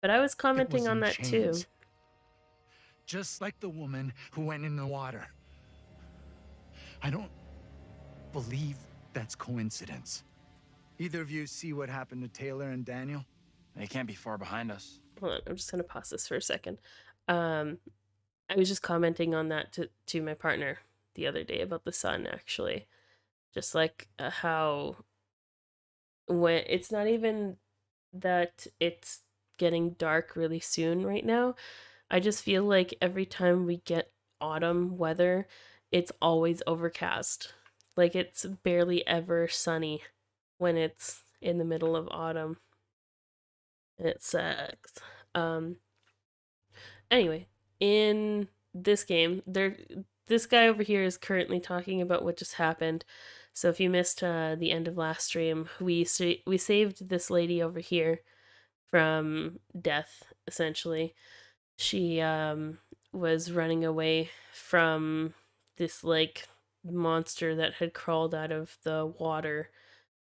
But I was It was commenting on in that too. chains. Just like the woman who went in the water. I don't believe that's coincidence. Either of you see what happened to Taylor and Daniel? They can't be far behind us. Hold on, I'm just gonna pause this for a second. I was just commenting on that to my partner the other day about the sun, actually. Just like how when it's not even that it's getting dark really soon right now. I just feel like every time we get autumn weather, it's always overcast. Like it's barely ever sunny when it's in the middle of autumn. And it sucks. Um anyway, in this game, this guy over here is currently talking about what just happened. So if you missed the end of last stream, we saved this lady over here from death, essentially. She was running away from this like monster that had crawled out of the water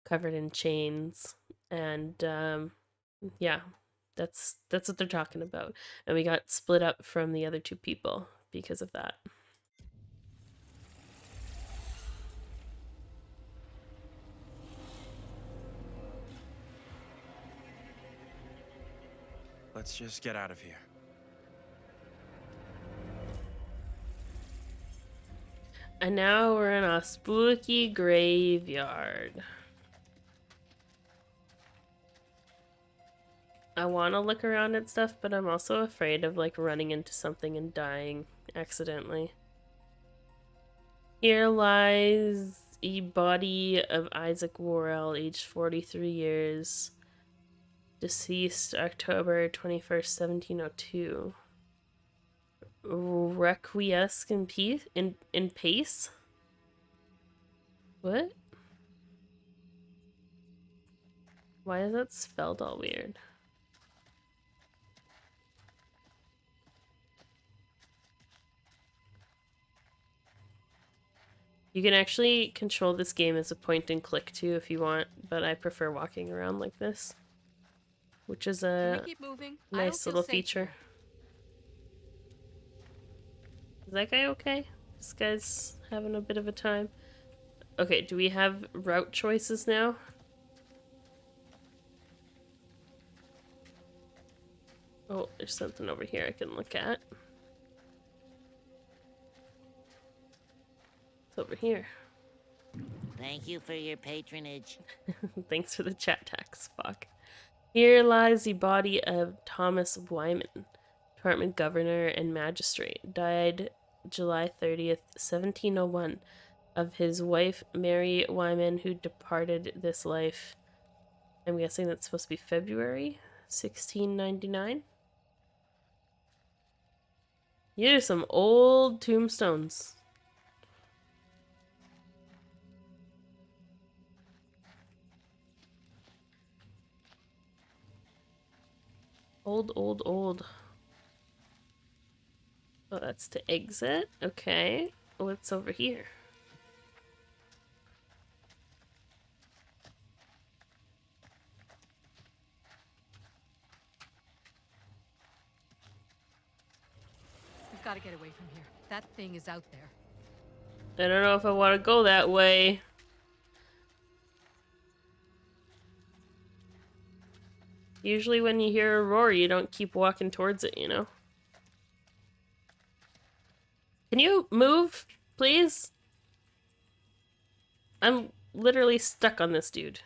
covered in chains. And yeah, that's what they're talking about. And we got split up from the other two people because of that. Let's just get out of here. And now we're in a spooky graveyard. I want to look around at stuff, but I'm also afraid of like running into something and dying accidentally. Here lies a body of Isaac Worrell, aged 43 years, deceased October 21st, 1702. Requiesce in peace? In pace? What? Why is that spelled all weird? You can actually control this game as a point and click too if you want, but I prefer walking around like this, which is a nice little feature. Is that guy okay? This guy's having a bit of a time. Okay, do we have route choices now? Oh, there's something over here I can look at. It's over here. Thank you for your patronage. Thanks for the chat tax, fuck. Here lies the body of Thomas Wyman, department governor and magistrate, died July 30th, 1701, of his wife Mary Wyman, who departed this life. I'm guessing that's supposed to be February 1699. These are some old tombstones. Old. Oh, that's to exit. Okay. What's over here? We've got to get away from here. That thing is out there. I don't know if I want to go that way. Usually when you hear a roar, you don't keep walking towards it, you know? Can you move, please? I'm literally stuck on this dude.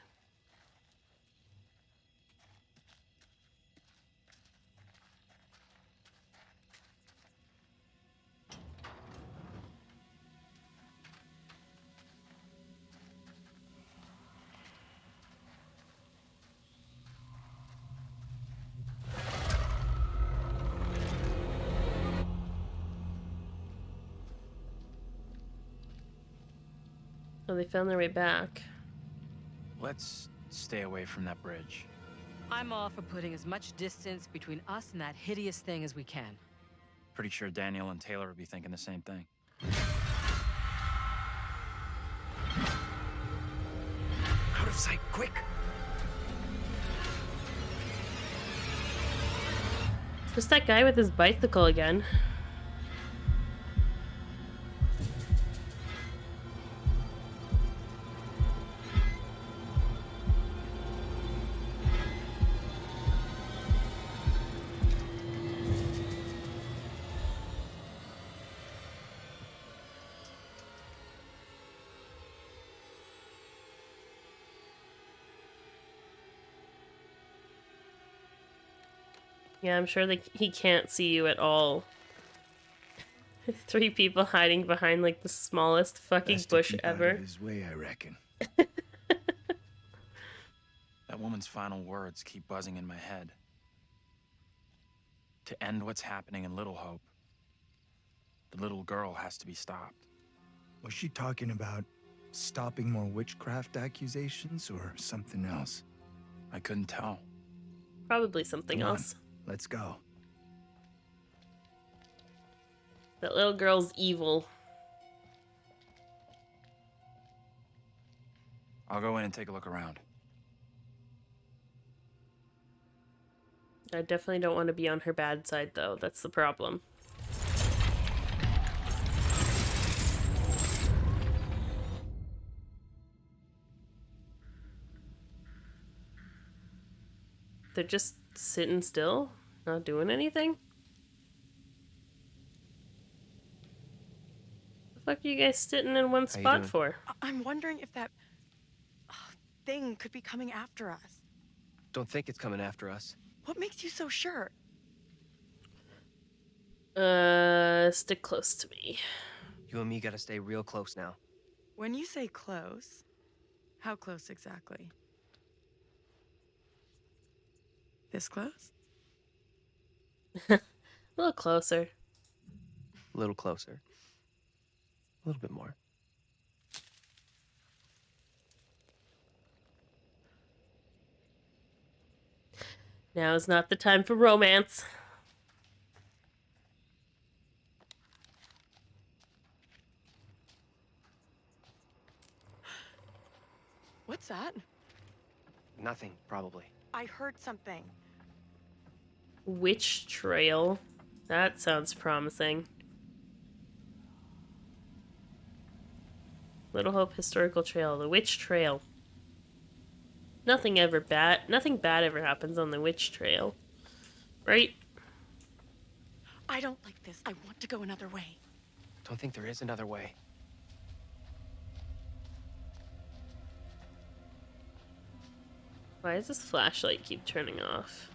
Oh, they found their way back. Let's stay away from that bridge. I'm all for putting as much distance between us and that hideous thing as we can. Pretty sure Daniel and Taylor would be thinking the same thing. Out of sight, quick! Just that guy with his bicycle again. Yeah, I'm sure he can't see you at all. 3 people hiding behind like the smallest fucking Best to bush keep out ever. of his way, I reckon. That woman's final words keep buzzing in my head. To end what's happening in Little Hope, the little girl has to be stopped. Was she talking about stopping more witchcraft accusations or something else? I couldn't tell. Probably something Come on, else. let's go. That little girl's evil. I'll go in and take a look around. I definitely don't want to be on her bad side, though. That's the problem. They're just sitting still? Not doing anything? The fuck are you guys sitting in one How you spot doing? for? I'm wondering if that thing could be coming after us. Don't think it's coming after us. What makes you so sure? Stick close to me. You and me gotta stay real close now. When you say close, how close exactly? This close? A little closer. A little closer. A little bit more. Now is not the time for romance. What's that? Nothing, probably. I heard something. Witch Trail. That sounds promising. Little Hope Historical Trail. The Witch Trail. Nothing bad ever happens on the Witch Trail. Right? I don't like this. I want to go another way. Don't think there is another way. Why does this flashlight keep turning off?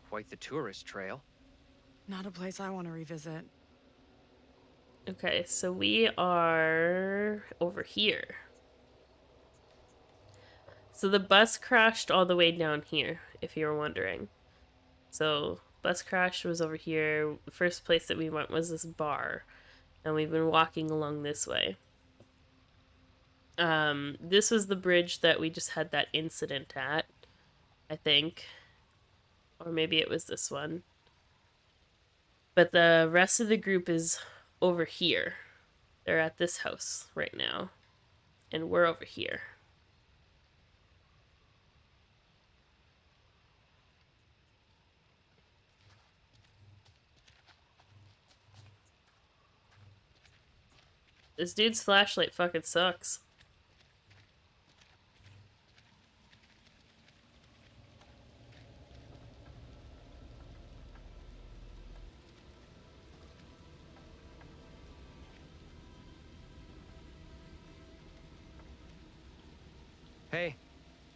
Quite the tourist trail. Not a place I want to revisit. Okay, so we are over here. So the bus crashed all the way down here, if you were wondering. So bus crash was over here. The first place that we went was this bar, and we've been walking along this way. This was the bridge that we just had that incident at, I think. Or maybe it was this one. But the rest of the group is over here. They're at this house right now. And we're over here. This dude's flashlight fucking sucks. Hey,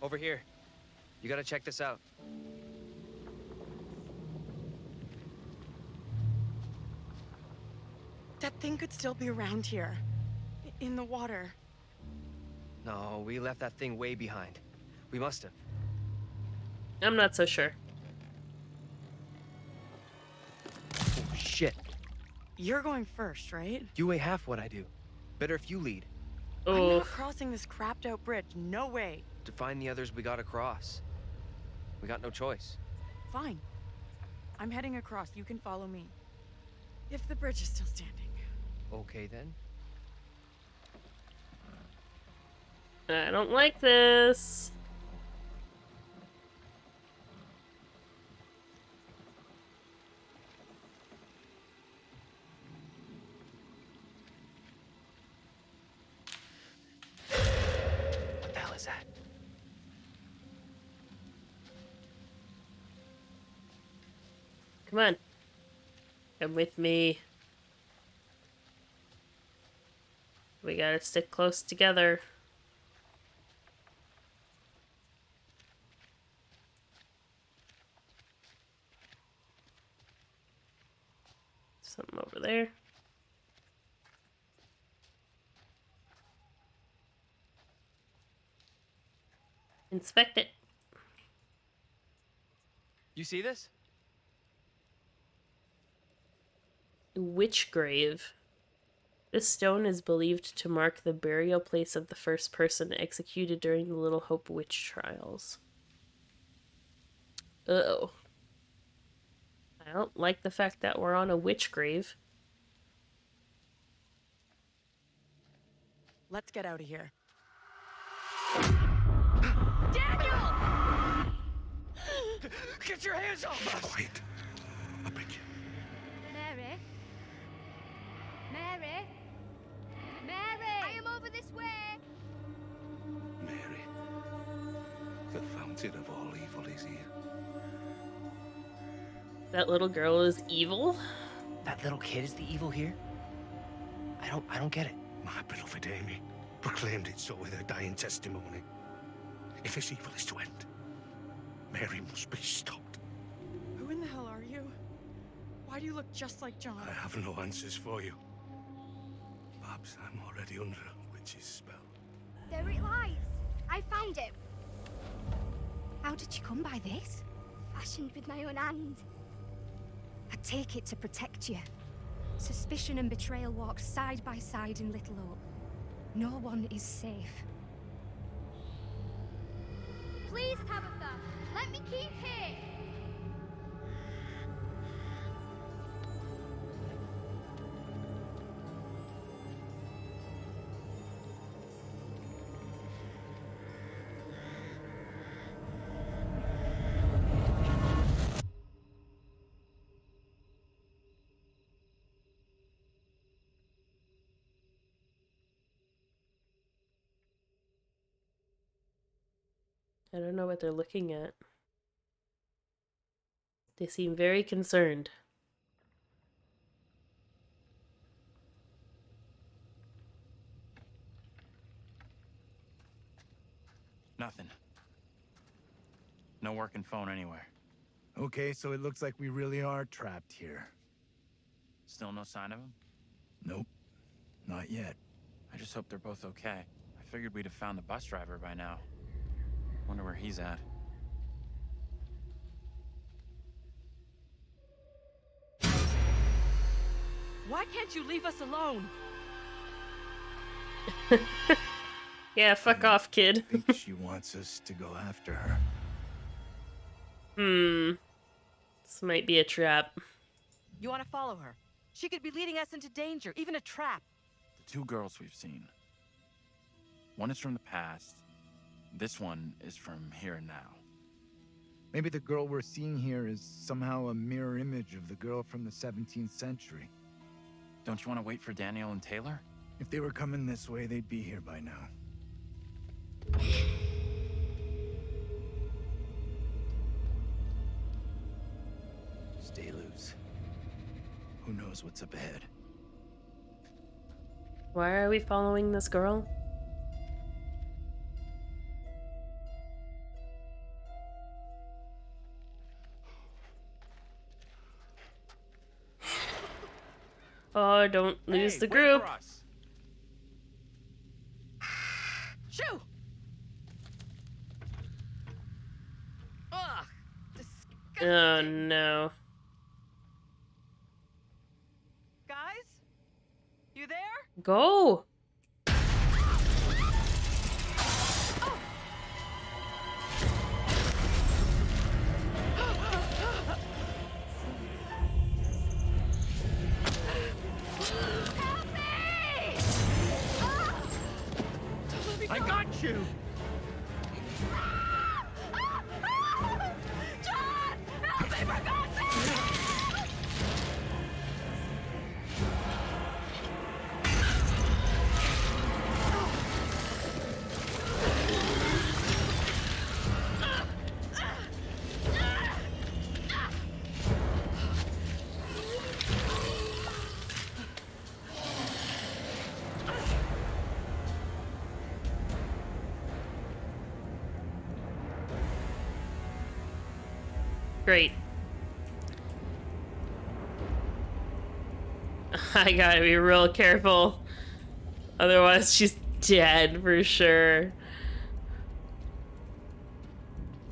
over here. You gotta check this out. That thing could still be around here. In the water. No, we left that thing way behind. We must have. I'm not so sure. Oh, shit. You're going first, right? You weigh half what I do. Better if you lead. I'm Oh, not crossing this crapped out bridge. No way. To find the others we gotta cross. We got no choice. Fine. I'm heading across. You can follow me. If the bridge is still standing. Okay then. I don't like this. does that. Come on. Come with me. We gotta stick close together. Something over there. Inspect it. You see this? Witch grave. This stone is believed to mark the burial place of the first person executed during the Little Hope witch trials. Uh-oh. I don't like the fact that we're on a witch grave. Let's get out of here. Get your hands off us! Quiet. I beg you. Mary? Mary? Mary! I am over this way! Mary, the fountain of all evil is here. That little girl is evil? That little kid is the evil here? I don't get it. My beloved Amy proclaimed it so with her dying testimony. If this evil is to end, Mary must be stopped. Who in the hell are you? Why do you look just like John? I have no answers for you. Perhaps I'm already under a witch's spell. There it lies. I found it. How did you come by this? Fashioned with my own hand. I take it to protect you. Suspicion and betrayal walk side by side in Little Hope. No one is safe. Please, Tabitha, let me keep here. I don't know what they're looking at. They seem very concerned. Nothing. No working phone anywhere. Okay, so it looks like we really are trapped here. Still no sign of him? Nope. Not yet. I just hope they're both okay. I figured we'd have found the bus driver by now. Wonder where he's at. Why can't you leave us alone? Yeah, fuck off, kid. I think she wants us to go after her. This might be a trap. You want to follow her? She could be leading us into danger, even a trap. The two girls we've seen. One is from the past. This one is from here and now. Maybe the girl we're seeing here is somehow a mirror image of the girl from the 17th century. Don't you want to wait for Daniel and Taylor? If they were coming this way, they'd be here by now. Stay loose. Who knows what's up ahead? Why are we following this girl? Oh, don't lose the group. Shoo! Ugh! Disgusting. Oh no. Guys? You there? Go! I got you! John! Help me, for God's sake! Great. I gotta be real careful. Otherwise, she's dead for sure.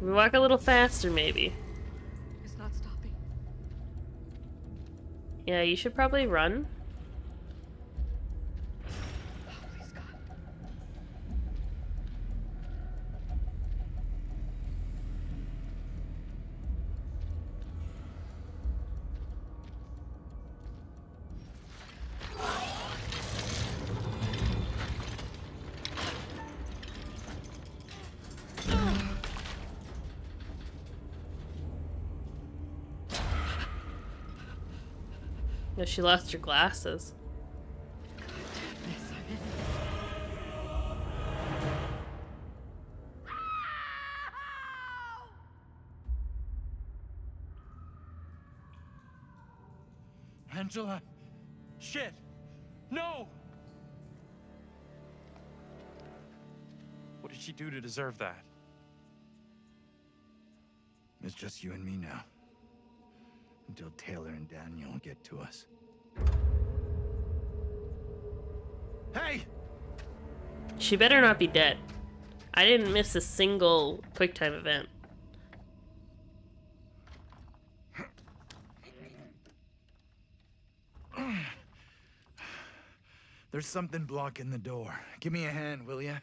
We walk a little faster, maybe. It's not stopping. Yeah, you should probably run. Oh, please, God. No, she lost her glasses. Angela! Shit! No! What did she do to deserve that? It's just you and me now. Until Taylor and Daniel get to us. Hey! She better not be dead. I didn't miss a single QuickTime event. There's something blocking the door. Give me a hand, will ya?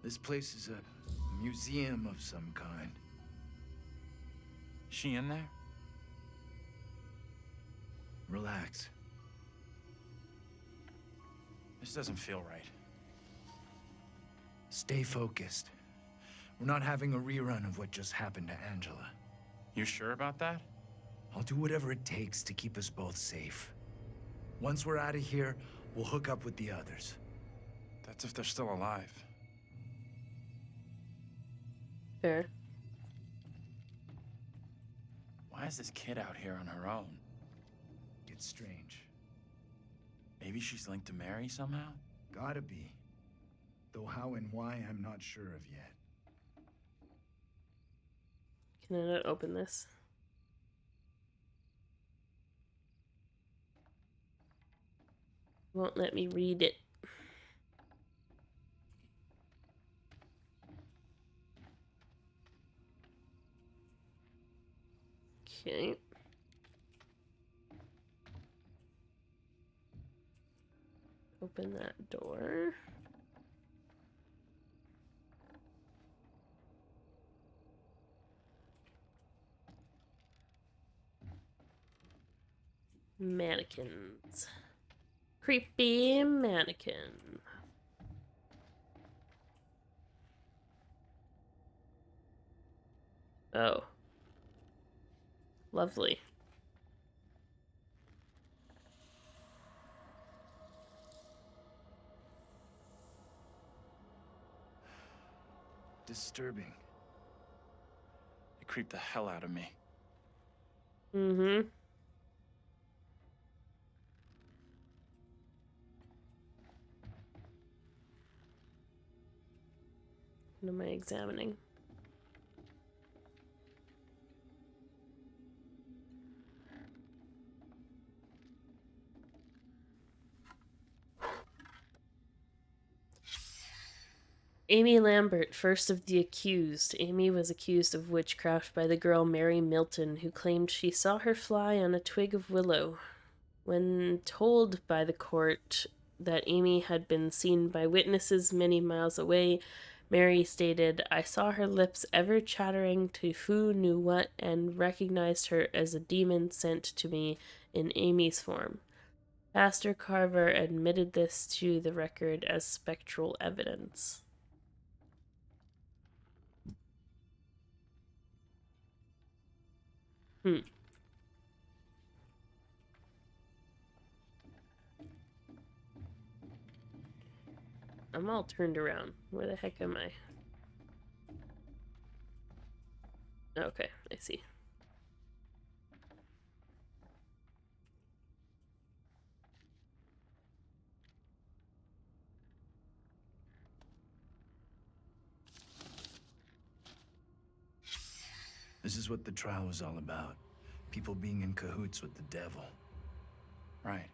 This place is a museum of some kind. Is she in there? Relax. This doesn't feel right. Stay focused. We're not having a rerun of what just happened to Angela. You sure about that? I'll do whatever it takes to keep us both safe. Once we're out of here, we'll hook up with the others. That's if they're still alive. Fair. Why is this kid out here on her own? It's strange. Maybe she's linked to Mary somehow? Gotta be. Though how and why, I'm not sure of yet. Can I not open this? Won't let me read it. Okay. Open that door. Mannequins. Creepy mannequin. Oh. Lovely. Disturbing. It creeped the hell out of me. Mm-hmm. What am I examining? Amy Lambert, first of the accused. Amy was accused of witchcraft by the girl Mary Milton, who claimed she saw her fly on a twig of willow. When told by the court that Amy had been seen by witnesses many miles away, Mary stated, "I saw her lips ever chattering to who knew what and recognized her as a demon sent to me in Amy's form." Pastor Carver admitted this to the record as spectral evidence. I'm all turned around. Where the heck am I? Okay, I see. This is what the trial was all about. People being in cahoots with the devil. Right.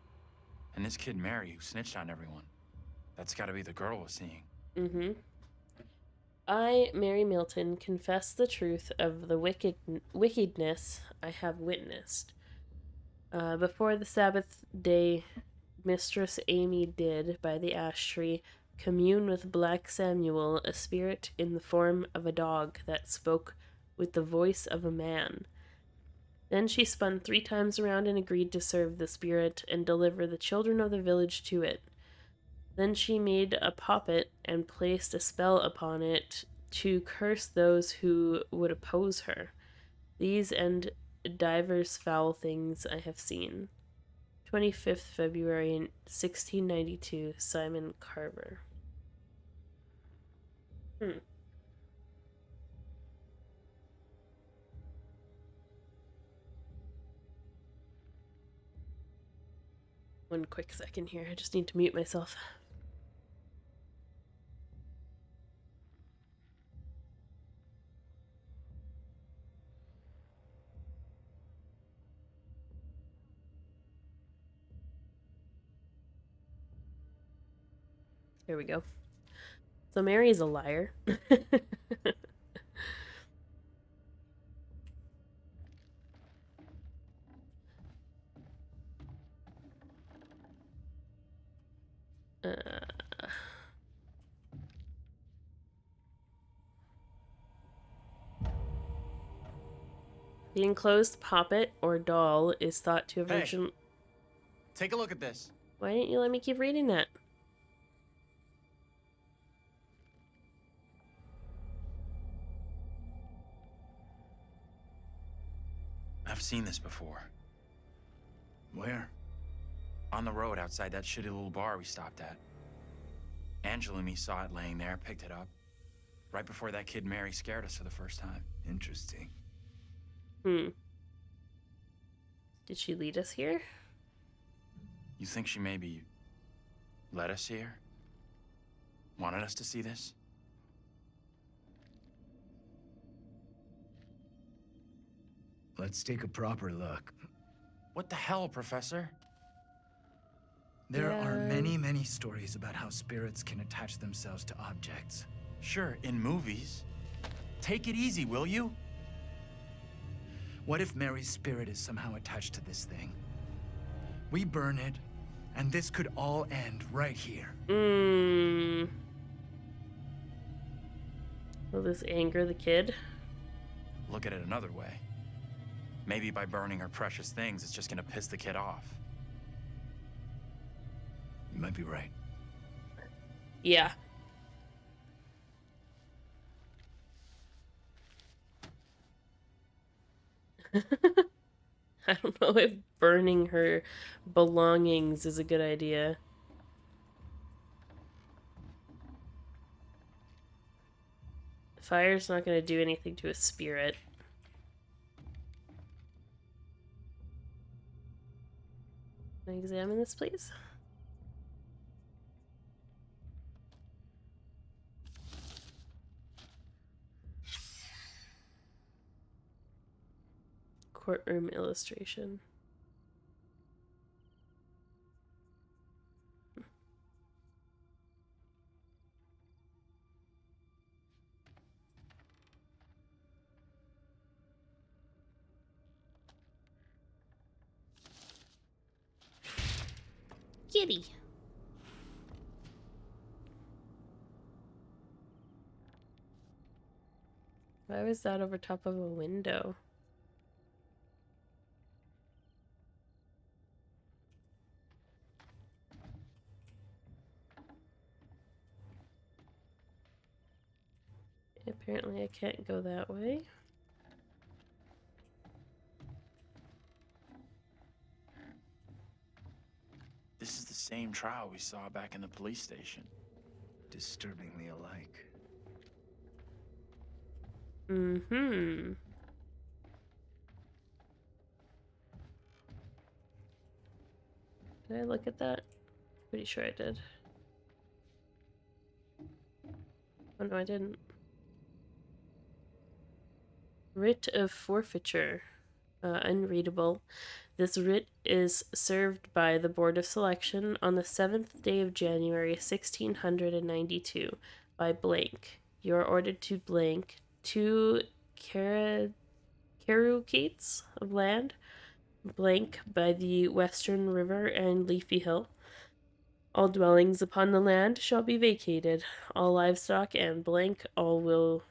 And this kid Mary who snitched on everyone. That's gotta be the girl we're seeing. Mm-hmm. I, Mary Milton, confess the truth of the wickedness I have witnessed. Before the Sabbath day, Mistress Amy did, by the ash tree, commune with Black Samuel, a spirit in the form of a dog that spoke with the voice of a man. Then she spun 3 times around and agreed to serve the spirit and deliver the children of the village to it. Then she made a poppet and placed a spell upon it to curse those who would oppose her. These and divers foul things I have seen. 25th February 1692, Simon Carver. One quick second here, I just need to mute myself. Here we go. So Mary's a liar. The enclosed poppet or doll is thought to have Hey. originally... Take a look at this. Why didn't you let me keep reading that? I've seen this before. Where? On the road outside that shitty little bar we stopped at. Angela and me saw it laying there, picked it up. Right before that kid Mary scared us for the first time. Interesting. Did she lead us here? You think she maybe led us here? Wanted us to see this? Let's take a proper look. What the hell, Professor? There are Yeah. many, many stories about how spirits can attach themselves to objects. Sure, in movies. Take it easy, will you? What if Mary's spirit is somehow attached to this thing? We burn it, and this could all end right here. Will this anger the kid? Look at it another way. Maybe by burning her precious things, it's just gonna piss the kid off. You might be right. Yeah. I don't know if burning her belongings is a good idea. Fire's not going to do anything to a spirit. Can I examine this, please? Courtroom illustration. Kitty. Why was that over top of a window? Apparently I can't go that way. This is the same trial we saw back in the police station. disturbingly alike. Mm-hmm. Did I look at that? Pretty sure I did. Oh no, I didn't. Writ of forfeiture. Unreadable. This writ is served by the Board of Selection on the 7th day of January 1692 by blank. You are ordered to blank 2 carucates of land blank by the Western River and Leafy Hill. All dwellings upon the land shall be vacated. All livestock and blank all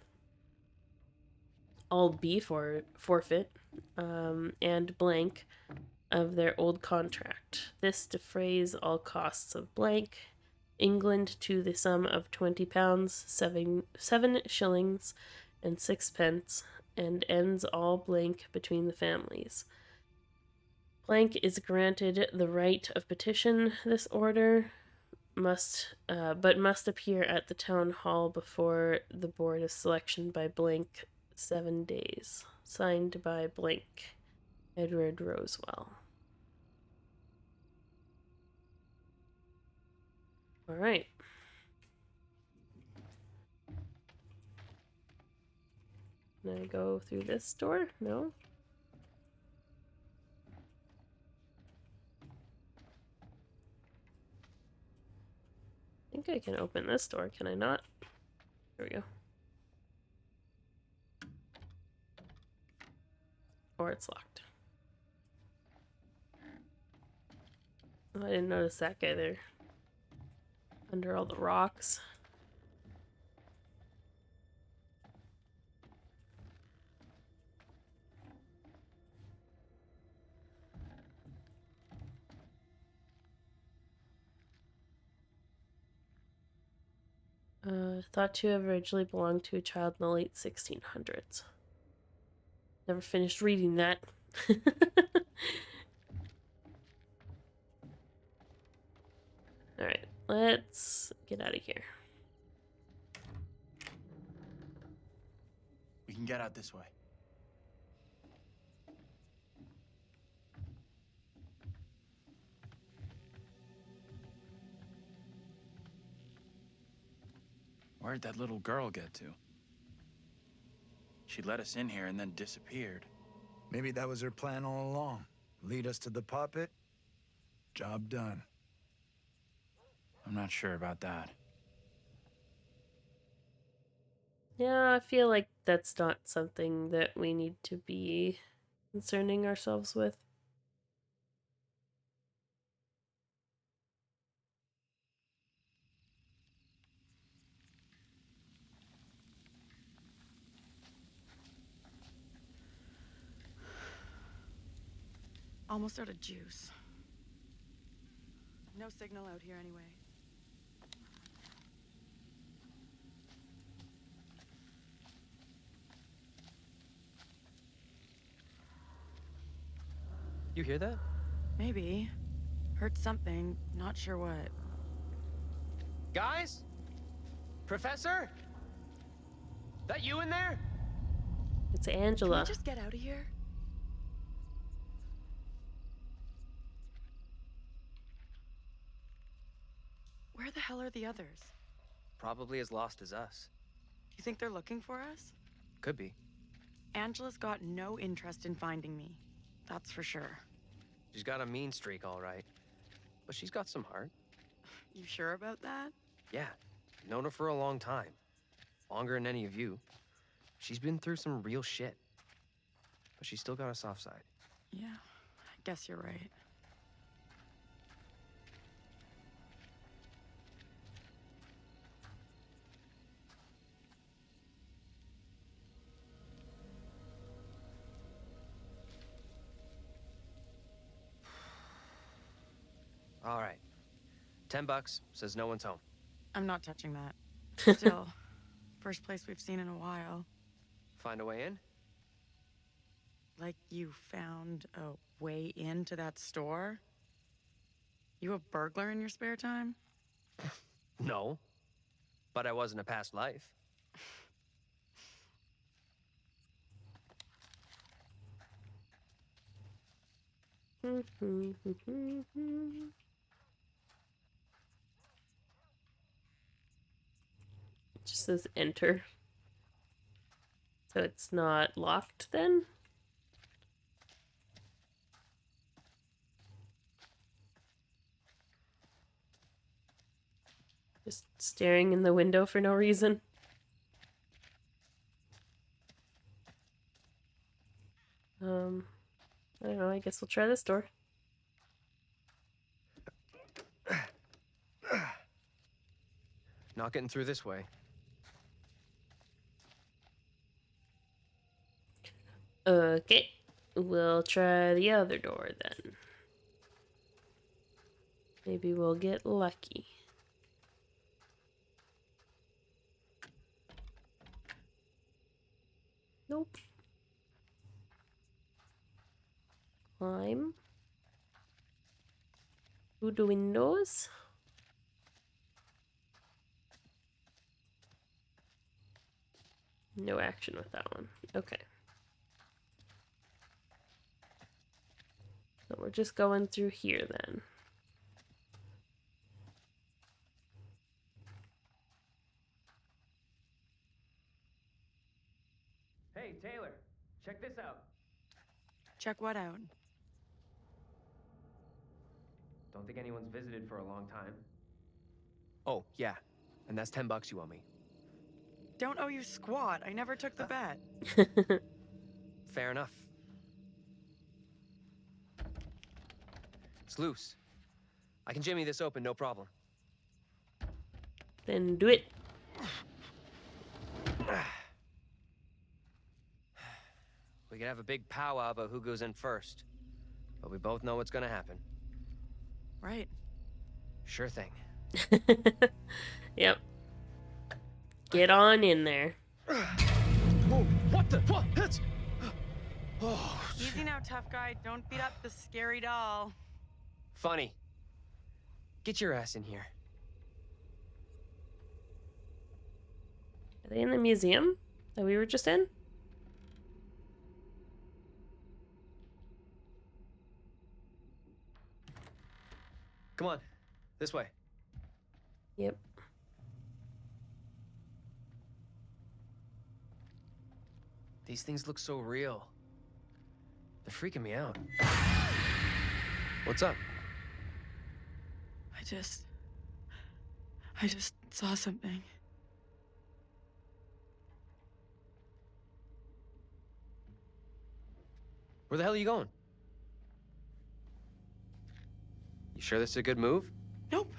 be forfeit, and blank of their old contract. This defrays all costs of blank England to the sum of £20, 7 shillings and 6 pence, and ends all blank between the families. Blank is granted the right of petition this order, must appear at the town hall before the Board of Selection by blank 7 days. Signed by blank Edward Rosewell. All right. Can I go through this door? No? I think I can open this door, can I not? There we go. Or it's locked. Oh, I didn't notice that guy there. Under all the rocks. Thought to have originally belonged to a child in the late 1600s. Never finished reading that. Alright, let's get out of here. We can get out this way. Where'd that little girl get to? She let us in here and then disappeared. Maybe that was her plan all along. Lead us to the puppet. Job done. I'm not sure about that. Yeah, I feel like that's not something that we need to be concerning ourselves with. Almost out of juice. No signal out here anyway. You hear that? Maybe. Heard something, not sure what. Guys? Professor? That you in there? It's Can Angela. we just get out of here? Where the hell are the others? Probably as lost as us. You think they're looking for us? Could be. Angela's got no interest in finding me. That's for sure. She's got a mean streak, all right. But she's got some heart. You sure about that? Yeah, known her for a long time. Longer than any of you. She's been through some real shit. But she's still got a soft side. Yeah, I guess you're right. All right. $10, says no one's home. I'm not touching that. Still, first place we've seen in a while. Find a way in? Like you found a way into that store? You a burglar in your spare time? No. But I was in a past life. It just says enter. So it's not locked then? Just staring in the window for no reason. I don't know, I guess we'll try this door. Not getting through this way. Okay, we'll try the other door then. Maybe we'll get lucky. Nope. Climb. Through the windows. No action with that one. Okay. So we're just going through here then. Hey, Taylor, check this out. Check what out? Don't think anyone's visited for a long time. Oh, yeah. And that's $10 you owe me. Don't owe you squat. I never took the bet. Fair enough. It's loose. I can jimmy this open, no problem. Then do it. We could have a big powwow about who goes in first. But we both know what's gonna happen. Right. Sure thing. Yep. Get on in there. Whoa, what the? What? That's... Oh, Easy now, tough guy. Don't beat up the scary doll. funny. Get your ass in here. Are they in the museum that we were just in? Come on, this way. Yep. These things look so real. They're freaking me out. What's up? I just saw something. Where the hell are you going? You sure this is a good move? Nope.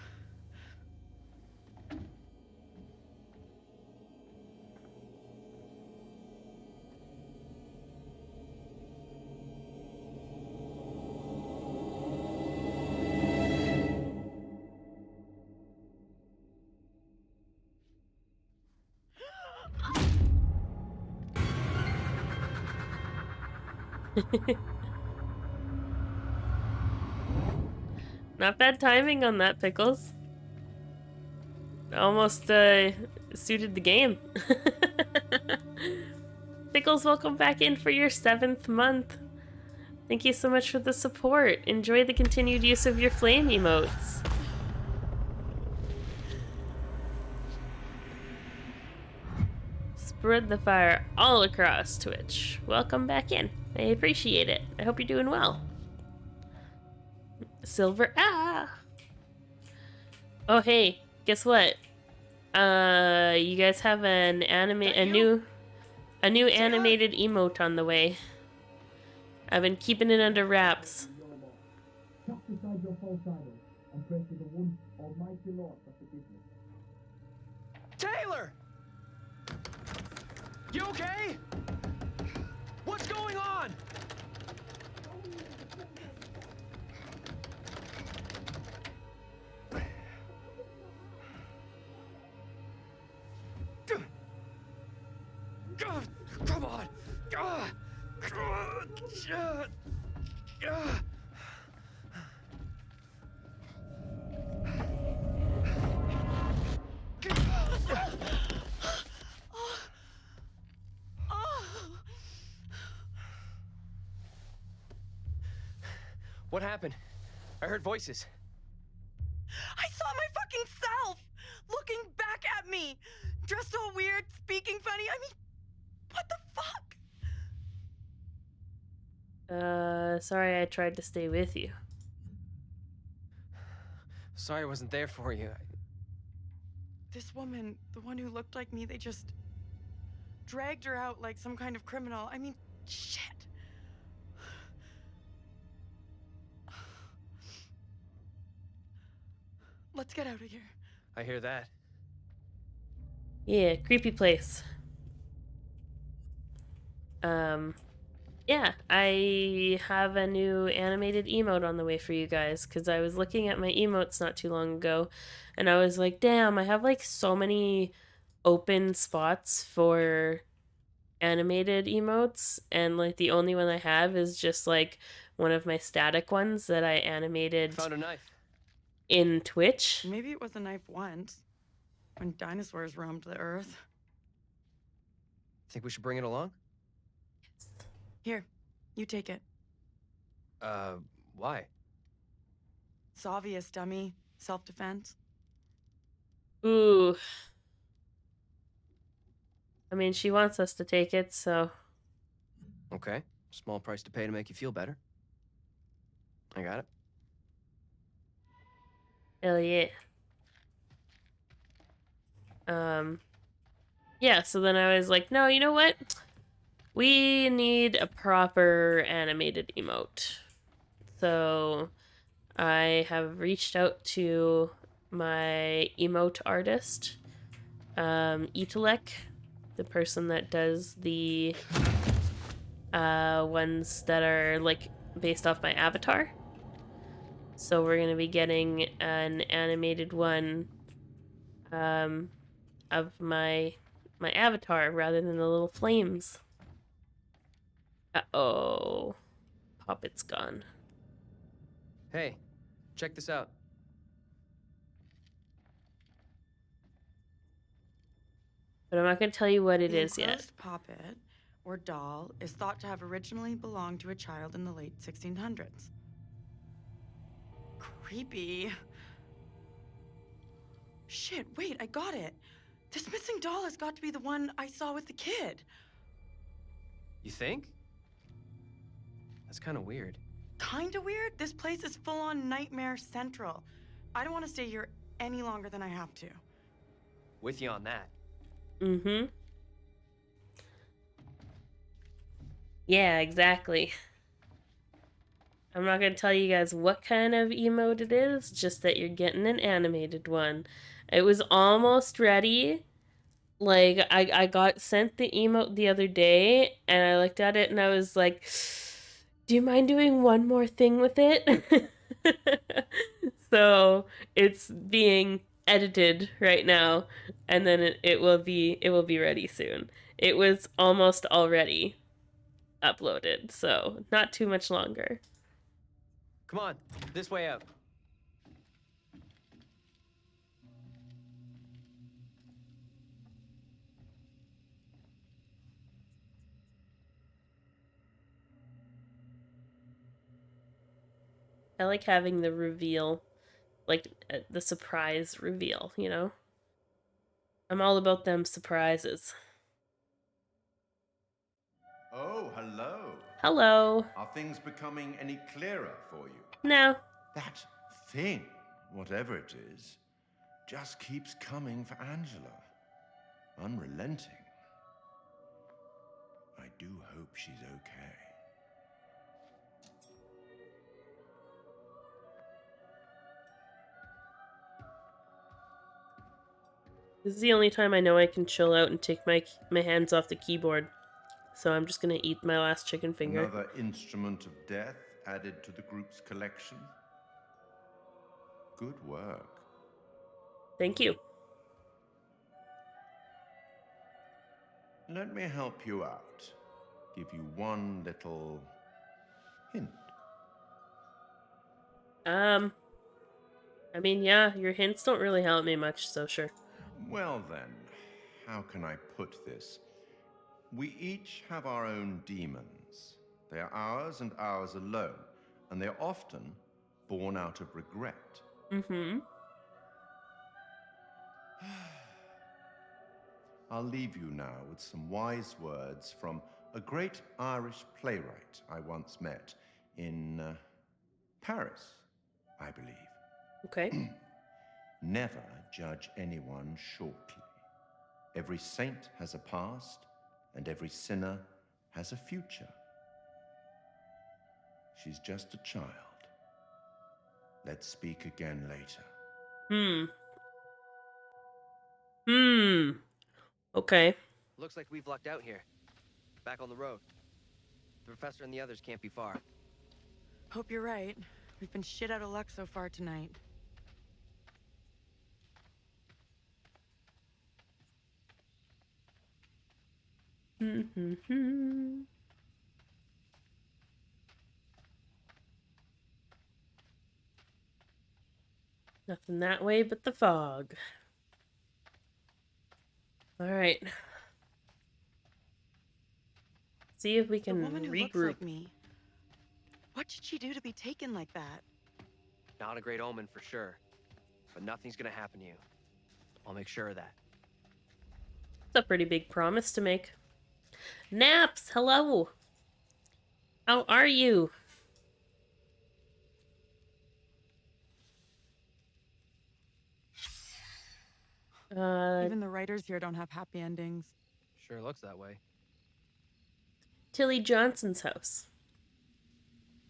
Not bad timing on that, Pickles. Almost suited the game. Pickles, welcome back in for your 7th month. Thank you so much for the support. Enjoy the continued use of your flame emotes. Spread the fire all across Twitch. Welcome back in. I appreciate it. I hope you're doing well. Silver. Oh hey, guess what? You guys have a new animated emote on the way. I've been keeping it under wraps. Taylor! You okay? What's going on? Come on! What happened? I heard voices. I saw my fucking self looking back at me, dressed all weird, speaking funny. I mean, what the fuck? Sorry I tried to stay with you. Sorry I wasn't there for you. This woman, the one who looked like me, they just dragged her out like some kind of criminal. I mean, shit. Let's get out of here. I hear that. Yeah, creepy place. Yeah, I have a new animated emote on the way for you guys because I was looking at my emotes not too long ago and I was like, damn, I have like so many open spots for animated emotes, and like the only one I have is just like one of my static ones that I animated Found a knife. in Twitch. Maybe it was a knife once, when dinosaurs roamed the earth. Think we should bring it along? Here, you take it. Why? It's obvious, dummy. Self-defense. Ooh. I mean, she wants us to take it, so... Okay. Small price to pay to make you feel better. I got it. Hell yeah. Yeah, so then I was like, no, you know what? We need a proper animated emote. So I have reached out to my emote artist, Italek, the person that does the ones that are like based off my avatar. So we're gonna be getting an animated one of my avatar rather than the little flames. Uh-oh. Poppet's gone. Hey, check this out. But I'm not going to tell you what it The is yet. enclosed poppet, or doll, is thought to have originally belonged to a child in the late 1600s. Creepy. Shit, wait, I got it. This missing doll has got to be the one I saw with the kid. You think? That's kind of weird. Kinda weird? This place is full-on Nightmare Central. I don't want to stay here any longer than I have to. With you on that. Mm-hmm. Yeah, exactly. I'm not going to tell you guys what kind of emote it is, just that you're getting an animated one. It was almost ready. Like, I got sent the emote the other day, and I looked at it, and I was like, do you mind doing one more thing with it? So, it's being edited right now, and then it will be ready soon. It was almost already uploaded, so not too much longer. Come on, this way up. I like having the reveal, like the surprise reveal, you know? I'm all about them surprises. Oh, hello. Hello. Are things becoming any clearer for you? No. That thing, whatever it is, just keeps coming for Angela. Unrelenting. I do hope she's okay. This is the only time I know I can chill out and take my hands off the keyboard. So I'm just gonna eat my last chicken finger. Another instrument of death added to the group's collection. Good work. Thank you. Let me help you out. Give you one little hint. I mean, yeah, your hints don't really help me much, so sure. Well then, how can I put this? We each have our own demons. They are ours and ours alone. and they're often born out of regret. Mm-hmm. I'll leave you now with some wise words from a great Irish playwright I once met in Paris, I believe. Okay. Never judge anyone shortly. Every saint has a past, and every sinner has a future. She's just a child. Let's speak again later. Okay. Looks like we've lucked out here. Back on the road. The professor and the others can't be far. Hope you're right. We've been shit out of luck so far tonight. Nothing that way but the fog. All right. See if we The can woman who looks regroup. like me. What did she do to be taken like that? Not a great omen for sure. But nothing's gonna happen to you. I'll make sure of that. It's a pretty big promise to make. Naps, hello. How are you? Even the writers here don't have happy endings. Sure looks that way. Tilly Johnson's house.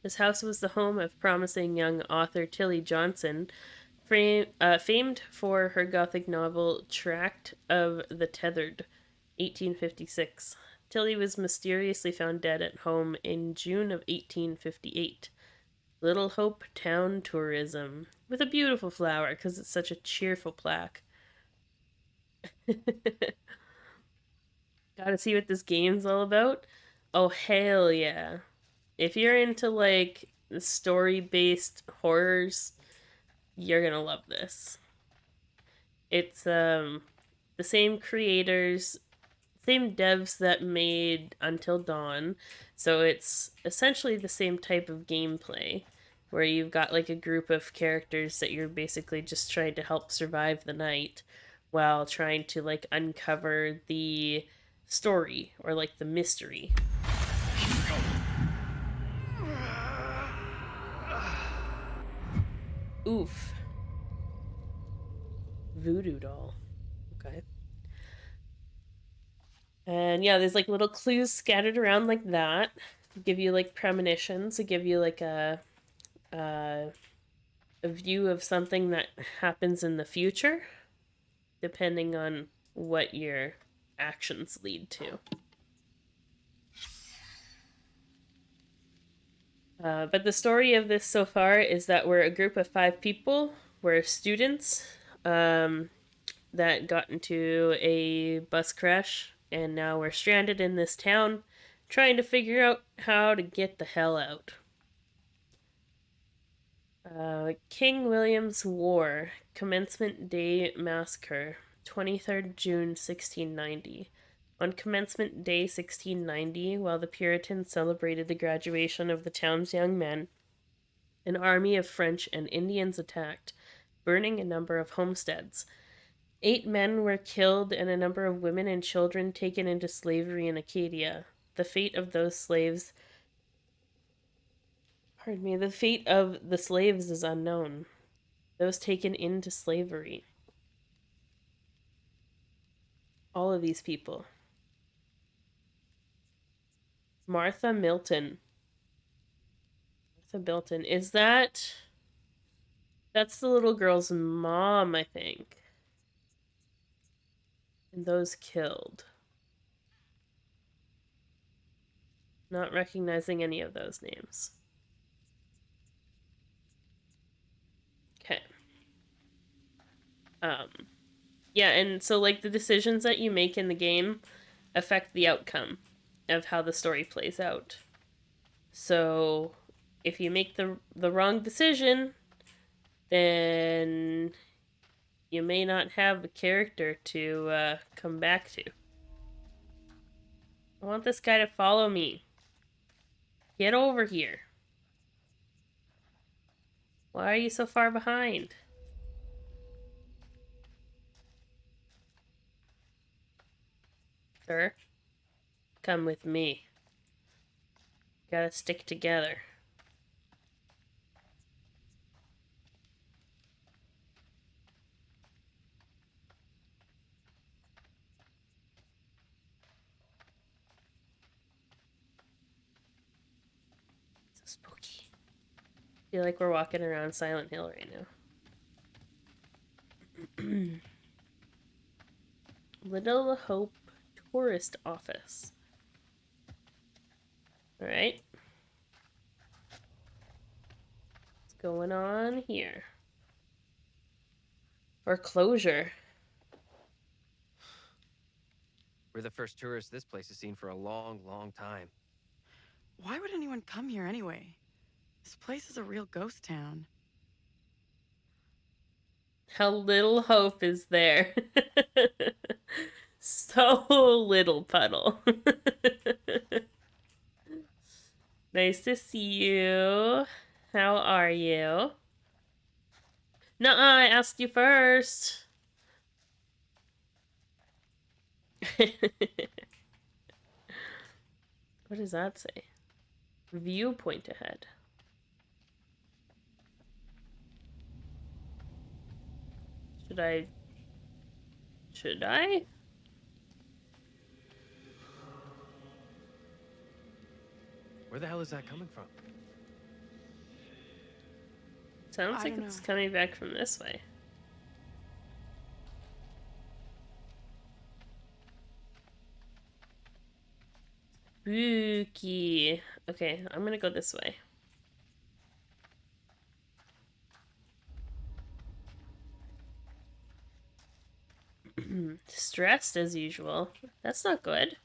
This house was the home of promising young author Tilly Johnson, famed for her Gothic novel Tract of the Tethered, 1856. Tilly was mysteriously found dead at home in June of 1858. Little Hope Town Tourism, with a beautiful flower because it's such a cheerful plaque. Gotta see what this game's all about? Oh, hell yeah. If you're into, like, story-based horrors, you're gonna love this. It's, the same creators, same devs that made Until Dawn, so it's essentially the same type of gameplay, where you've got, like, a group of characters that you're basically just trying to help survive the night, while trying to, like, uncover the story, or, like, the mystery. Oof. Voodoo doll. Okay. And yeah, there's like little clues scattered around like that. Give you like premonitions. Give you like a view of something that happens in the future, depending on what your actions lead to. But the story of this so far is that we're a group of 5 people. We're students that got into a bus crash, and now we're stranded in this town trying to figure out how to get the hell out. King William's War, Commencement Day Massacre, 23rd June 1690. On Commencement Day 1690, while the Puritans celebrated the graduation of the town's young men, an army of French and Indians attacked, burning a number of homesteads. 8 men were killed and a number of women and children taken into slavery in Acadia. The fate of the slaves is unknown. Those taken into slavery. All of these people. Martha Milton. Is that... That's the little girl's mom, I think. And those killed. Not recognizing any of those names. Okay. Yeah, and so like the decisions that you make in the game affect the outcome of how the story plays out. So if you make the wrong decision, then you may not have a character to come back to. I want this guy to follow me. Get over here. Why are you so far behind? Sir, come with me. Gotta stick together. So spooky. Feel like we're walking around Silent Hill right now. Little Hope Tourist Office. Alright. What's going on here? Foreclosure. We're the first tourists this place has seen for a long, long time. Why would anyone come here anyway? This place is a real ghost town. How little hope is there? So little, Puddle. Nice to see you. How are you? Nuh-uh, I asked you first. What does that say? Viewpoint ahead. Should I? Where the hell is that coming from? Sounds I like don't it's know. coming back from this way. Spooky. Okay, I'm gonna go this way. Stressed as usual. That's not good.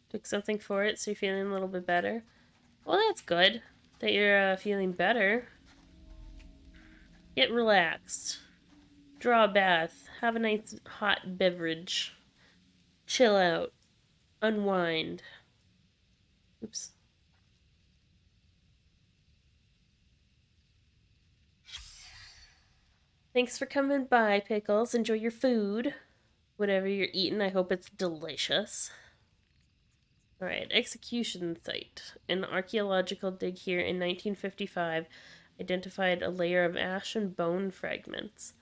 Took something for it, so you're feeling a little bit better. Well, that's good that you're feeling better. Get relaxed. Draw a bath. Have a nice hot beverage. Chill out. Unwind. Oops. Thanks for coming by, Pickles. Enjoy your food. Whatever you're eating, I hope it's delicious. Alright, execution site. An archaeological dig here in 1955 identified a layer of ash and bone fragments.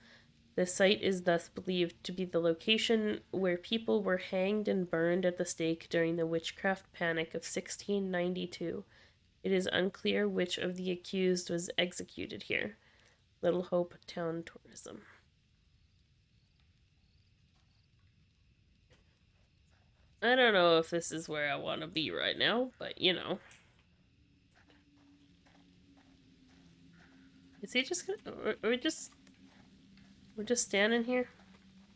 The site is thus believed to be the location where people were hanged and burned at the stake during the witchcraft panic of 1692. It is unclear which of the accused was executed here. Little Hope Town Tourism. I don't know if this is where I want to be right now, but you know. Is he just gonna... We're just standing here?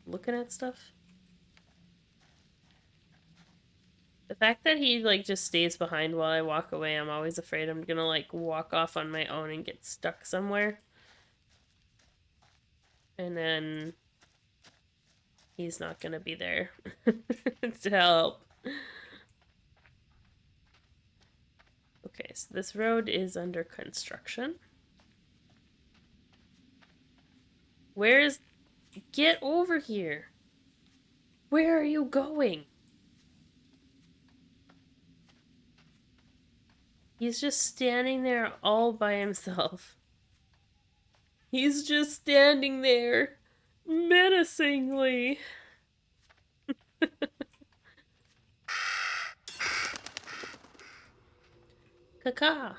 Looking at stuff? The fact that he, like, just stays behind while I walk away, I'm always afraid I'm gonna, like, walk off on my own and get stuck somewhere. And then... he's not gonna be there to help. Okay, so this road is under construction. Where's... Get over here! Where are you going? He's just standing there all by himself. He's just standing there menacingly. Caca.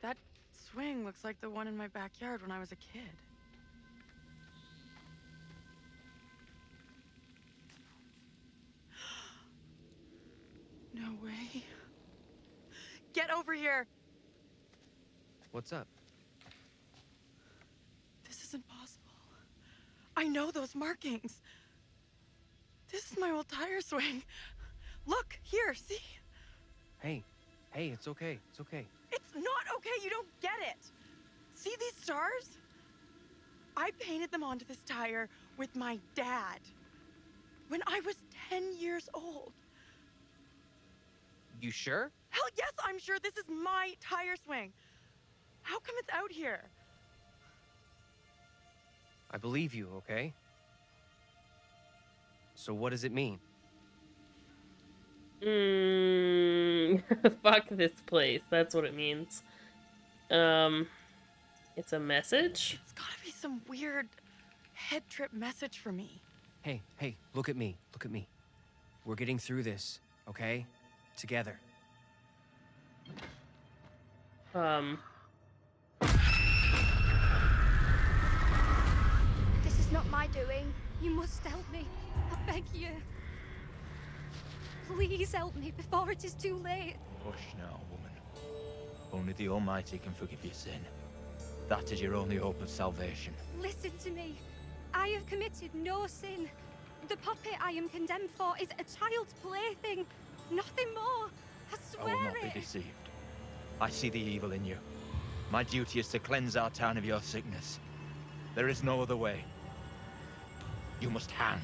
That swing looks like the one in my backyard when I was a kid. No way. Get over here! What's up? This isn't possible. I know those markings. This is my old tire swing. Look, here, see? Hey, it's okay. It's okay. It's not okay, you don't get it. See these stars? I painted them onto this tire with my dad when I was 10 years old. You sure? Hell yes, I'm sure this is my tire swing. How come it's out here? I believe you, okay? So what does it mean? Fuck this place. That's what it means. It's a message? It's gotta be some weird head trip message for me. Hey, look at me. Look at me. We're getting through this, okay? Together. This is not my doing. You must help me. I beg you. Please help me before it is too late. Hush now, woman. Only the Almighty can forgive your sin. That is your only hope of salvation. Listen to me. I have committed no sin. The puppet I am condemned for is a child's plaything. Nothing more. I I swear will not be deceived. I see the evil in you. My duty is to cleanse our town of your sickness. There is no other way. You must hang.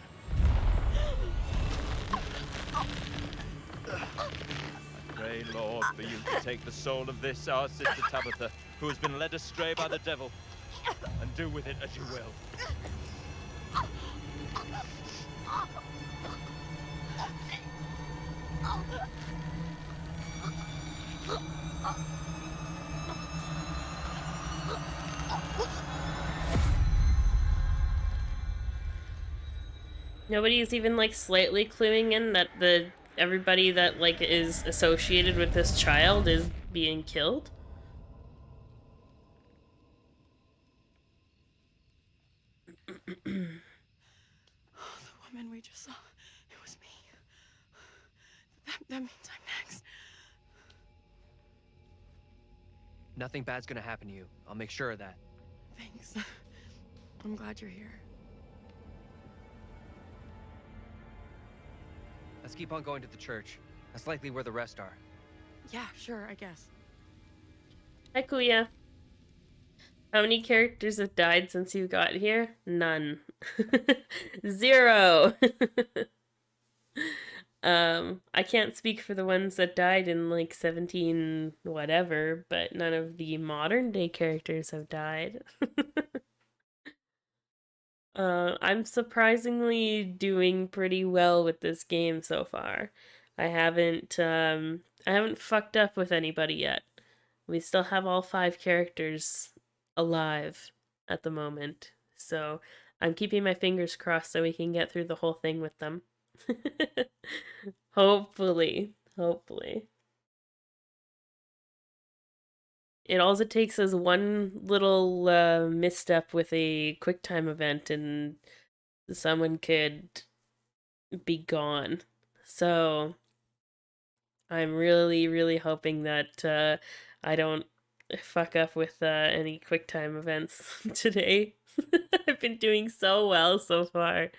I pray, Lord, for you to take the soul of this, our sister Tabitha, who has been led astray by the devil, and do with it as you will. Nobody's even like slightly cluing in that everybody that like is associated with this child is being killed. The woman we just saw, it was me. That means I'm next. Nothing bad's gonna happen to you. I'll make sure of that. Thanks. I'm glad you're here. Let's keep on going to the church. That's likely where the rest are. Yeah, sure, I guess. Hi, Kuya. How many characters have died since you got here? None. 0. I can't speak for the ones that died in like 17 whatever, but none of the modern day characters have died. I'm surprisingly doing pretty well with this game so far. I haven't fucked up with anybody yet. We still have all 5 characters alive at the moment. So I'm keeping my fingers crossed so we can get through the whole thing with them. Hopefully. It also takes us one little misstep with a QuickTime event and someone could be gone. So I'm really hoping that I don't fuck up with any QuickTime events today. I've been doing so well so far.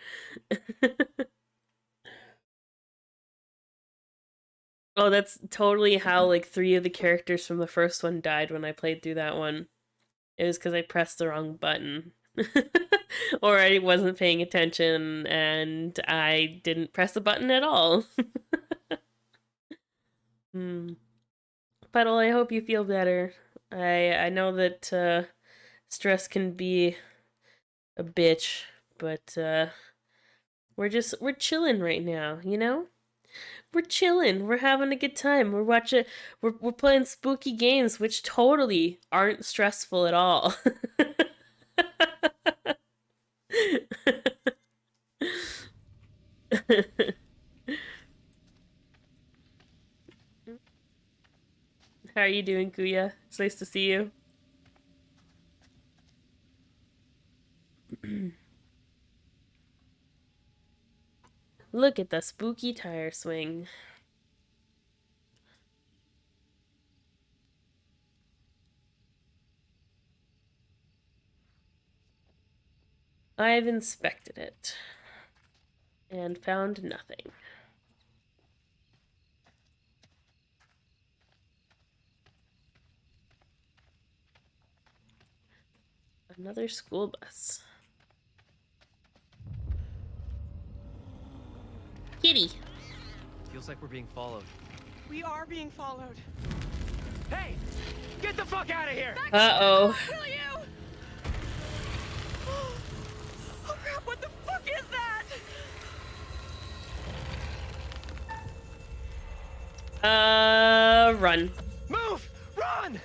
Oh, that's totally how like 3 of the characters from the first one died when I played through that one. It was because I pressed the wrong button. Or I wasn't paying attention and I didn't press the button at all. Puddle, I hope you feel better. I know that stress can be a bitch, but we're chilling right now, you know? We're chilling. We're having a good time. We're playing spooky games which totally aren't stressful at all. How are you doing, Kuya? It's nice to see you. Look at the spooky tire swing. I've inspected it and found nothing. Another school bus. Kitty. Feels like we're being followed. We are being followed. Hey! Get the fuck out of here! Uh-oh. Will you? Oh crap, what the fuck is that? Run. Move! Run!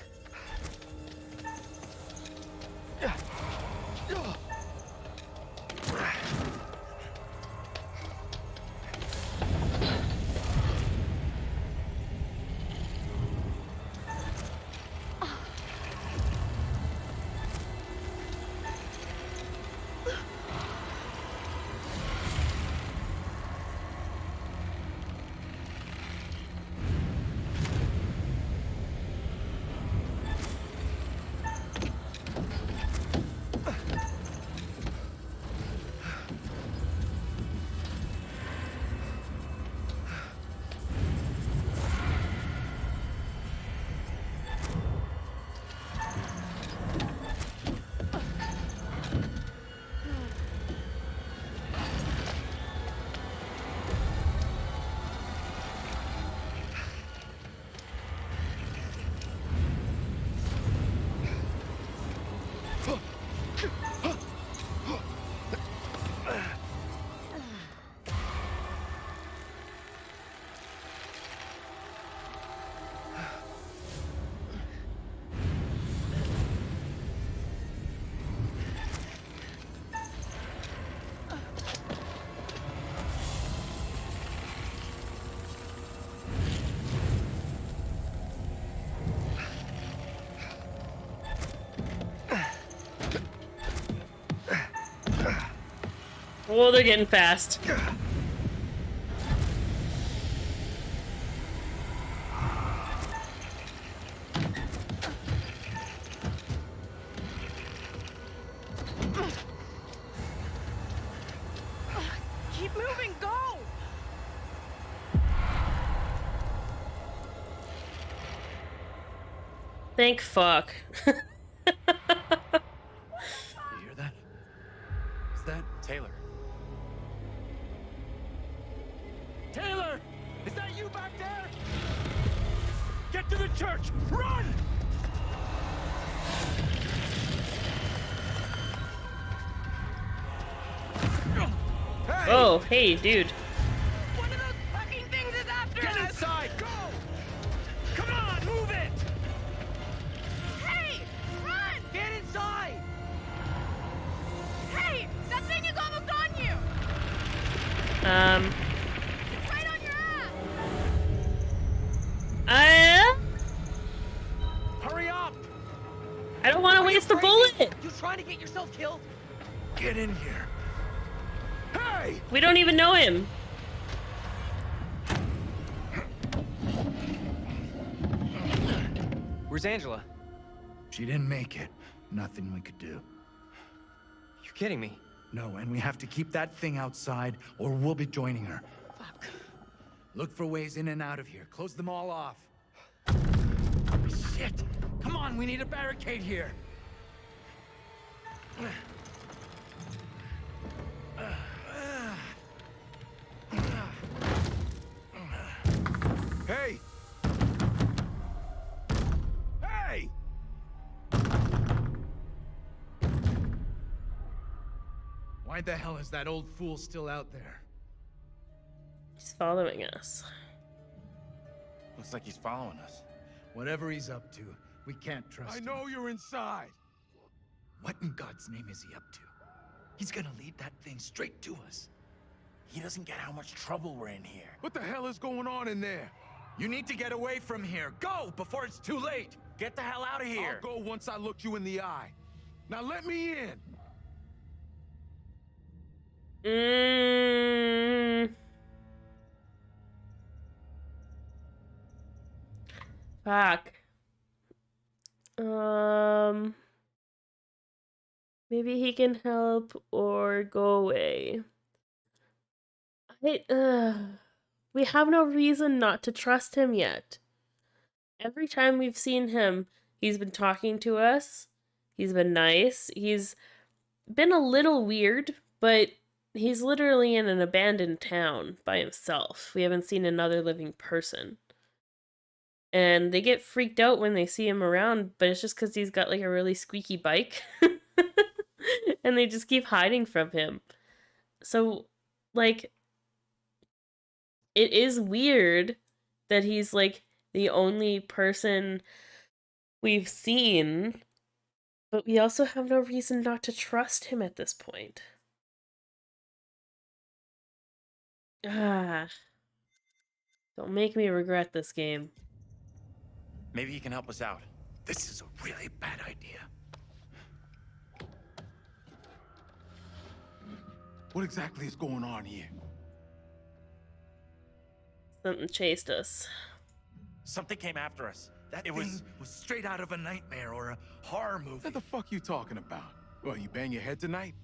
Oh, they're getting fast. Keep moving, go! Thank fuck. You hear that? Is that Taylor. Taylor! Is that you back there? Get to the church! Run! Hey! Oh, hey, dude. One of those fucking things is after Get us! inside! Go! Come on, move it! Hey! Run! Get inside! Hey! That thing is almost on you! It's right on your ass! Hurry up! I don't want to waste the bullet. You trying to get yourself killed? Get in here. Hey! We don't even know him. Where's Angela? She didn't make it. Nothing we could do. You're kidding me. No, and we have to keep that thing outside, or we'll be joining her. Fuck. Look for ways in and out of here. Close them all off. Shit! Come on, we need a barricade here. Hey! Hey! Why the hell is that old fool still out there? He's following us. Looks like he's following us. Whatever he's up to, we can't trust him. you're inside. What in God's name is he up to? He's gonna lead that thing straight to us. He doesn't get how much trouble we're in here. What the hell is going on in there? You need to get away from here. Go before it's too late. Get the hell out of here! I'll go once I look you in the eye. Now let me in. Fuck. Maybe he can help or go away. We have no reason not to trust him yet. Every time we've seen him, he's been talking to us. He's been nice. He's been a little weird, but he's literally in an abandoned town by himself. We haven't seen another living person. and they get freaked out when they see him around, but it's just because he's got like a really squeaky bike. And they just keep hiding from him. So, like, it is weird that he's like the only person we've seen, but we also have no reason not to trust him at this point. Ah. Don't make me regret this game. Maybe he can help us out. This is a really bad idea. What exactly is going on here? Something chased us. Something came after us. That thing was straight out of a nightmare or a horror movie. What the fuck you talking about? Well, you bang your head tonight?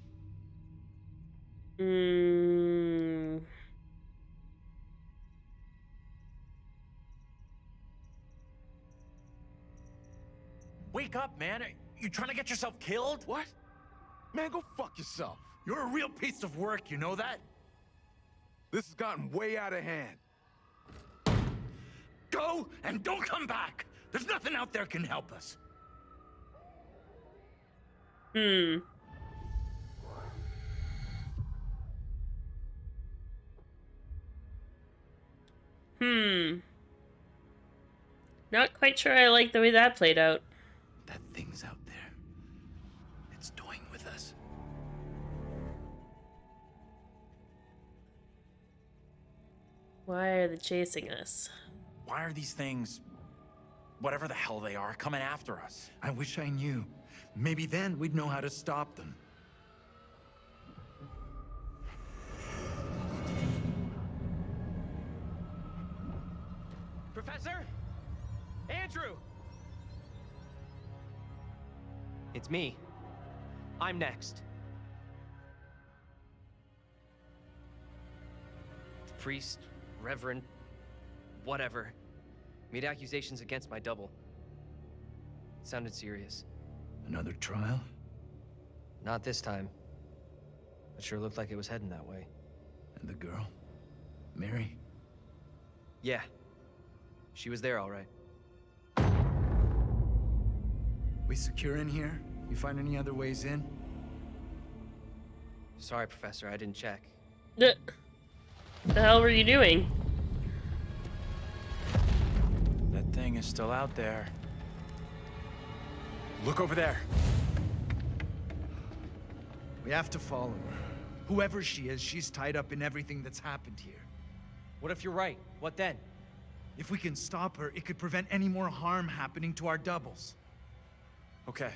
Wake up, man. Are you trying to get yourself killed? What? Man, go fuck yourself. You're a real piece of work, you know that? This has gotten way out of hand. Go and don't come back. There's nothing out there can help us. Not quite sure I like the way that played out. That thing's out there. It's toying with us. Why are they chasing us? Why are these things, whatever the hell they are, coming after us? I wish I knew. Maybe then we'd know how to stop them. Professor? Andrew! It's me. I'm next. The priest, reverend, whatever, made accusations against my double. It sounded serious. Another trial? Not this time. It sure looked like it was heading that way. And the girl? Mary? Yeah. She was there all right. We secure in here? You find any other ways in? Sorry, Professor, I didn't check. The hell were you doing? That thing is still out there. Look over there. We have to follow her. Whoever she is, she's tied up in everything that's happened here. What if you're right? What then? If we can stop her, it could prevent any more harm happening to our doubles. Okay.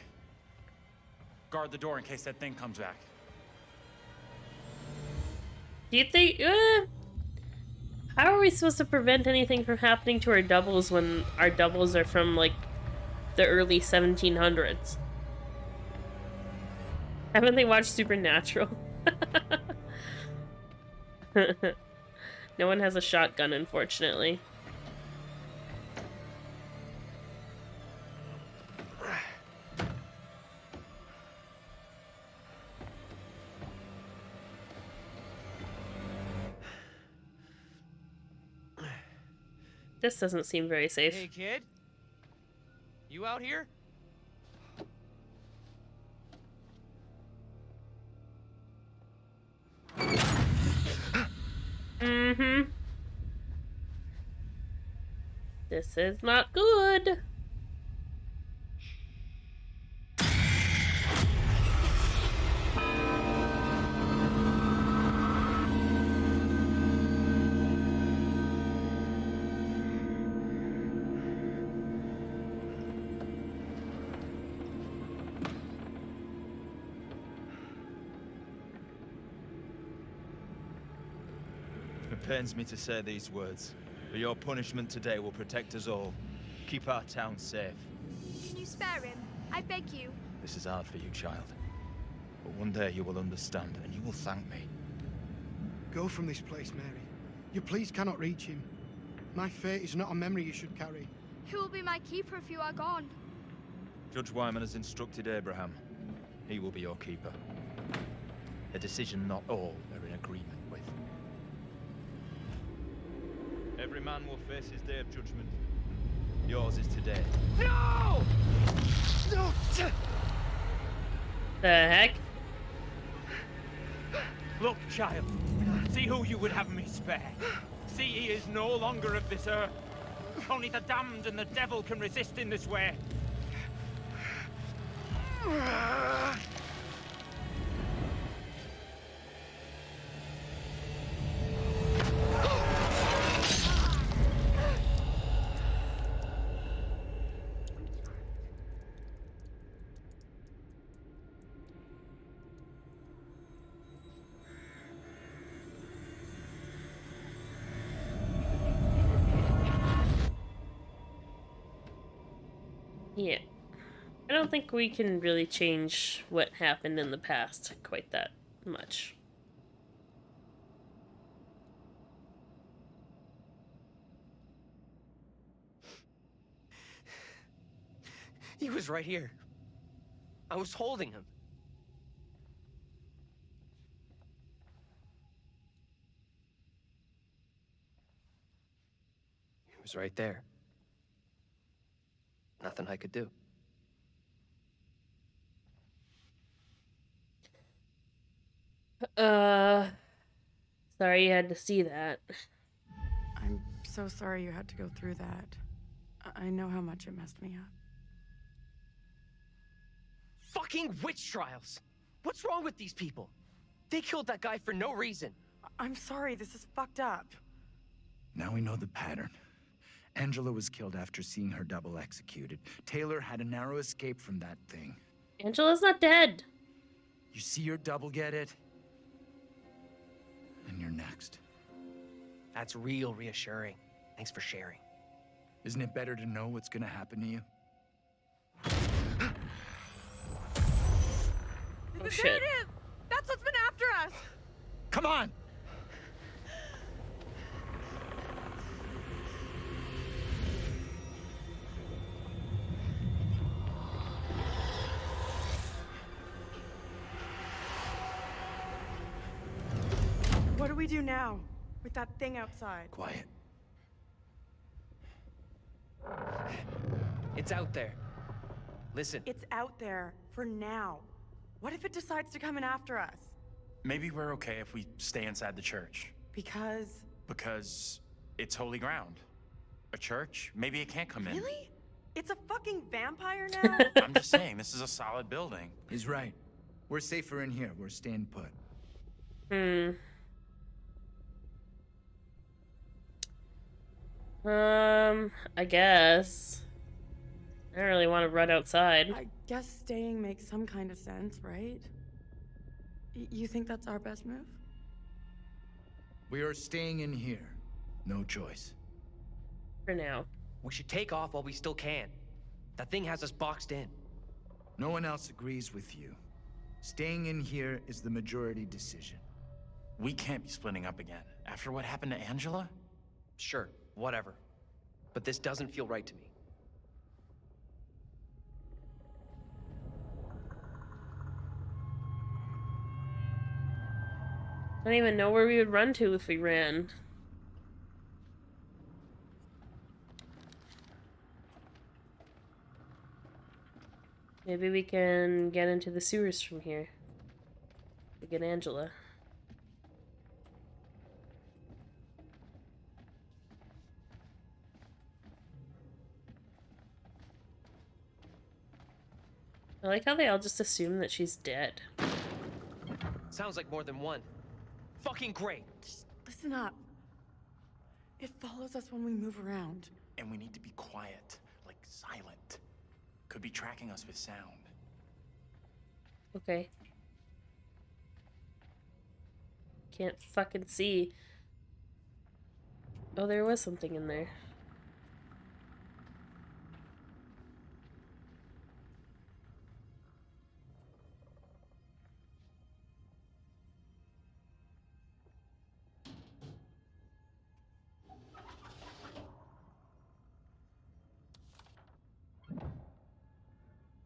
Guard the door in case that thing comes back. Do you think... how are we supposed to prevent anything from happening to our doubles when our doubles are from, like, the early 1700s? Haven't they watched Supernatural? No one has a shotgun, unfortunately. This doesn't seem very safe. Hey, kid? You out here? This is not good. It pains me to say these words, but your punishment today will protect us all. Keep our town safe. Can you spare him? I beg you. This is hard for you, child. But one day you will understand, and you will thank me. Go from this place, Mary. Your pleas cannot reach him. My fate is not a memory you should carry. Who will be my keeper if you are gone? Judge Wyman has instructed Abraham. He will be your keeper. A decision not all are in agreement with. Every man will face his day of judgment. Yours is today. No! No! The heck? Look, child. See who you would have me spare. See he is no longer of this earth. Only the damned and the devil can resist in this way. Yeah. I don't think we can really change what happened in the past quite that much. He was right here. I was holding him. He was right there. Nothing I could do. Sorry you had to see that. I'm so sorry you had to go through that. I know how much it messed me up. Fucking witch trials! What's wrong with these people? They killed that guy for no reason. I'm sorry, this is fucked up. Now we know the pattern. Angela was killed after seeing her double executed. Taylor had a narrow escape from that thing. Angela's not dead. You see your double get it? And you're next. That's real reassuring. Thanks for sharing. Isn't it better to know what's gonna happen to you? Oh, There shit. it is! That's what's been after us! Come on! What do we do now? With that thing outside? Quiet. It's out there. Listen. It's out there for now. What if it decides to come in after us? Maybe we're okay if we stay inside the church. Because... Because it's holy ground. A church? Maybe it can't come in. Really? It's a fucking vampire now? I'm just saying, this is a solid building. He's right. We're safer in here. We're staying put. I guess. I don't really want to run outside. I guess staying makes some kind of sense, right? You think that's our best move? We are staying in here. No choice. For now. We should take off while we still can. That thing has us boxed in. No one else agrees with you. Staying in here is the majority decision. We can't be splitting up again. After what happened to Angela? Sure, whatever. But this doesn't feel right to me. I don't even know where we would run to if we ran. Maybe we can get into the sewers from here. To get Angela. I like how they all just assume that she's dead. Sounds like more than one. Fucking great. Just listen up. It follows us when we move around. And we need to be quiet, like silent. Could be tracking us with sound. Okay. Can't fucking see. Oh, there was something in there.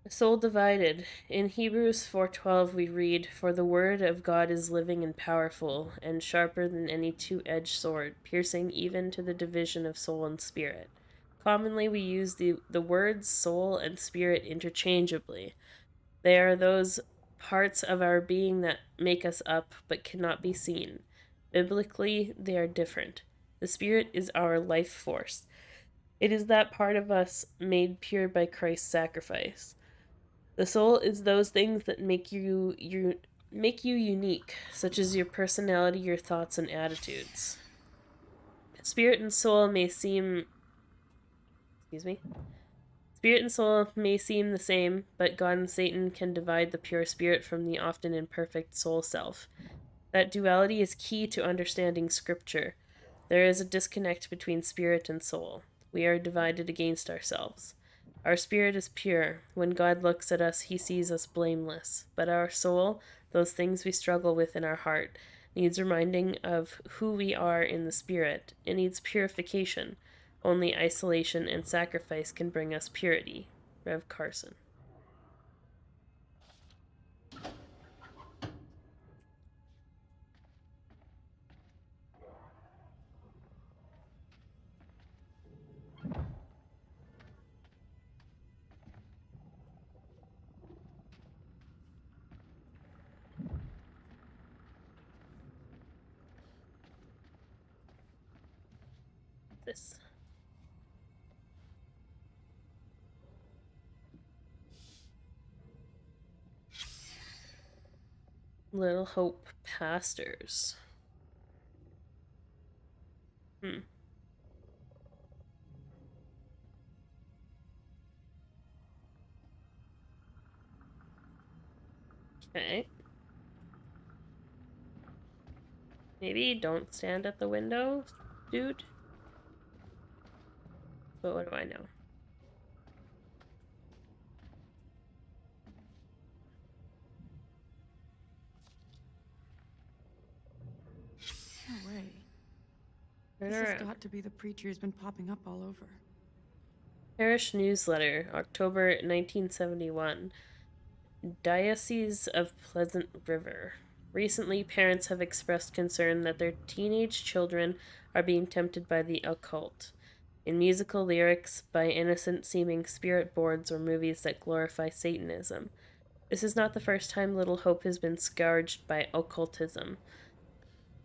Soul divided. In Hebrews 4:12 we read, "For the word of God is living and powerful, and sharper than any two-edged sword, piercing even to the division of soul and spirit, Commonly, we use the words soul and spirit interchangeably. They are those parts of our being that make us up but cannot be seen. Biblically, they are different. The spirit is our life force. It is that part of us made pure by Christ's sacrifice. The soul is those things that make you unique, such as your personality, your thoughts, and attitudes. Spirit and soul may seem Spirit and soul may seem the same, but God and Satan can divide the pure spirit from the often imperfect soul self. That duality is key to understanding Scripture. There is a disconnect between spirit and soul. We are divided against ourselves. Our spirit is pure. When God looks at us, he sees us blameless. But our soul, those things we struggle with in our heart, needs reminding of who we are in the spirit. It needs purification. Only isolation and sacrifice can bring us purity. Rev Carson. This. Little Hope Pastors. Okay. Maybe don't stand at the window, dude. But what do I know? No way. Turn This has around. got to be the preacher who's been popping up all over. Parish Newsletter, October 1971. Diocese of Pleasant River. Recently, parents have expressed concern that their teenage children are being tempted by the occult. In musical lyrics, by innocent-seeming spirit boards or movies that glorify Satanism. This is not the first time Little Hope has been scourged by occultism.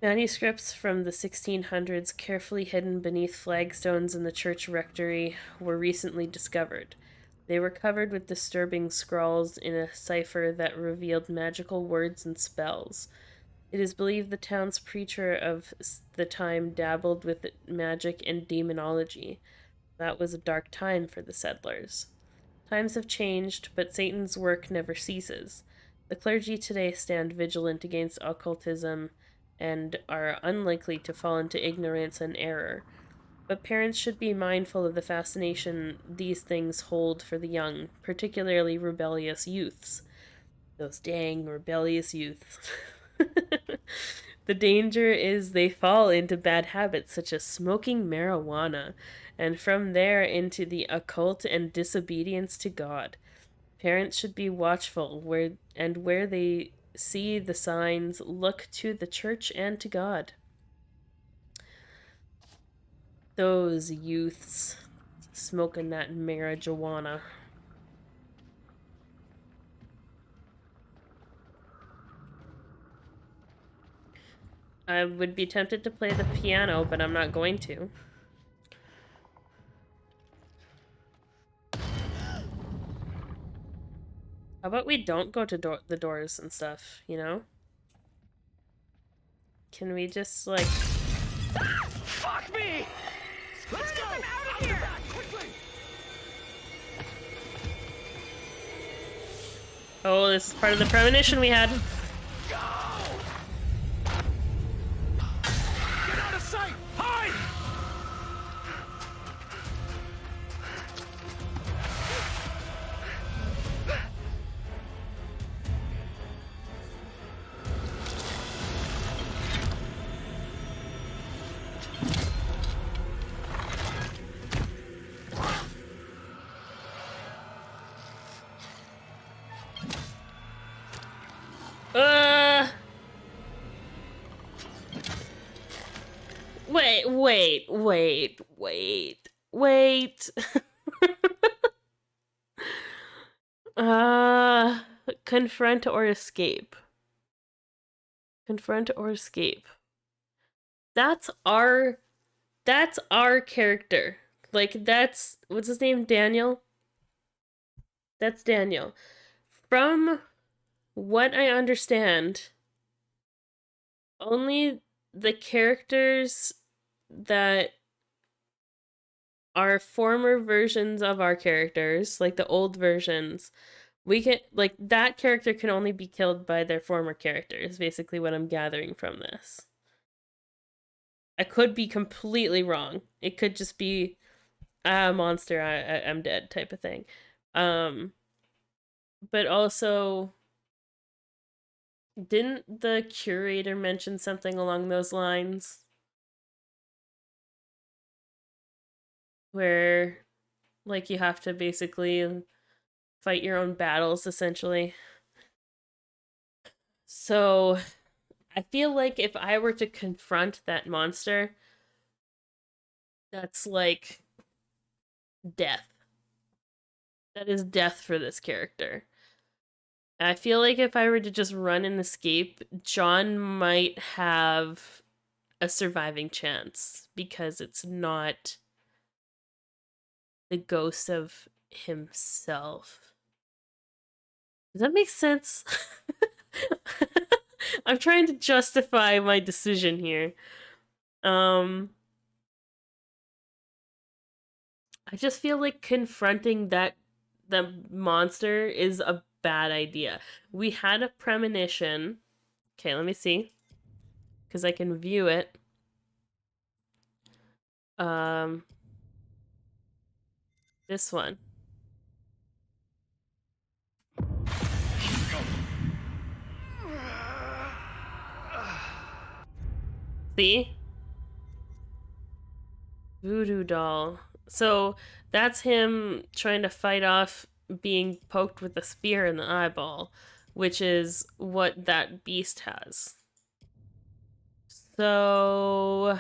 Manuscripts from the 1600s, carefully hidden beneath flagstones in the church rectory, were recently discovered. They were covered with disturbing scrawls in a cipher that revealed magical words and spells. It is believed the town's preacher of the time dabbled with magic and demonology. That was a dark time for the settlers. Times have changed, but Satan's work never ceases. The clergy today stand vigilant against occultism and are unlikely to fall into ignorance and error. But parents should be mindful of the fascination these things hold for the young, particularly rebellious youths. Those dang rebellious youths. The danger is they fall into bad habits such as smoking marijuana, and from there into the occult and disobedience to God. Parents should be watchful where they see the signs, look to the church and to God. Those youths smoking that marijuana. I would be tempted to play the piano, but I'm not going to. How about we don't go to the doors and stuff, you know? Can we just, like... Fuck me! Let's go! Out of here! Quickly! Oh, this is part of the premonition we had. Go! Get out of sight! Hide! Wait. Confront or escape. Confront or escape. That's our character. Like, that's, what's his name? Daniel? That's Daniel. From what I understand, only the characters that are former versions of our characters, like the old versions, we can, like, that character can only be killed by their former character, is basically what I'm gathering from this. I could be completely wrong. It could just be a monster, I'm dead type of thing. But also, didn't the curator mention something along those lines? Where, like, you have to basically fight your own battles, essentially. So, I feel like if I were to confront that monster, that's like death. That is death for this character. I feel like if I were to just run and escape, John might have a surviving chance because it's not the ghost of himself. Does that make sense? I'm trying to justify my decision here. I just feel like confronting the monster is a bad idea. We had a premonition. Okay, let me see. Because I can view it. This one. See? Voodoo doll. So that's him trying to fight off being poked with a spear in the eyeball, which is what that beast has. So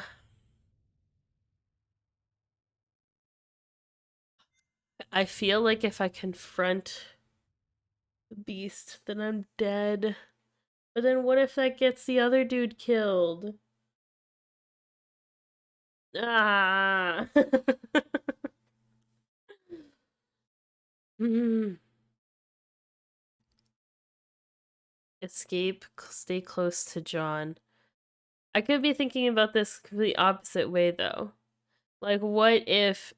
I feel like if I confront the beast, then I'm dead. But then what if that gets the other dude killed? Ah. Escape, stay close to John. I could be thinking about this completely opposite way though. Like, what if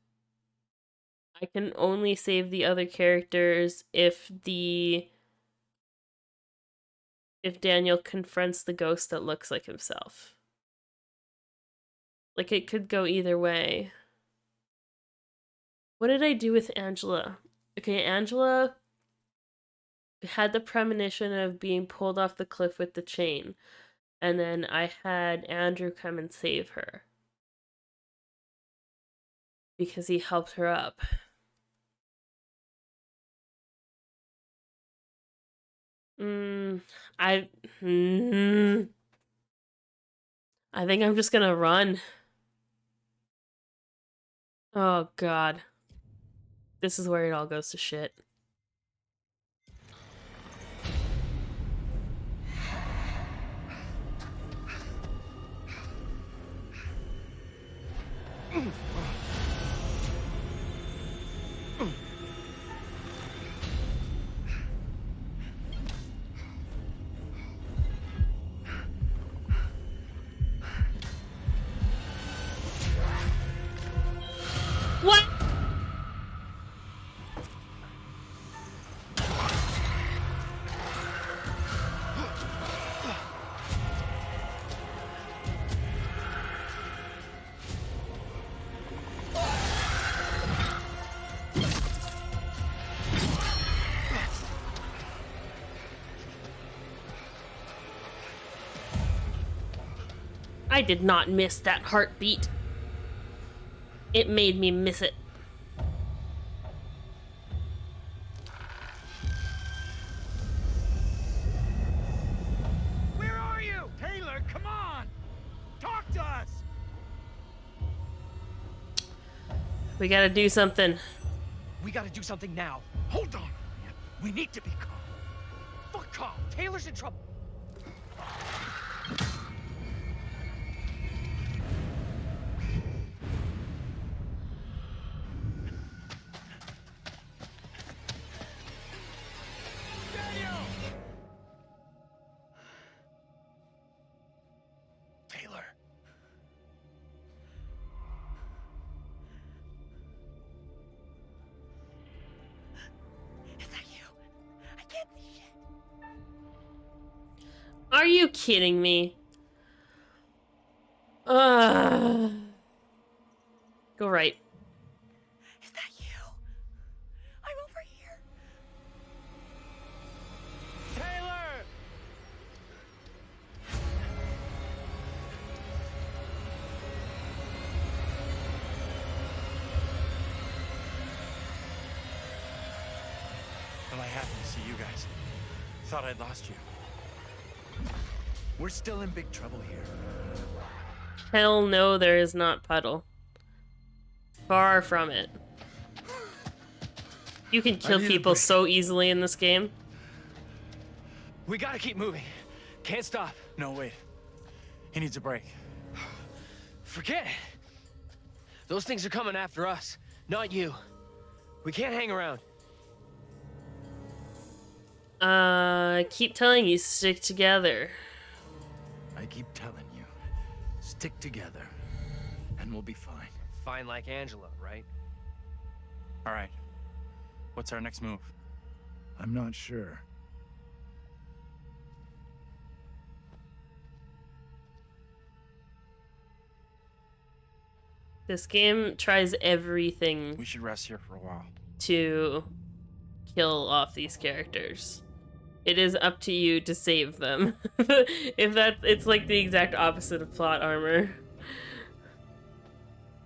I can only save the other characters if Daniel confronts the ghost that looks like himself? Like, it could go either way. What did I do with Angela? Okay, Angela had the premonition of being pulled off the cliff with the chain. And then I had Andrew come and save her. Because he helped her up. I think I'm just gonna run. Oh god. This is where it all goes to shit. What? I did not miss that heartbeat. It made me miss it. Where are you? Taylor, come on! Talk to us! We gotta do something. We gotta do something now. Hold on. We need to be calm. Fuck Carl. Taylor's in trouble. Taylor. Is that you? I can't see shit. Are you kidding me? Go right. Is that you? I'm over here. Taylor! Well, I happened to see you guys. Thought I'd lost you. We're still in big trouble here. Hell no, there is not, Puddle. Far from it. You can kill people so easily in this game. We gotta keep moving. Can't stop. No, wait. He needs a break. Forget it. Those things are coming after us, not you. We can't hang around. Keep telling you, stick together. I keep telling you, stick together, and we'll be fine. Fine like Angela, right? All right. What's our next move? I'm not sure. This game tries everything We should rest here for a while. to kill off these characters. It is up to you to save them. It's like the exact opposite of plot armor.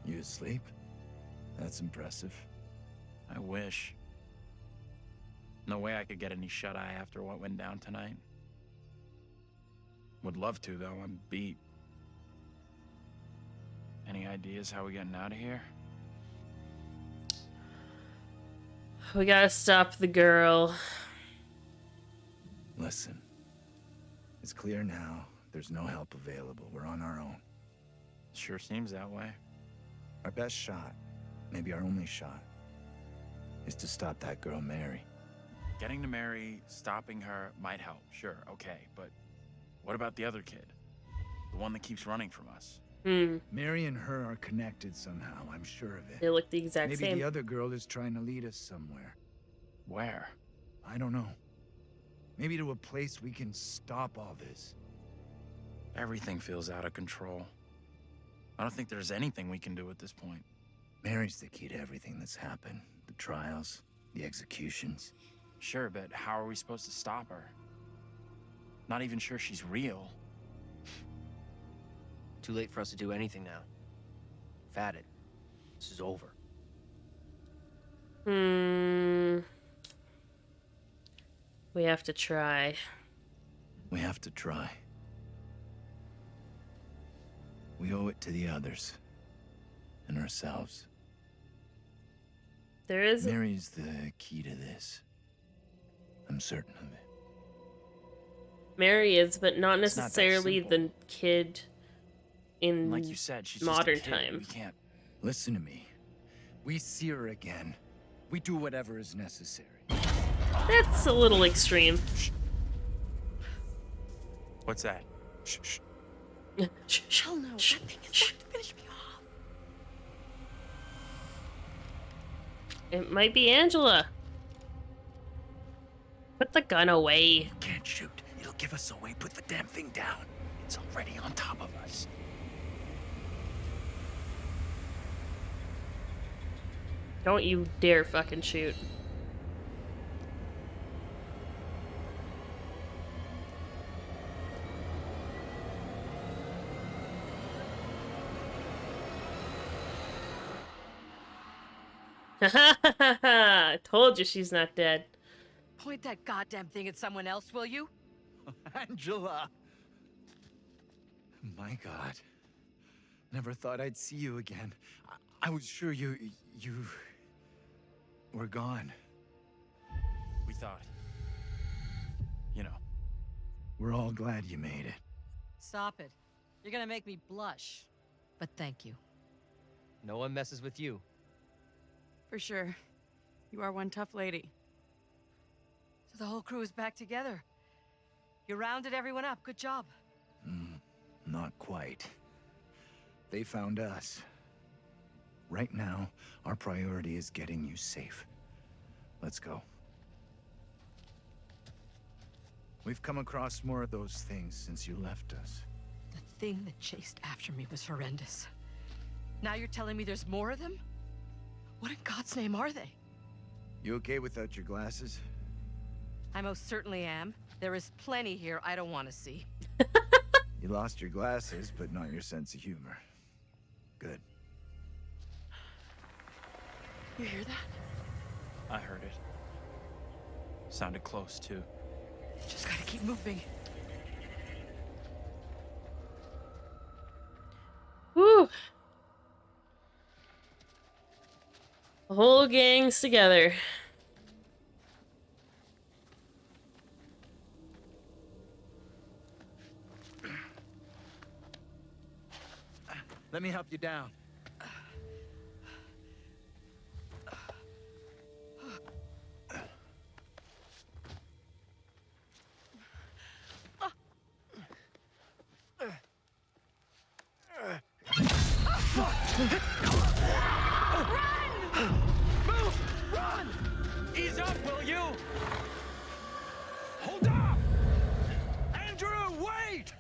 You asleep? That's impressive. I wish. No way I could get any shut-eye after what went down tonight. Would love to, though. I'm beat. Any ideas how we getting out of here? We gotta stop the girl. Listen, it's clear now there's no help available. We're on our own. Sure seems that way. Our best shot, maybe our only shot, is to stop that girl, Mary. Getting to Mary, stopping her might help, sure, okay, but what about the other kid? The one that keeps running from us? Mary and her are connected somehow, I'm sure of it. They look the exact Maybe same. the other girl is trying to lead us somewhere. Where? I don't know. Maybe to a place we can stop all this. Everything feels out of control. I don't think there's anything we can do at this point. Mary's the key to everything that's happened. The trials, the executions. Sure, but how are we supposed to stop her? Not even sure she's real. Too late for us to do anything now. We've had it. This is over. We have to try. We have to try. We owe it to the others. And ourselves. There is... Mary's the key to this. I'm certain of it. Mary is, but not It's not that necessarily simple. the kid in Like you said, she's modern just a kid. time. We can't. Listen to me. We see her again. We do whatever is necessary. That's a little extreme. What's that? Shh, shh. Hell no, that thing is back to finish me off. It might be Angela. Put the gun away. Can't shoot. It'll give us away. Put the damn thing down. It's already on top of us. Don't you dare fucking shoot. Told you she's not dead. Point that goddamn thing at someone else, will you? Angela! My God. Never thought I'd see you again. I was sure you were gone. We thought. You know. We're all glad you made it. Stop it. You're gonna make me blush. But thank you. No one messes with you. For sure. You are one tough lady. So the whole crew is back together. You rounded everyone up. Good job. Not quite. They found us. Right now, our priority is getting you safe. Let's go. We've come across more of those things since you left us. The thing that chased after me was horrendous. Now you're telling me there's more of them? What in God's name are they? You okay without your glasses? I most certainly am. There is plenty here I don't want to see. You lost your glasses, but not your sense of humor. Good. You hear that? I heard it. Sounded close, too. Just gotta keep moving. Whew. The whole gang's together. Let me help you down. Ease up, will you? Hold up! Andrew, wait!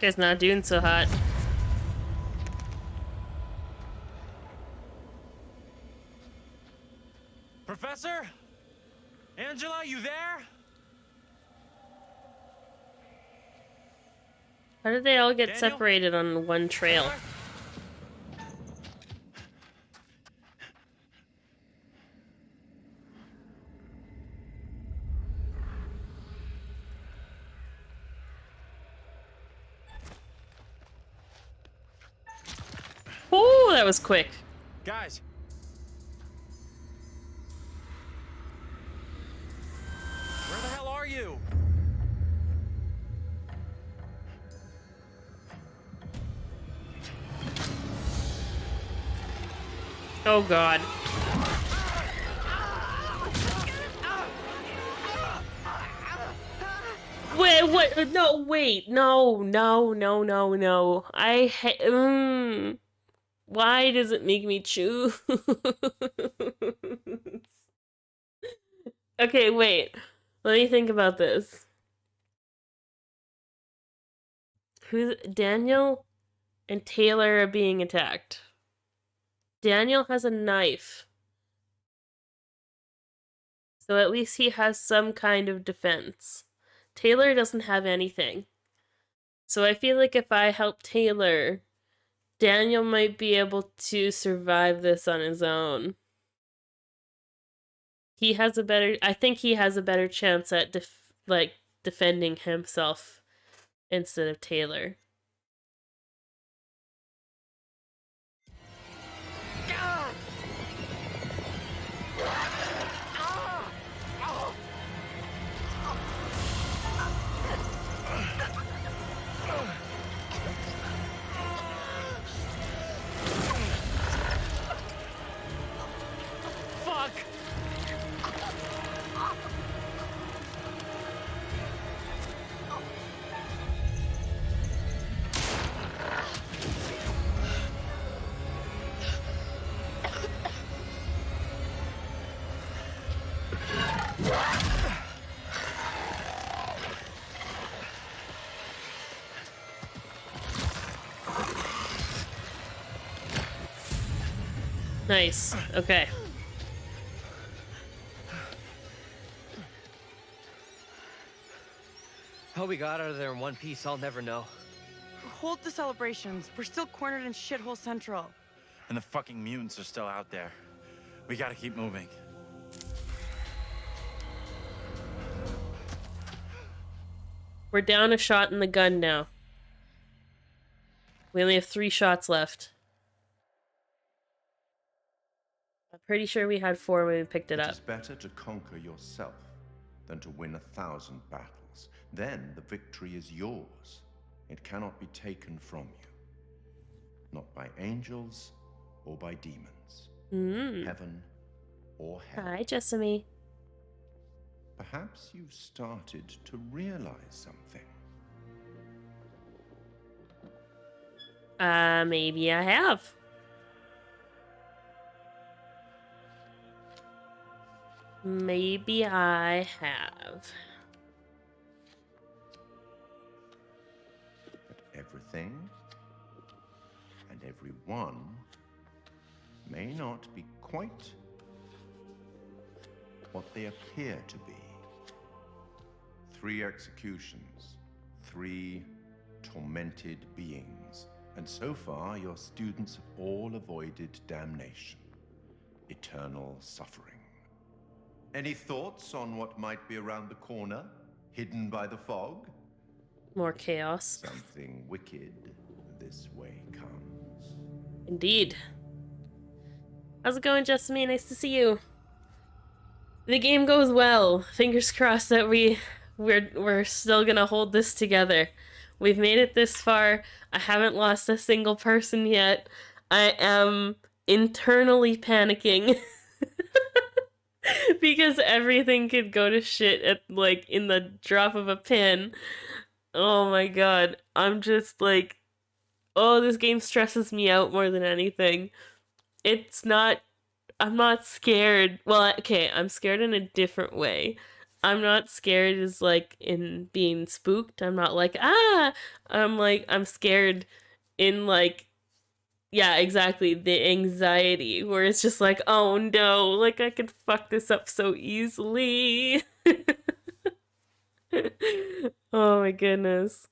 Guy's not doing so hot. Professor? Angela, you there? How did they all get Daniel? separated on one trail? Oh, that was quick. Guys. Where the hell are you? Oh God. Wait, what? No, wait. No. Why does it make me choose? Okay, wait. Let me think about this. Daniel and Taylor are being attacked. Daniel has a knife. So at least he has some kind of defense. Taylor doesn't have anything. So I feel like if I help Taylor, Daniel might be able to survive this on his own. I think he has a better chance at defending himself instead of Taylor. Fuck! Nice. Okay. How we got out of there in one piece, I'll never know. Hold the celebrations. We're still cornered in Shithole Central. And the fucking mutants are still out there. We gotta keep moving. We're down a shot in the gun now. We only have 3 shots left. I'm pretty sure we had 4 when we picked it up. It is better to conquer yourself than to win 1,000 battles. Then the victory is yours. It cannot be taken from you. Not by angels or by demons. Heaven or hell. Hi, Jessamy. Perhaps you've started to realize something. Maybe I have. Maybe I have. Everything and everyone may not be quite what they appear to be. 3 executions, 3 tormented beings, and so far your students have all avoided damnation, eternal suffering. Any thoughts on what might be around the corner, hidden by the fog? More chaos. Something wicked this way comes. Indeed. How's it going, Jessamy? Nice to see you. The game goes well. Fingers crossed that we're still gonna hold this together. We've made it this far. I haven't lost a single person yet. I am internally panicking because everything could go to shit at like in the drop of a pin. Oh my god. I'm just like, oh, this game stresses me out more than anything. I'm not scared. Well, okay, I'm scared in a different way. I'm not scared as like in being spooked. I'm not like, I'm scared in like, yeah, exactly, the anxiety where it's just like, oh no, like I could fuck this up so easily. Oh my goodness.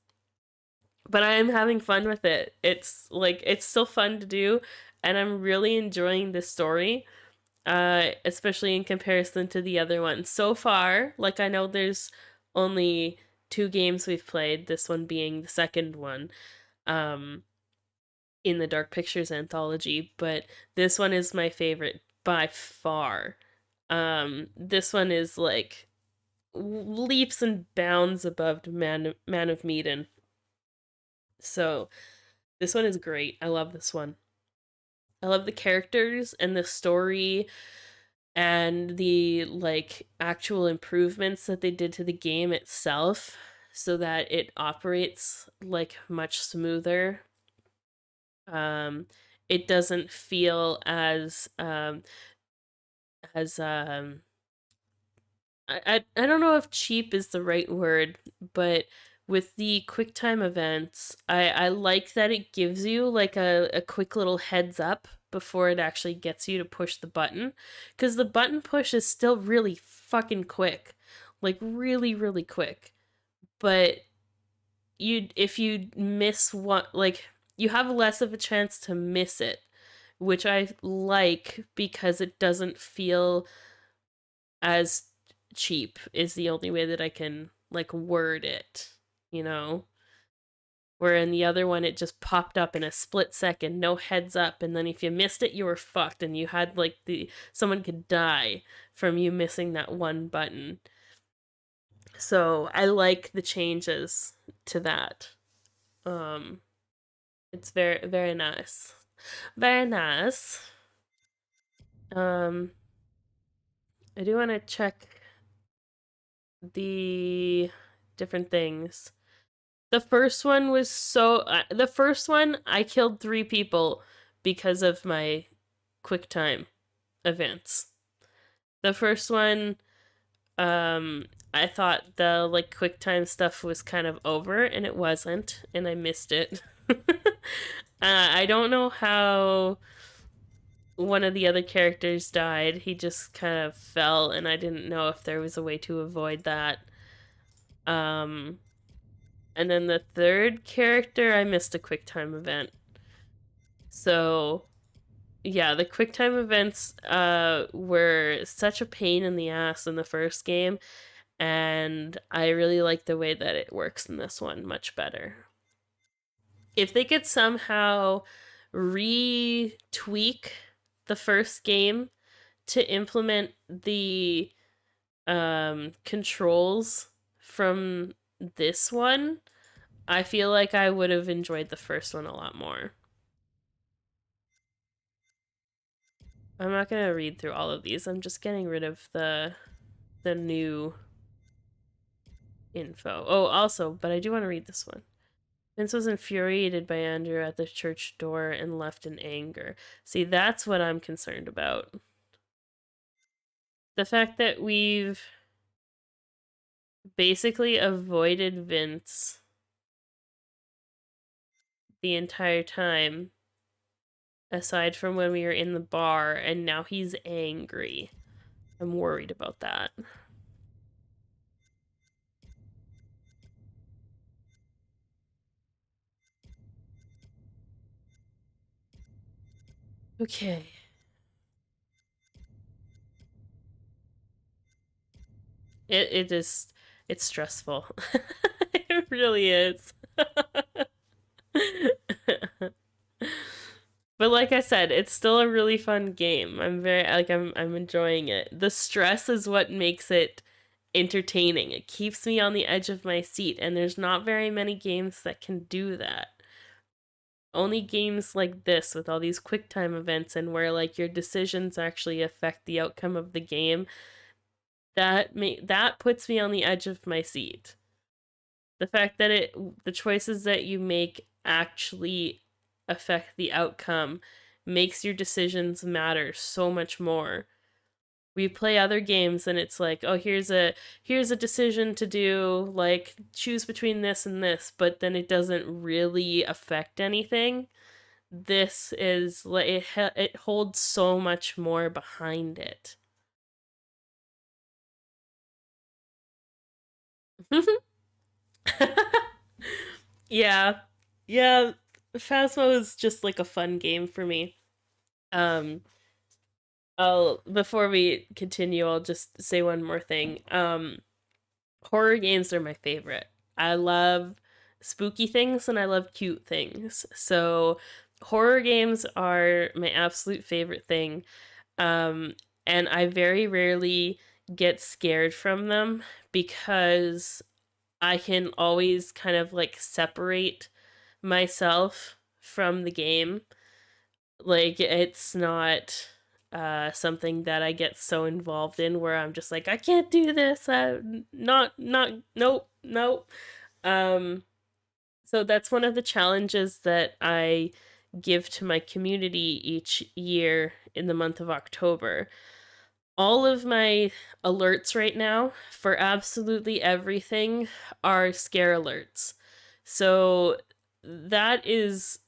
But I am having fun with it. It's like, it's still fun to do, and I'm really enjoying this story. Especially in comparison to the other ones. So far, like I know there's only 2 games we've played, this one being the second one, in the Dark Pictures anthology, but this one is my favorite by far. This one is like leaps and bounds above Man of Medan. So this one is great. I love this one. I love the characters and the story and the like actual improvements that they did to the game itself so that it operates like much smoother. It doesn't feel as I don't know if cheap is the right word, but with the QuickTime events, I like that it gives you like a quick little heads up before it actually gets you to push the button, because the button push is still really fucking quick, like really, really quick. But if you miss one, like you have less of a chance to miss it, which I like because it doesn't feel as cheap, is the only way that I can like word it, you know? Where in the other one, it just popped up in a split second, no heads up, and then if you missed it, you were fucked, and you had like someone could die from you missing that one button. So I like the changes to that. It's very, very nice. Very nice. I do want to check the different things. The first one was the first one, I killed 3 people because of my QuickTime events. The first one, I thought the like QuickTime stuff was kind of over, and it wasn't, and I missed it. I don't know how one of the other characters died. He just kind of fell, and I didn't know if there was a way to avoid that. And then the third character, I missed a QuickTime event. So, yeah, the QuickTime events were such a pain in the ass in the first game, and I really like the way that it works in this one much better. if they could somehow retweak the first game to implement the controls from this one, I feel like I would have enjoyed the first one a lot more. I'm not gonna read through all of these. I'm just getting rid of the new info. Oh, also, but I do want to read this one. Vince was infuriated by Andrew at the church door and left in anger. See, that's what I'm concerned about. The fact that we've basically avoided Vince the entire time, aside from when we were in the bar, and now he's angry. I'm worried about that. Okay. It's stressful. It really is. But like I said, it's still a really fun game. I'm enjoying it. The stress is what makes it entertaining. It keeps me on the edge of my seat, and there's not very many games that can do that. Only games like this with all these quick time events and where like your decisions actually affect the outcome of the game, that puts me on the edge of my seat. The fact that the choices that you make actually affect the outcome makes your decisions matter so much more. We play other games and it's like, oh, here's a decision to do, like choose between this and this, but then it doesn't really affect anything. This is like it holds so much more behind it. Yeah. Phasmo is just like a fun game for me. Before we continue, I'll just say one more thing. Horror games are my favorite. I love spooky things and I love cute things. So horror games are my absolute favorite thing. And I very rarely get scared from them because I can always kind of like separate myself from the game. Like it's not something that I get so involved in where I'm just like, I can't do this. Nope. So that's one of the challenges that I give to my community each year in the month of October. All of my alerts right now for absolutely everything are scare alerts. So that is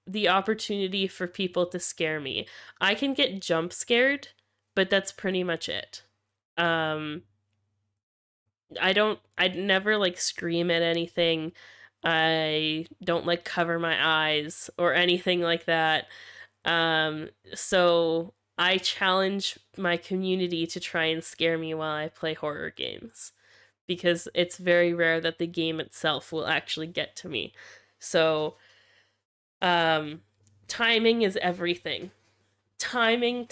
the opportunity for people to scare me. I can get jump scared, but that's pretty much it. I'd never like scream at anything. I don't like cover my eyes or anything like that. So I challenge my community to try and scare me while I play horror games because it's very rare that the game itself will actually get to me. So timing is everything. Timing.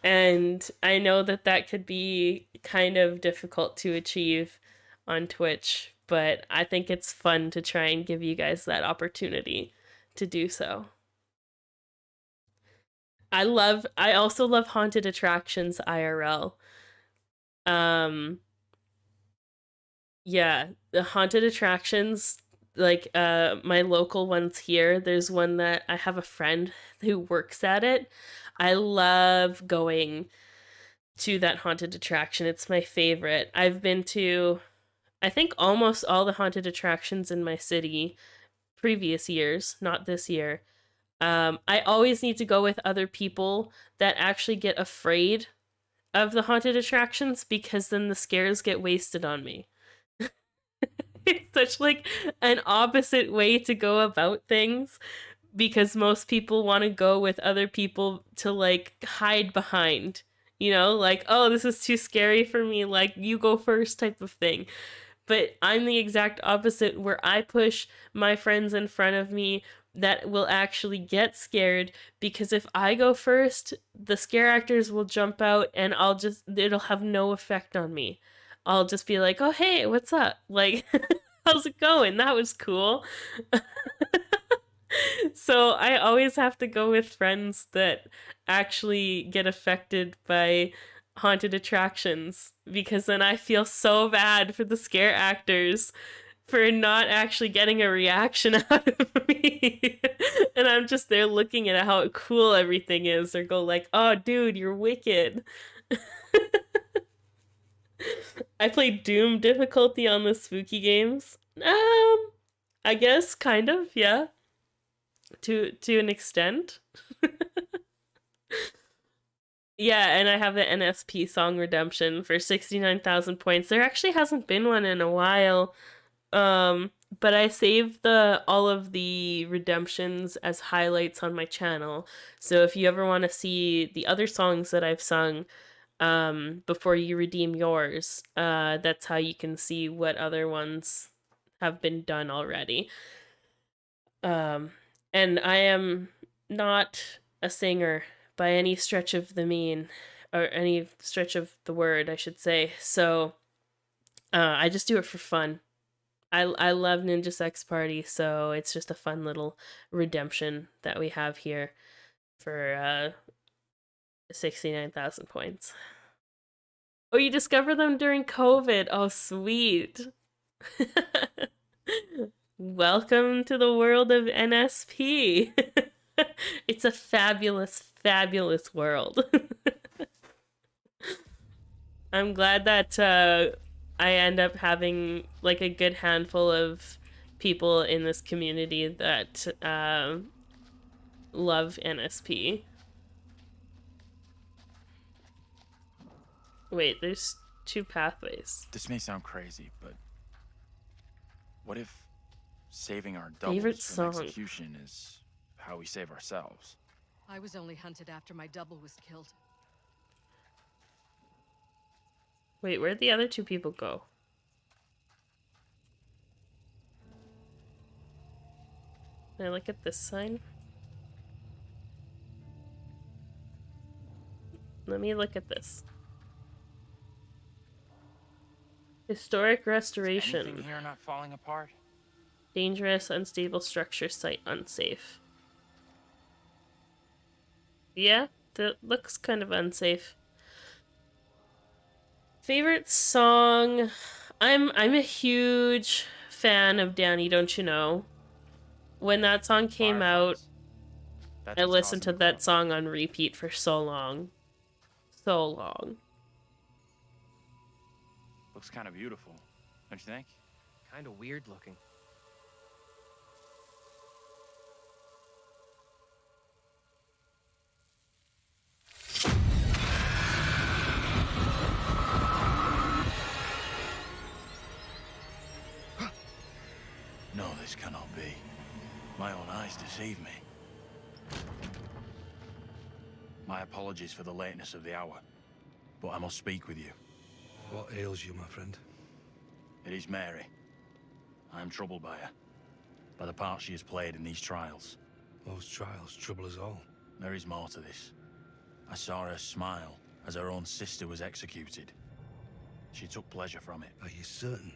And I know that could be kind of difficult to achieve on Twitch, but I think it's fun to try and give you guys that opportunity to do so. I also love haunted attractions IRL. Yeah, the haunted attractions, like my local ones here, there's one that I have a friend who works at it. I love going to that haunted attraction. It's my favorite. I've been to, I think, almost all the haunted attractions in my city previous years, not this year. I always need to go with other people that actually get afraid of the haunted attractions because then the scares get wasted on me. It's such like an opposite way to go about things because most people want to go with other people to like hide behind, like, oh, this is too scary for me, like you go first type of thing. But I'm the exact opposite, where I push my friends in front of me that will actually get scared, because if I go first, the scare actors will jump out and it'll have no effect on me. I'll just be like, oh, hey, what's up? Like, how's it going? That was cool. So I always have to go with friends that actually get affected by haunted attractions, because then I feel so bad for the scare actors for not actually getting a reaction out of me. And I'm just there looking at how cool everything is, or go like, oh dude, you're wicked. I played Doom difficulty on the spooky games. I guess kind of, yeah. To an extent. Yeah, and I have the NSP Song Redemption for 69,000 points. There actually hasn't been one in a while. But I saved all of the redemptions as highlights on my channel. So if you ever want to see the other songs that I've sung before you redeem yours, that's how you can see what other ones have been done already. And I am not a singer by any stretch of the mean, or any stretch of the word, I should say. So I just do it for fun. I love Ninja Sex Party, so it's just a fun little redemption that we have here for 69,000 points. Oh, you discovered them during COVID. Oh, sweet. Welcome to the world of NSP. It's a fabulous, fabulous world. I'm glad that I end up having like a good handful of people in this community that love NSP. Wait, there's 2 pathways. This may sound crazy, but what if saving our doubles Favorite from song. execution is how we save ourselves? I was only hunted after my double was killed. Wait, where'd the other 2 people go? Can I look at this sign? Let me look at this. Historic restoration. Anything here not falling apart? Dangerous, unstable structure, site unsafe. Yeah, that looks kind of unsafe. Favorite song? I'm a huge fan of Danny, Don't You Know? When that song came out, I listened to that song on repeat for so long. So long. Looks kind of beautiful, don't you think? Kind of weird looking. No, this cannot be. My own eyes deceive me. My apologies for the lateness of the hour, but I must speak with you. What ails you, my friend? It is Mary. I am troubled by her, by the part she has played in these trials. Those trials trouble us all. There is more to this. I saw her smile as her own sister was executed. She took pleasure from it. Are you certain?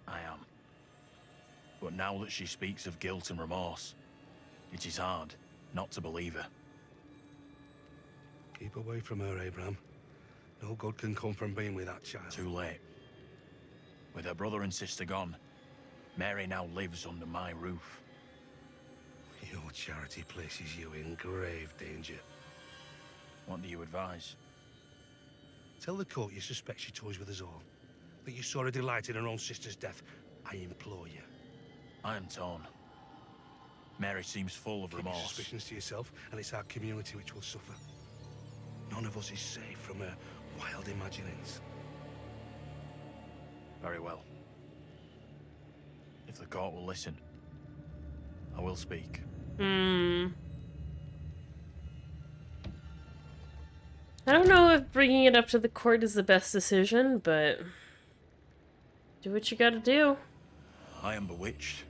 I am. But now that she speaks of guilt and remorse, it is hard not to believe her. Keep away from her, Abraham. No good can come from being with that child. Too late. With her brother and sister gone, Mary now lives under my roof. Your charity places you in grave danger. What do you advise? Tell the court you suspect she toys with us all. That you saw her delight in her own sister's death. I implore you. I am torn. Mary seems full of Keep your remorse. suspicions to yourself, and it's our community which will suffer. None of us is safe from her wild imaginings. Very well. If the court will listen, I will speak. I don't know if bringing it up to the court is the best decision, but Do what you gotta do. I am bewitched.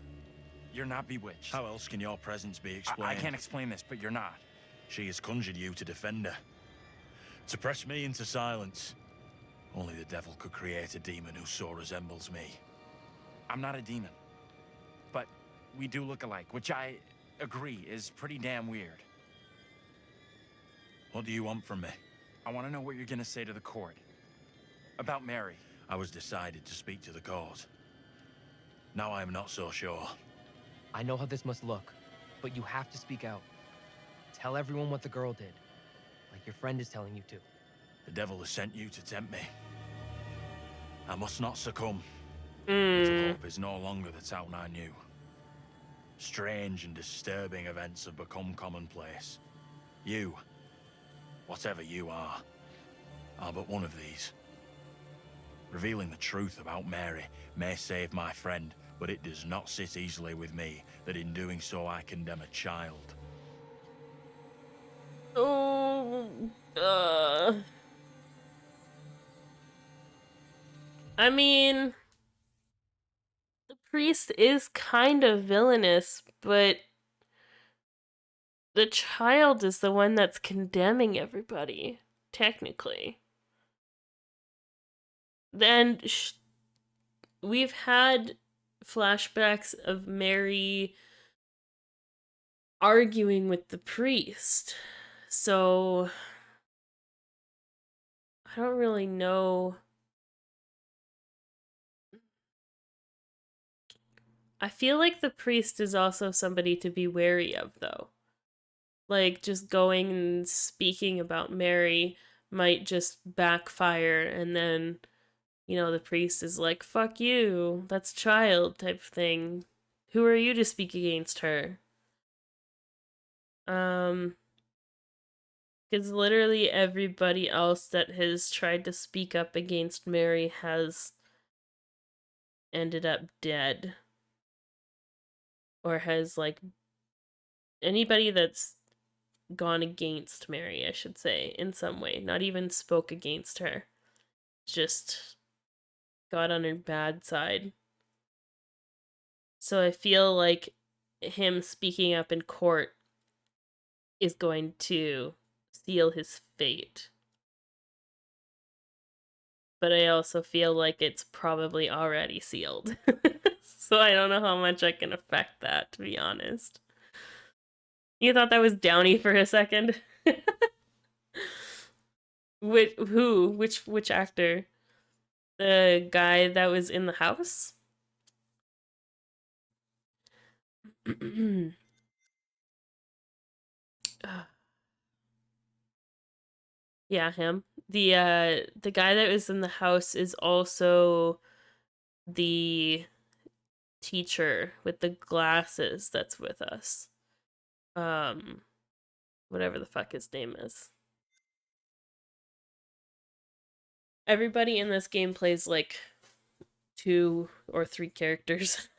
You're not bewitched. How else can your presence be explained? I can't explain this, but you're not. She has conjured you to defend her. To press me into silence. Only the devil could create a demon who so resembles me. I'm not a demon. But we do look alike, which I agree is pretty damn weird. What do you want from me? I want to know what you're gonna say to the court. About Mary. I was decided to speak to the court. Now I am not so sure. I know how this must look, but you have to speak out. Tell everyone what the girl did, like your friend is telling you to. The devil has sent you to tempt me. I must not succumb. Mm. Little Hope is no longer the town I knew. Strange and disturbing events have become commonplace. You, whatever you are but one of these. Revealing the truth about Mary may save my friend, but it does not sit easily with me that in doing so I condemn a child. Oh, I mean, the priest is kind of villainous, but the child is the one that's condemning everybody, technically. Then we've had flashbacks of Mary arguing with the priest, so I don't really know. I feel like the priest is also somebody to be wary of, though. Like, just going and speaking about Mary might just backfire, and then, you know, the priest is like, fuck you, that's child type of thing. Who are you to speak against her? Because literally everybody else that has tried to speak up against Mary has ended up dead. Or has, like, anybody that's gone against Mary, I should say, in some way. Not even spoke against her. Just got on her bad side. So I feel like him speaking up in court is going to seal his fate. But I also feel like it's probably already sealed. So I don't know how much I can affect that, to be honest. You thought that was Downey for a second? Which actor? The guy that was in the house? Yeah, him. The guy that was in the house is also the teacher with the glasses that's with us. Whatever the fuck his name is. Everybody in this game plays like 2 or 3 characters.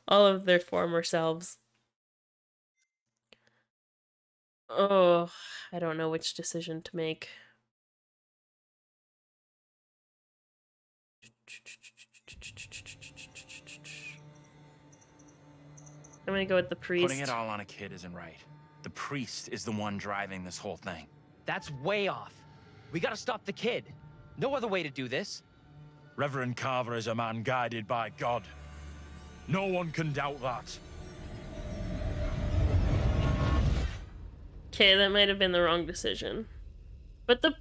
All of their former selves. Oh, I don't know which decision to make. I'm gonna go with the priest. Putting it all on a kid isn't right. The priest is the one driving this whole thing. That's way off. We gotta stop the kid. No other way to do this. Reverend Carver is a man guided by God. No one can doubt that. Okay, that might have been the wrong decision. But the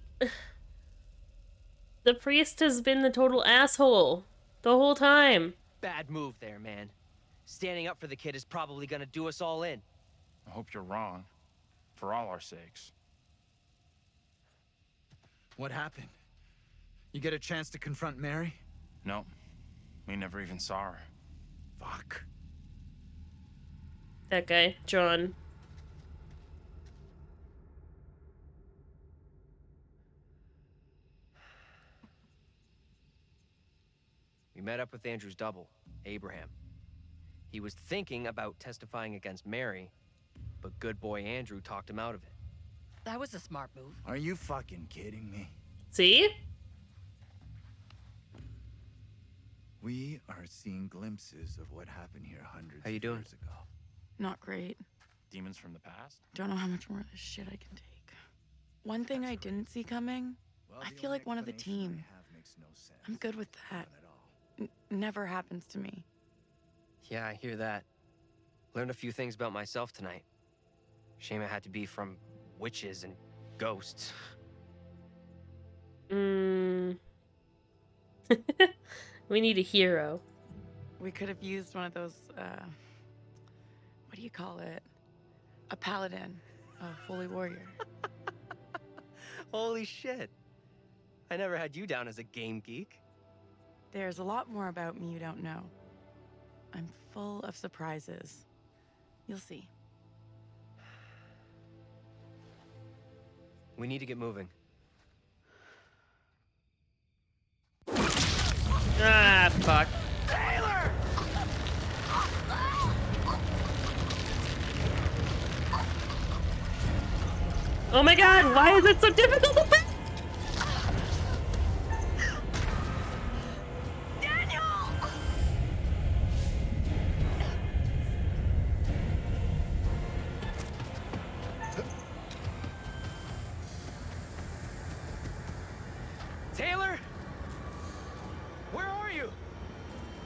priest has been the total asshole the whole time. Bad move there, man. Standing up for the kid is probably gonna do us all in. I hope you're wrong. For all our sakes. What happened? You get a chance to confront Mary? No. We never even saw her. Fuck. That guy, John. We met up with Andrew's double, Abraham. He was thinking about testifying against Mary, but good boy Andrew talked him out of it. That was a smart move. Are you fucking kidding me? See? We are seeing glimpses of what happened here hundreds How you of doing? years ago. Not great. Demons from the past? Don't know how much more of this shit I can take. One thing I didn't see coming, I feel like one of the team. I'm good with that. Never happens to me. Yeah, I hear that. Learned a few things about myself tonight. Shame it had to be from witches and ghosts. We need a hero. We could have used one of those, what do you call it? A paladin, a holy warrior. Holy shit. I never had you down as a game geek. There's a lot more about me you don't know. I'm full of surprises. You'll see. We need to get moving. Ah, fuck. Taylor! Oh my god, why is it so difficult to pick? Taylor? Where are you?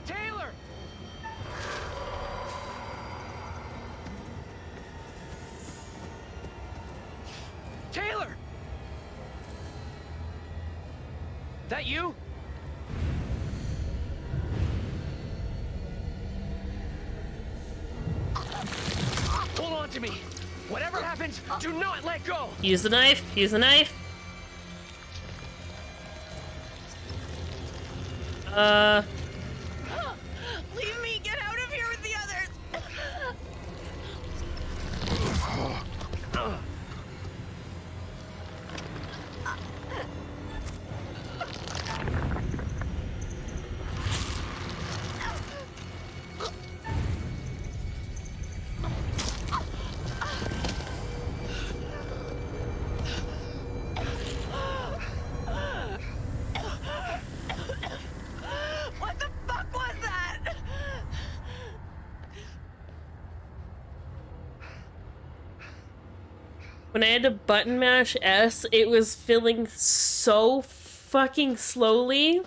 Taylor! Taylor! That you? Hold on to me. Whatever happens, do not let go. Use the knife, use the knife. Leave me! Get out of here with the others! What the fuck was that? When I had to button mash S, it was filling so fucking slowly.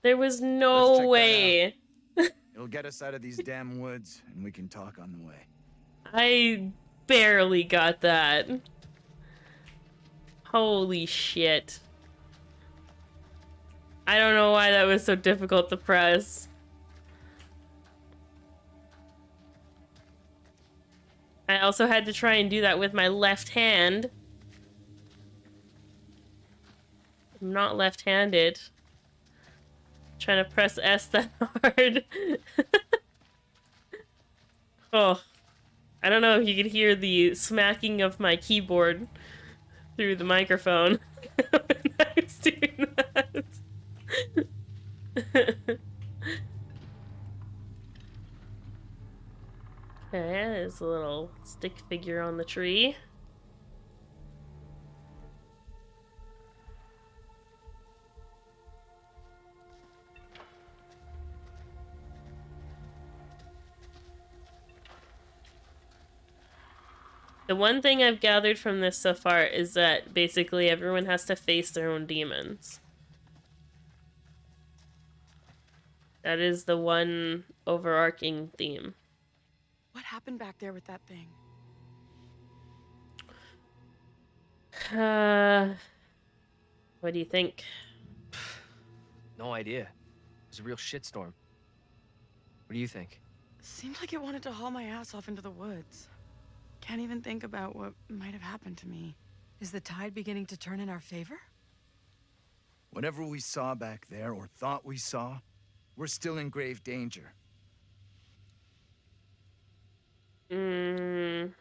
There was no way. It'll get us out of these damn woods, and we can talk on the way. I barely got that. Holy shit. I don't know why that was so difficult to press. I also had to try and do that with my left hand. I'm not left-handed. Trying to press S that hard. Oh. I don't know if you could hear the smacking of my keyboard through the microphone when I was doing that. Okay, there's a little stick figure on the tree. The one thing I've gathered from this so far is that basically everyone has to face their own demons. That is the one overarching theme. What happened back there with that thing? What do you think? No idea. It was a real shitstorm. What do you think? Seemed like it wanted to haul my ass off into the woods. Can't even think about what might have happened to me. Is the tide beginning to turn in our favor? Whatever we saw back there, or thought we saw, we're still in grave danger. The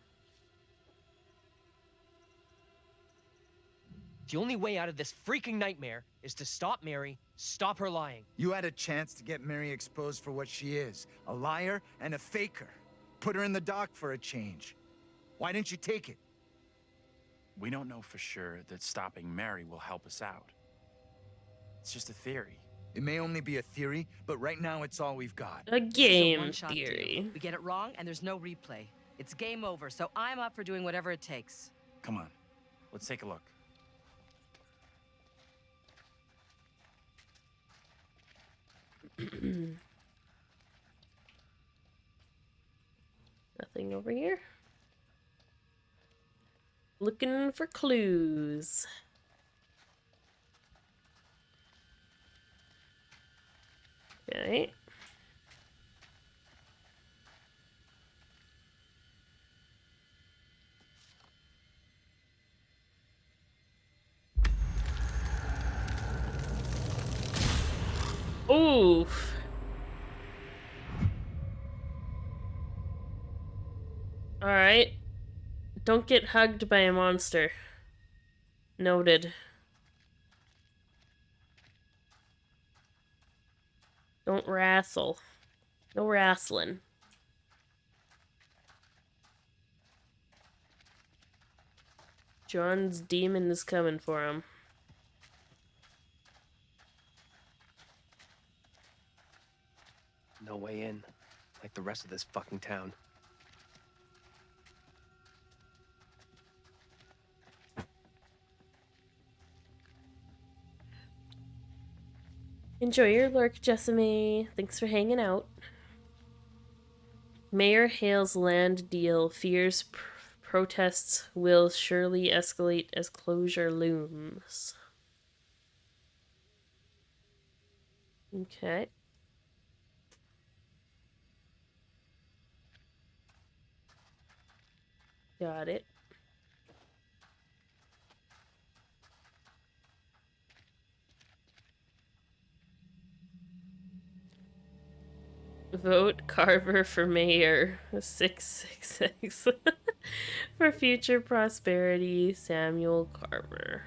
only way out of this freaking nightmare is to stop Mary, stop her lying. You had a chance to get Mary exposed for what she is, a liar and a faker. Put her in the dock for a change. Why didn't you take it? We don't know for sure that stopping Mary will help us out. It's just a theory. It may only be a theory, but right now it's all we've got. A game one-shot deal. theory. We get it wrong, and there's no replay. It's game over, so I'm up for doing whatever it takes. Come on, let's take a look. Nothing over here. Looking for clues. Okay. Oof. All right. Don't get hugged by a monster. Noted. Don't wrestle. No wrestling. John's demon is coming for him. No way in, like the rest of this fucking town. Enjoy your lurk, Jessamy. Thanks for hanging out. Mayor Hale's land deal fears protests will surely escalate as closure looms. Okay. Got it. Vote Carver for mayor. 666. For future prosperity, Samuel Carver.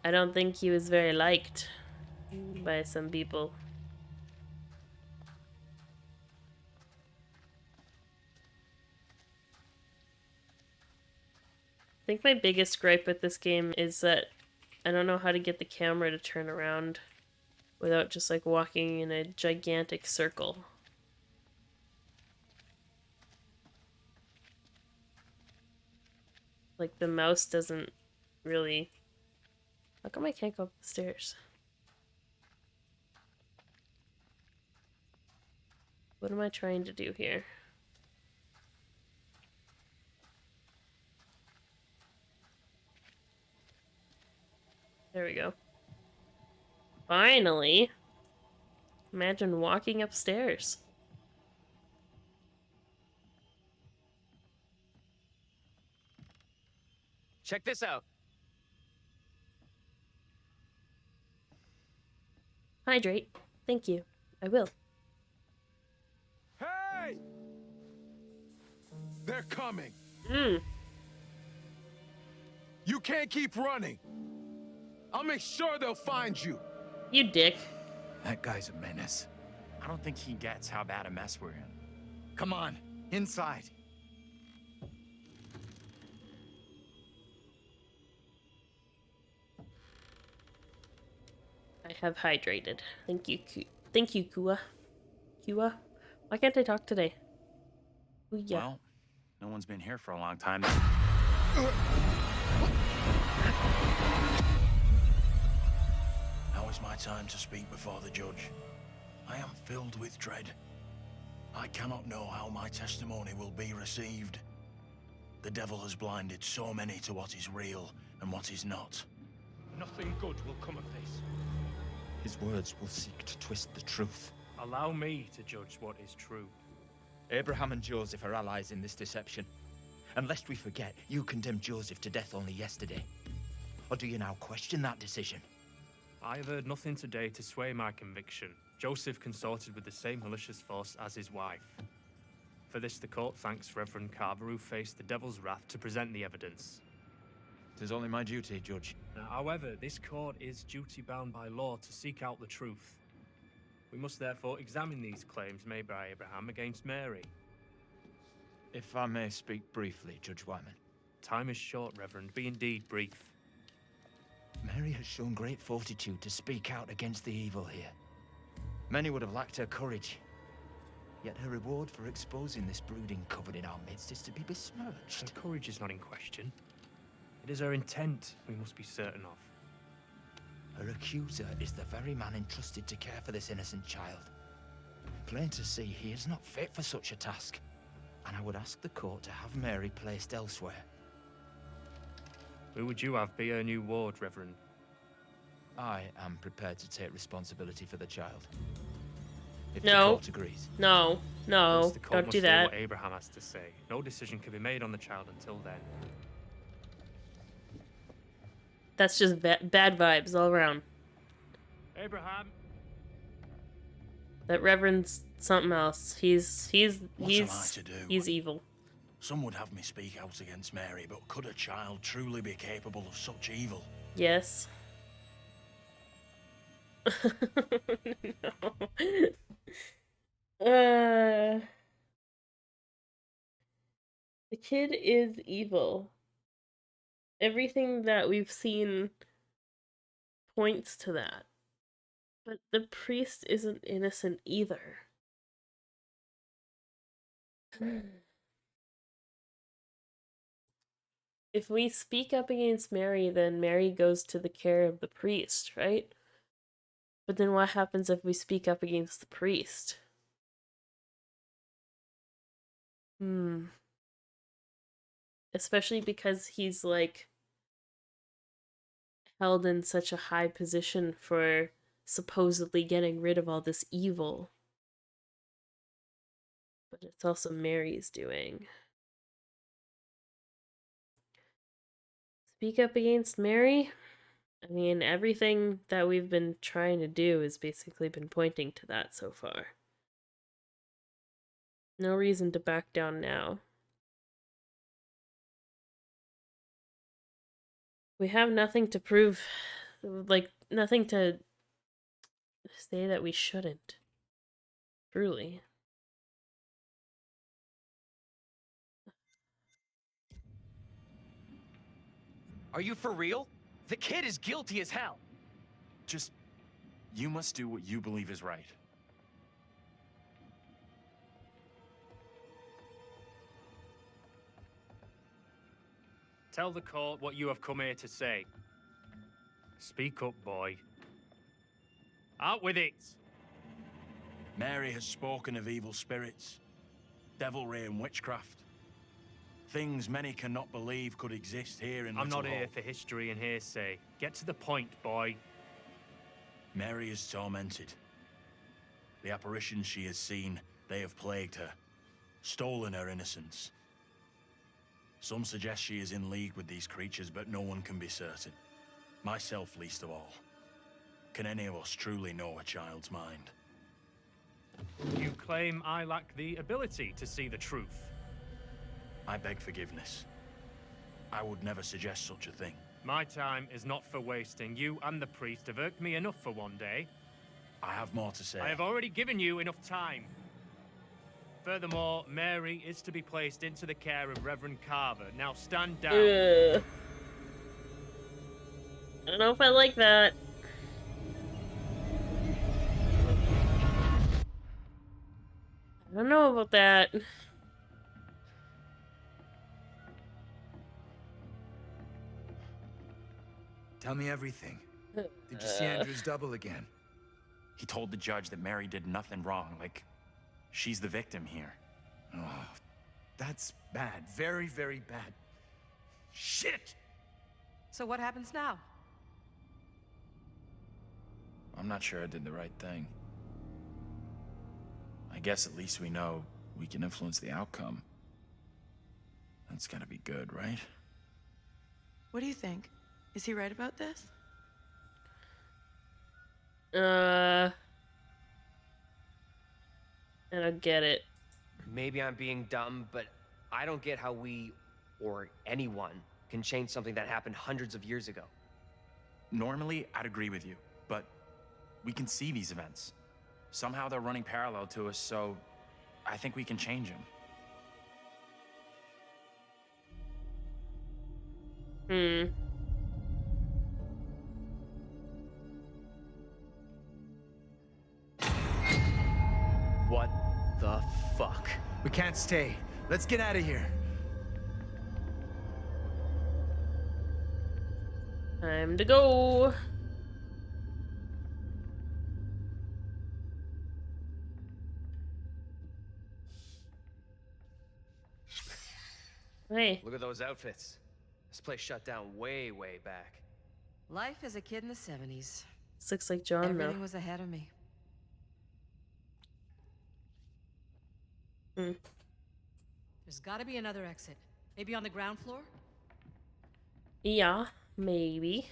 I don't think he was very liked by some people. I think my biggest gripe with this game is that I don't know how to get the camera to turn around without just like walking in a gigantic circle. Like the mouse doesn't really... How come I can't go up the stairs? What am I trying to do here? There we go. Finally! Imagine walking upstairs. Check this out. Hydrate. Thank you. I will. Hey! They're coming. You can't keep running. I'll make sure they'll find you. You dick. That guy's a menace. I don't think he gets how bad a mess we're in. Come on, inside. I have hydrated. Thank you, thank you, Kua. Kua? Why can't I talk today? Ooh, yeah. Well, no one's been here for a long time. Now is my time to speak before the judge. I am filled with dread. I cannot know how my testimony will be received. The devil has blinded so many to what is real and what is not. Nothing good will come of this. His words will seek to twist the truth. Allow me to judge what is true. Abraham and Joseph are allies in this deception. And lest we forget, you condemned Joseph to death only yesterday. Or do you now question that decision? I have heard nothing today to sway my conviction. Joseph consorted with the same malicious force as his wife. For this, the court thanks Reverend Carver, who faced the devil's wrath to present the evidence. It is only my duty, Judge. Now, however, this court is duty-bound by law to seek out the truth. We must therefore examine these claims made by Abraham against Mary. If I may speak briefly, Judge Wyman. Time is short, Reverend. Be indeed brief. Mary has shown great fortitude to speak out against the evil here. Many would have lacked her courage. Yet her reward for exposing this brooding coven in our midst is to be besmirched. Her courage is not in question. It is her intent we must be certain of. Her accuser is the very man entrusted to care for this innocent child. Plain to see, he is not fit for such a task. And I would ask the court to have Mary placed elsewhere. Who would you have be her new ward, Reverend? I am prepared to take responsibility for the child. If No. the court agrees. No, no, First, the court don't must do hear that. what Abraham has to say. No decision can be made on the child until then. That's just bad vibes all around. Abraham! That Reverend's something else. He's What am I to do? he's evil. Some would have me speak out against Mary, but could a child truly be capable of such evil? Yes. No. The kid is evil. Everything that we've seen points to that. But the priest isn't innocent either. If we speak up against Mary, then Mary goes to the care of the priest, right? But then what happens if we speak up against the priest? Especially because he's like held in such a high position for supposedly getting rid of all this evil. But it's also Mary's doing. Speak up against Mary? I mean, everything that we've been trying to do has basically been pointing to that so far. No reason to back down now. We have nothing to prove, like, nothing to say that we shouldn't. Truly. Are you for real? The kid is guilty as hell. Just, you must do what you believe is right. Tell the court what you have come here to say. Speak up, boy. Out with it! Mary has spoken of evil spirits, devilry and witchcraft. Things many cannot believe could exist here in I'm Little not here Hope. for history and hearsay. Get to the point, boy. Mary is tormented. The apparitions she has seen, they have plagued her, stolen her innocence. Some suggest she is in league with these creatures, but no one can be certain. Myself least of all. Can any of us truly know a child's mind? You claim I lack the ability to see the truth. I beg forgiveness. I would never suggest such a thing. My time is not for wasting. You and the priest have irked me enough for one day. I have more to say. I have already given you enough time. Furthermore, Mary is to be placed into the care of Reverend Carver. Now stand down. I don't know if I like that. I don't know about that. Tell me everything. Did you see Andrew's double again? He told the judge that Mary did nothing wrong, like she's the victim here. Oh, that's bad. Very, very bad. Shit! So what happens now? I'm not sure I did the right thing. I guess at least we know we can influence the outcome. That's gotta be good, right? What do you think? Is he right about this? I don't get it. Maybe I'm being dumb, but I don't get how we, or anyone, can change something that happened hundreds of years ago. Normally, I'd agree with you, but we can see these events. Somehow they're running parallel to us, so I think we can change them. We can't stay. Let's get out of here. Time to go. Hey. Look at those outfits. This place shut down way, way back. Life as a kid in the 70s. This looks like John, Everything though. was ahead of me. There's gotta be another exit. Maybe on the ground floor? Yeah, maybe.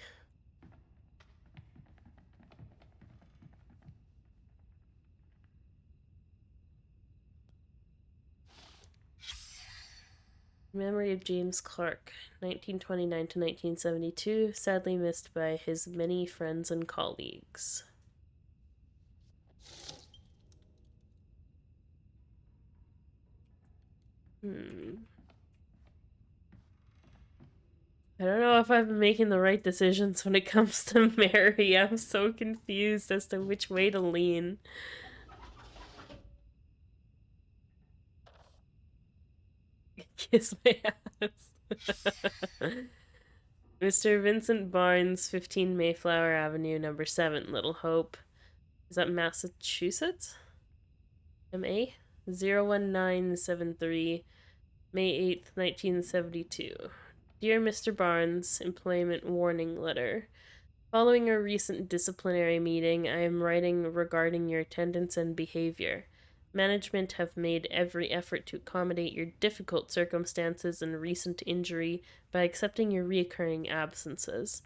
Memory of James Clark, 1929 to 1972, sadly missed by his many friends and colleagues. I don't know if I've been making the right decisions when it comes to Mary. I'm so confused as to which way to lean. Kiss my ass. Mr. Vincent Barnes, 15 Mayflower Avenue, number 7, Little Hope. Is that Massachusetts? MA? 01973, May 8th, 1972. Dear Mr. Barnes, employment warning letter. Following a recent disciplinary meeting, I am writing regarding your attendance and behavior. Management have made every effort to accommodate your difficult circumstances and recent injury by accepting your recurring absences.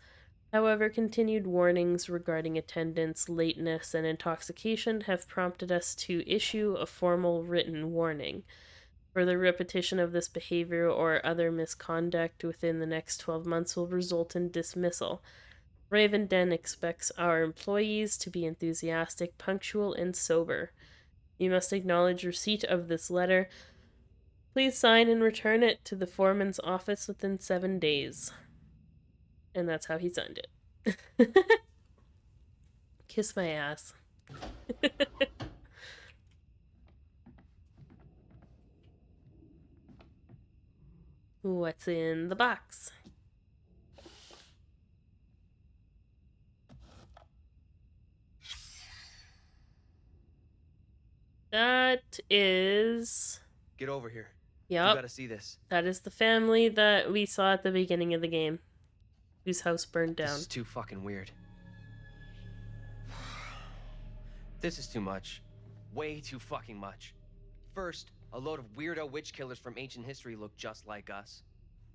However, continued warnings regarding attendance, lateness, and intoxication have prompted us to issue a formal written warning. Further repetition of this behavior or other misconduct within the next 12 months will result in dismissal. Raven Den expects our employees to be enthusiastic, punctual, and sober. You must acknowledge receipt of this letter. Please sign and return it to the foreman's office within 7 days. And that's how he signed it. Kiss my ass. What's in the box? That is... Get over here. Yep. You gotta see this. That is the family that we saw at the beginning of the game, whose house burned down. This is too fucking weird. This is too much. Way too fucking much. First, a load of weirdo witch killers from ancient history look just like us.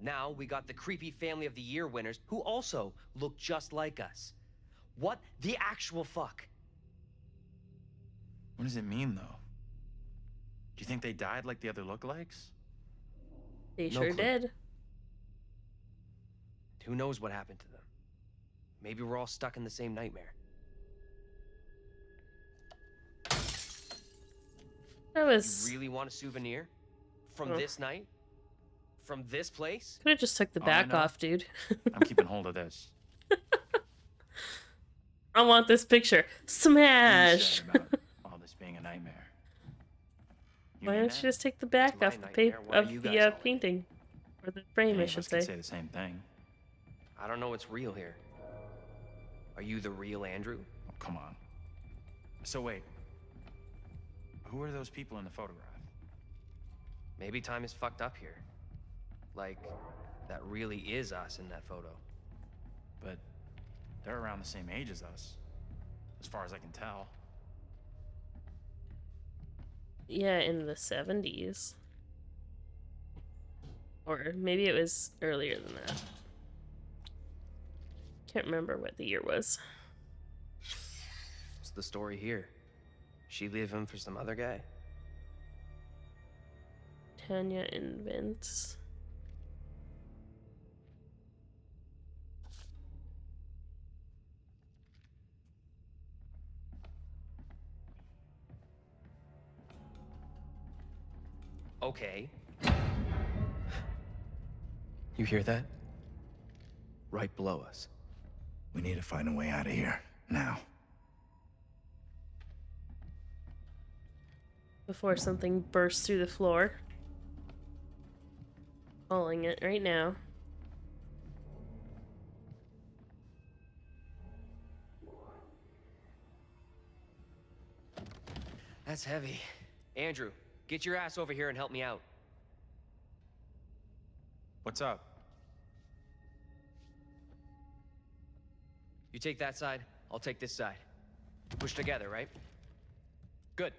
Now we got the creepy Family of the Year winners who also look just like us. What the actual fuck? What does it mean, though? Do you think they died like the other lookalikes? They No sure clue. did. Who knows what happened to them? Maybe we're all stuck in the same nightmare. That was... You really want a souvenir? From Oh. this night? From this place? Could have just took the Oh, I back know. off, dude. I'm keeping hold of this. I want this picture. You Smash! said about all this being a nightmare. You Why mean don't that? you just take the back my off the nightmare. paper Why are of you the guys all in it? painting, or the frame, Any I of should us can say. say the same thing. I don't know what's real here. Are you the real Andrew? Oh, come on. So wait. Who are those people in the photograph? Maybe time is fucked up here. Like, that really is us in that photo. But they're around the same age as us, as far as I can tell. Yeah, in the 70s. Or maybe it was earlier than that. Can't remember what the year was. What's the story here? She leave him for some other guy? Tanya and Vince. Okay. You hear that? Right below us. We need to find a way out of here. Now. before something bursts through the floor. Calling it right now. That's heavy. Andrew, get your ass over here and help me out. What's up? You take that side, I'll take this side. Push together, right? Good.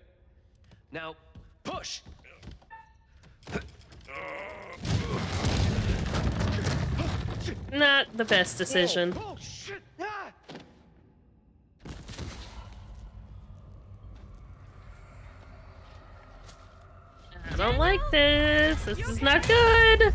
Now, push! Not the best decision. Oh, shit! Ah! I don't like this. This is not good.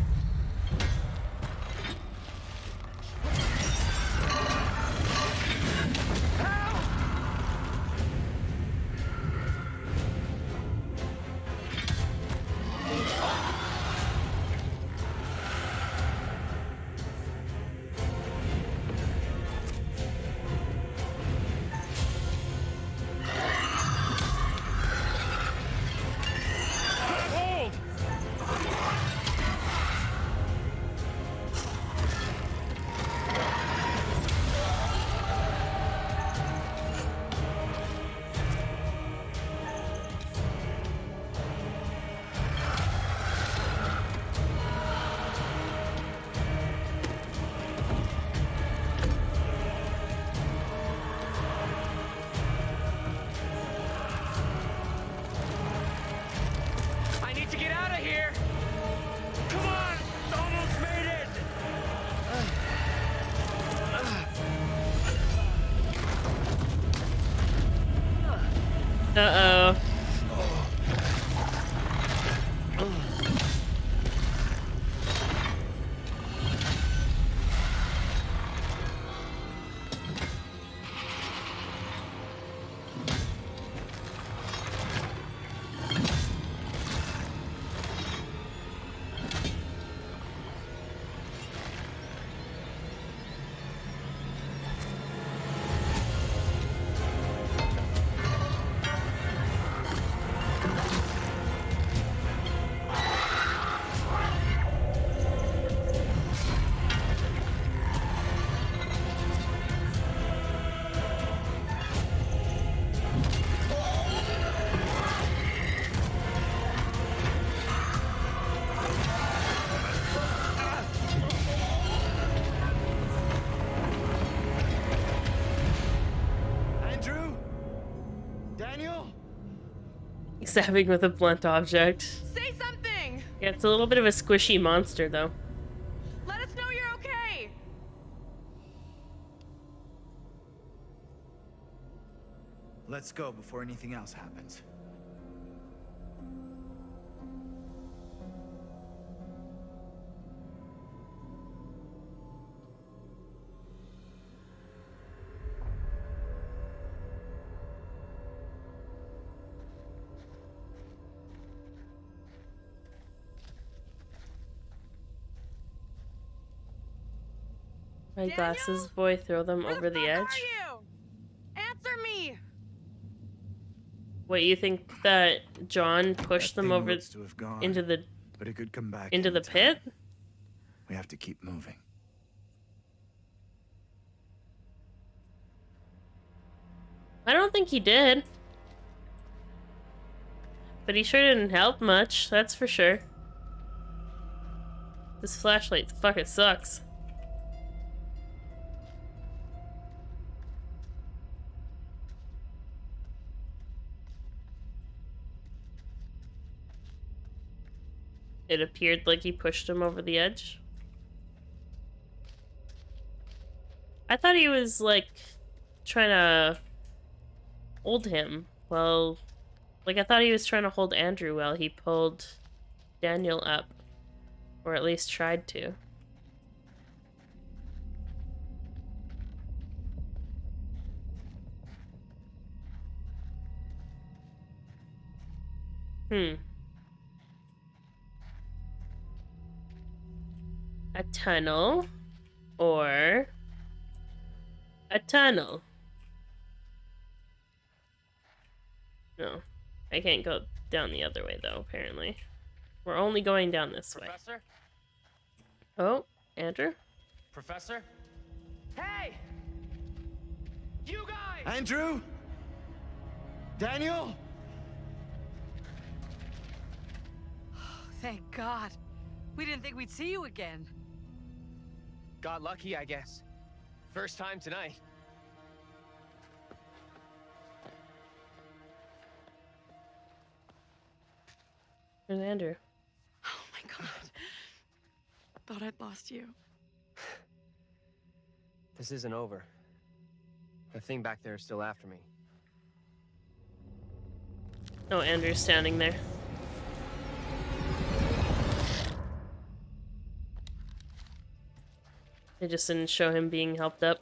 I need to get out of here! Come on! Almost made it! Uh-oh. Andrew? Daniel? Stabbing with a blunt object. Say something! Yeah, it's a little bit of a squishy monster, though. Let us know you're okay! Let's go before anything else happens. My glasses boy, throw them over the edge. Are you? Answer me! What, you think that John pushed them over looks to have gone, into the but it could come back into the anytime. pit? We have to keep moving. I don't think he did. But he sure didn't help much, that's for sure. This flashlight fucking sucks. It appeared like he pushed him over the edge. I thought he was, like, trying to hold him. Well, like, I thought he was trying to hold Andrew while he pulled Daniel up. Or at least tried to. A tunnel or a tunnel. No, I can't go down the other way, though, apparently. We're only going down this way. Professor? Oh, Andrew? Professor? Hey! You guys! Andrew? Daniel? Thank God. We didn't think we'd see you again. Got lucky, I guess. First time tonight. Where's Andrew? Oh my God. Thought I'd lost you. This isn't over. The thing back there is still after me. Oh, Andrew's standing there. They just didn't show him being helped up.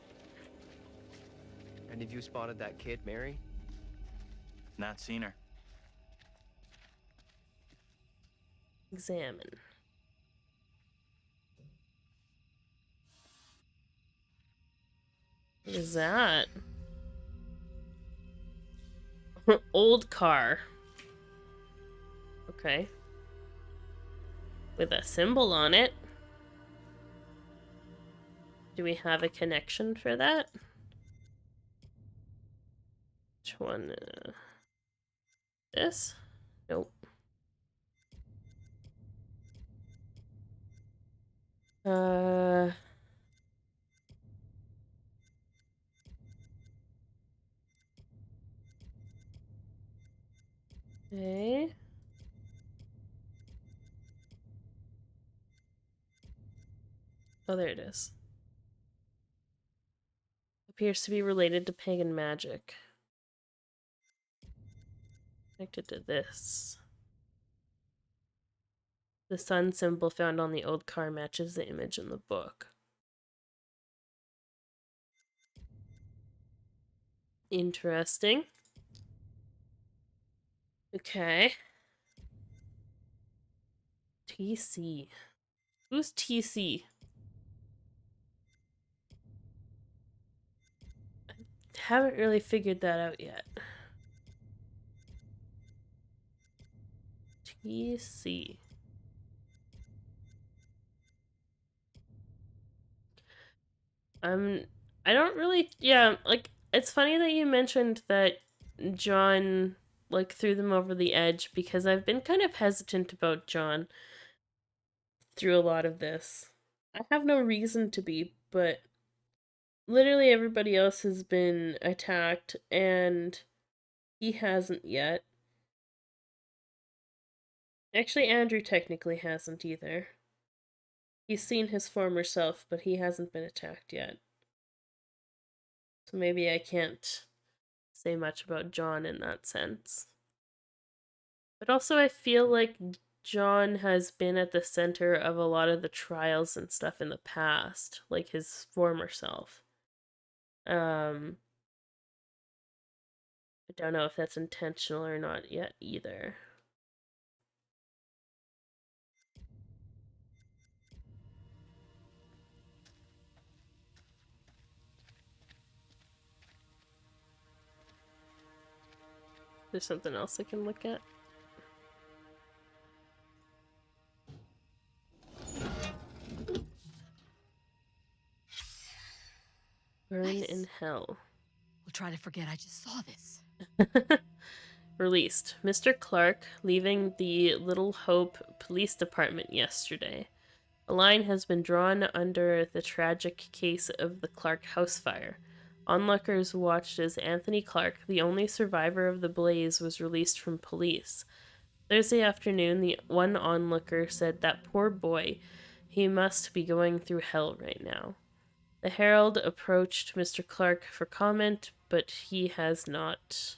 Any of you spotted that kid, Mary? Not seen her. Examine. What is that? Old car. Okay. With a symbol on it. Do we have a connection for that? Which one? This? Nope. Okay. Oh, there it is. Appears to be related to pagan magic. Connected to this. The sun symbol found on the old car matches the image in the book. Interesting. Okay. TC. Who's TC? I haven't really figured that out yet. TC. I don't really, yeah, like, it's funny that you mentioned that John, like, threw them over the edge, because I've been kind of hesitant about John through a lot of this. I have no reason to be, but literally everybody else has been attacked, and he hasn't yet. Actually, Andrew technically hasn't either. He's seen his former self, but he hasn't been attacked yet. So maybe I can't say much about John in that sense. But also I feel like John has been at the center of a lot of the trials and stuff in the past, like his former self. I don't know if that's intentional or not yet either. There's something else I can look at. Burn in hell. We'll try to forget I just saw this. Released. Mr. Clark leaving the Little Hope Police Department yesterday. A line has been drawn under the tragic case of the Clark house fire. Onlookers watched as Anthony Clark, the only survivor of the blaze, was released from police. Thursday afternoon, the one onlooker said, "That poor boy, he must be going through hell right now." The Herald approached Mr. Clark for comment, but he has not...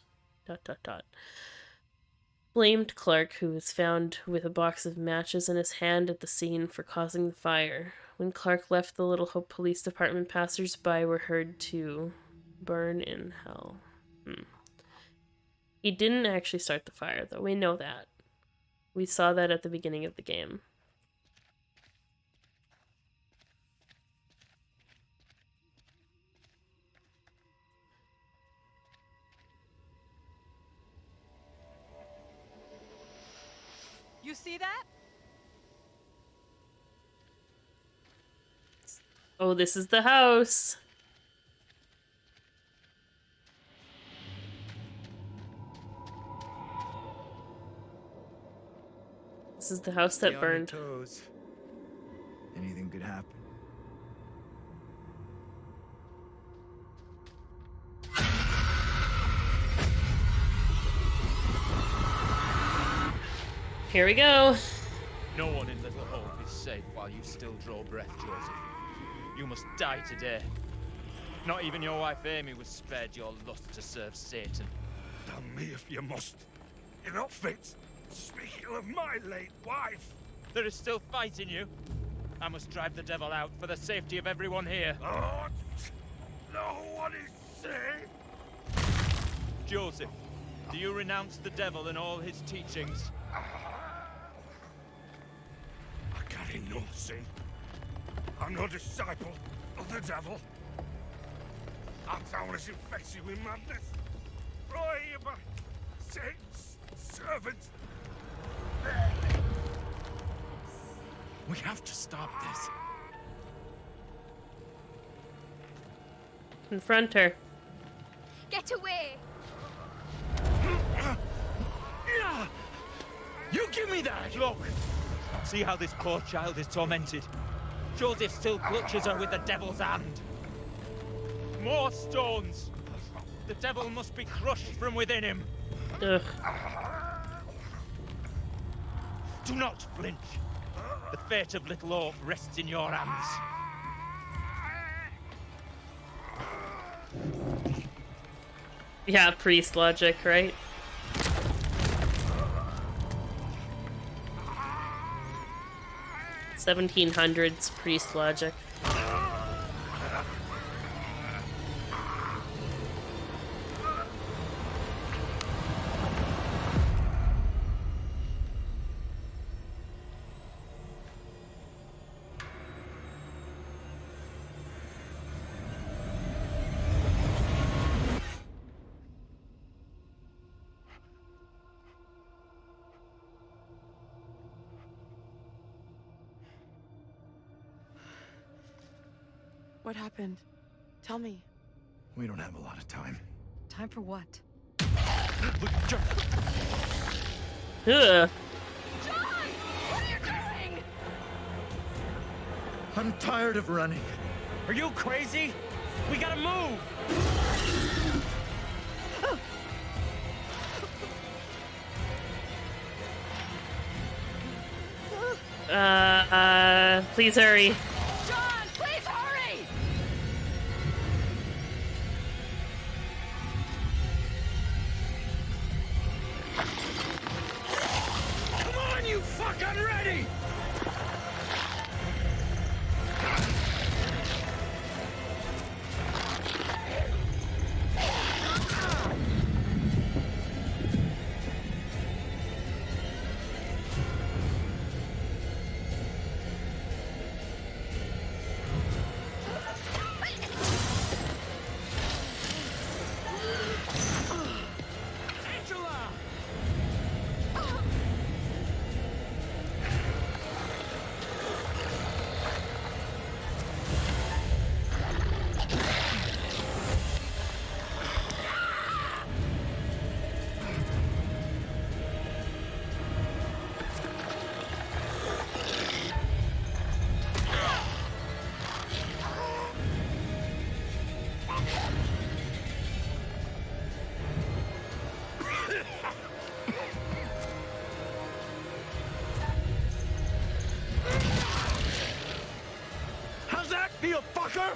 blamed Clark, who was found with a box of matches in his hand at the scene, for causing the fire. When Clark left the Little Hope Police Department, passers-by were heard to burn in hell. He didn't actually start the fire, though. We know that. We saw that at the beginning of the game. You see that? Oh, this is the house. This is the house that Stay on your burned. toes. Anything could happen. Here we go. No one in Little Hope is safe while you still draw breath, Joseph. You must die today. Not even your wife Amy was spared your lust to serve Satan. Damn me if you must. You're not fit. Speaking of my late wife. There is still fight in you. I must drive the devil out for the safety of everyone here. Oh, no one is safe. Joseph, do you renounce the devil and all his teachings? I carry no sin. I'm no disciple of the devil. I'm doubtless infected with madness. Brought here by Satan's servant. We have to stop this. Confront her. Get away! You give me that! Look! See how this poor child is tormented. Joseph still clutches her with the devil's hand. More stones! The devil must be crushed from within him. Ugh. Do not flinch. The fate of Little Hope rests in your hands. Yeah, priest logic, right? $1700s priest logic. What happened? Tell me. We don't have a lot of time. Time for what? Ugh. I'm tired of running. Are you crazy? We gotta move! Please hurry. John, please hurry! Come on, you fucking ready! How's that, you fucker?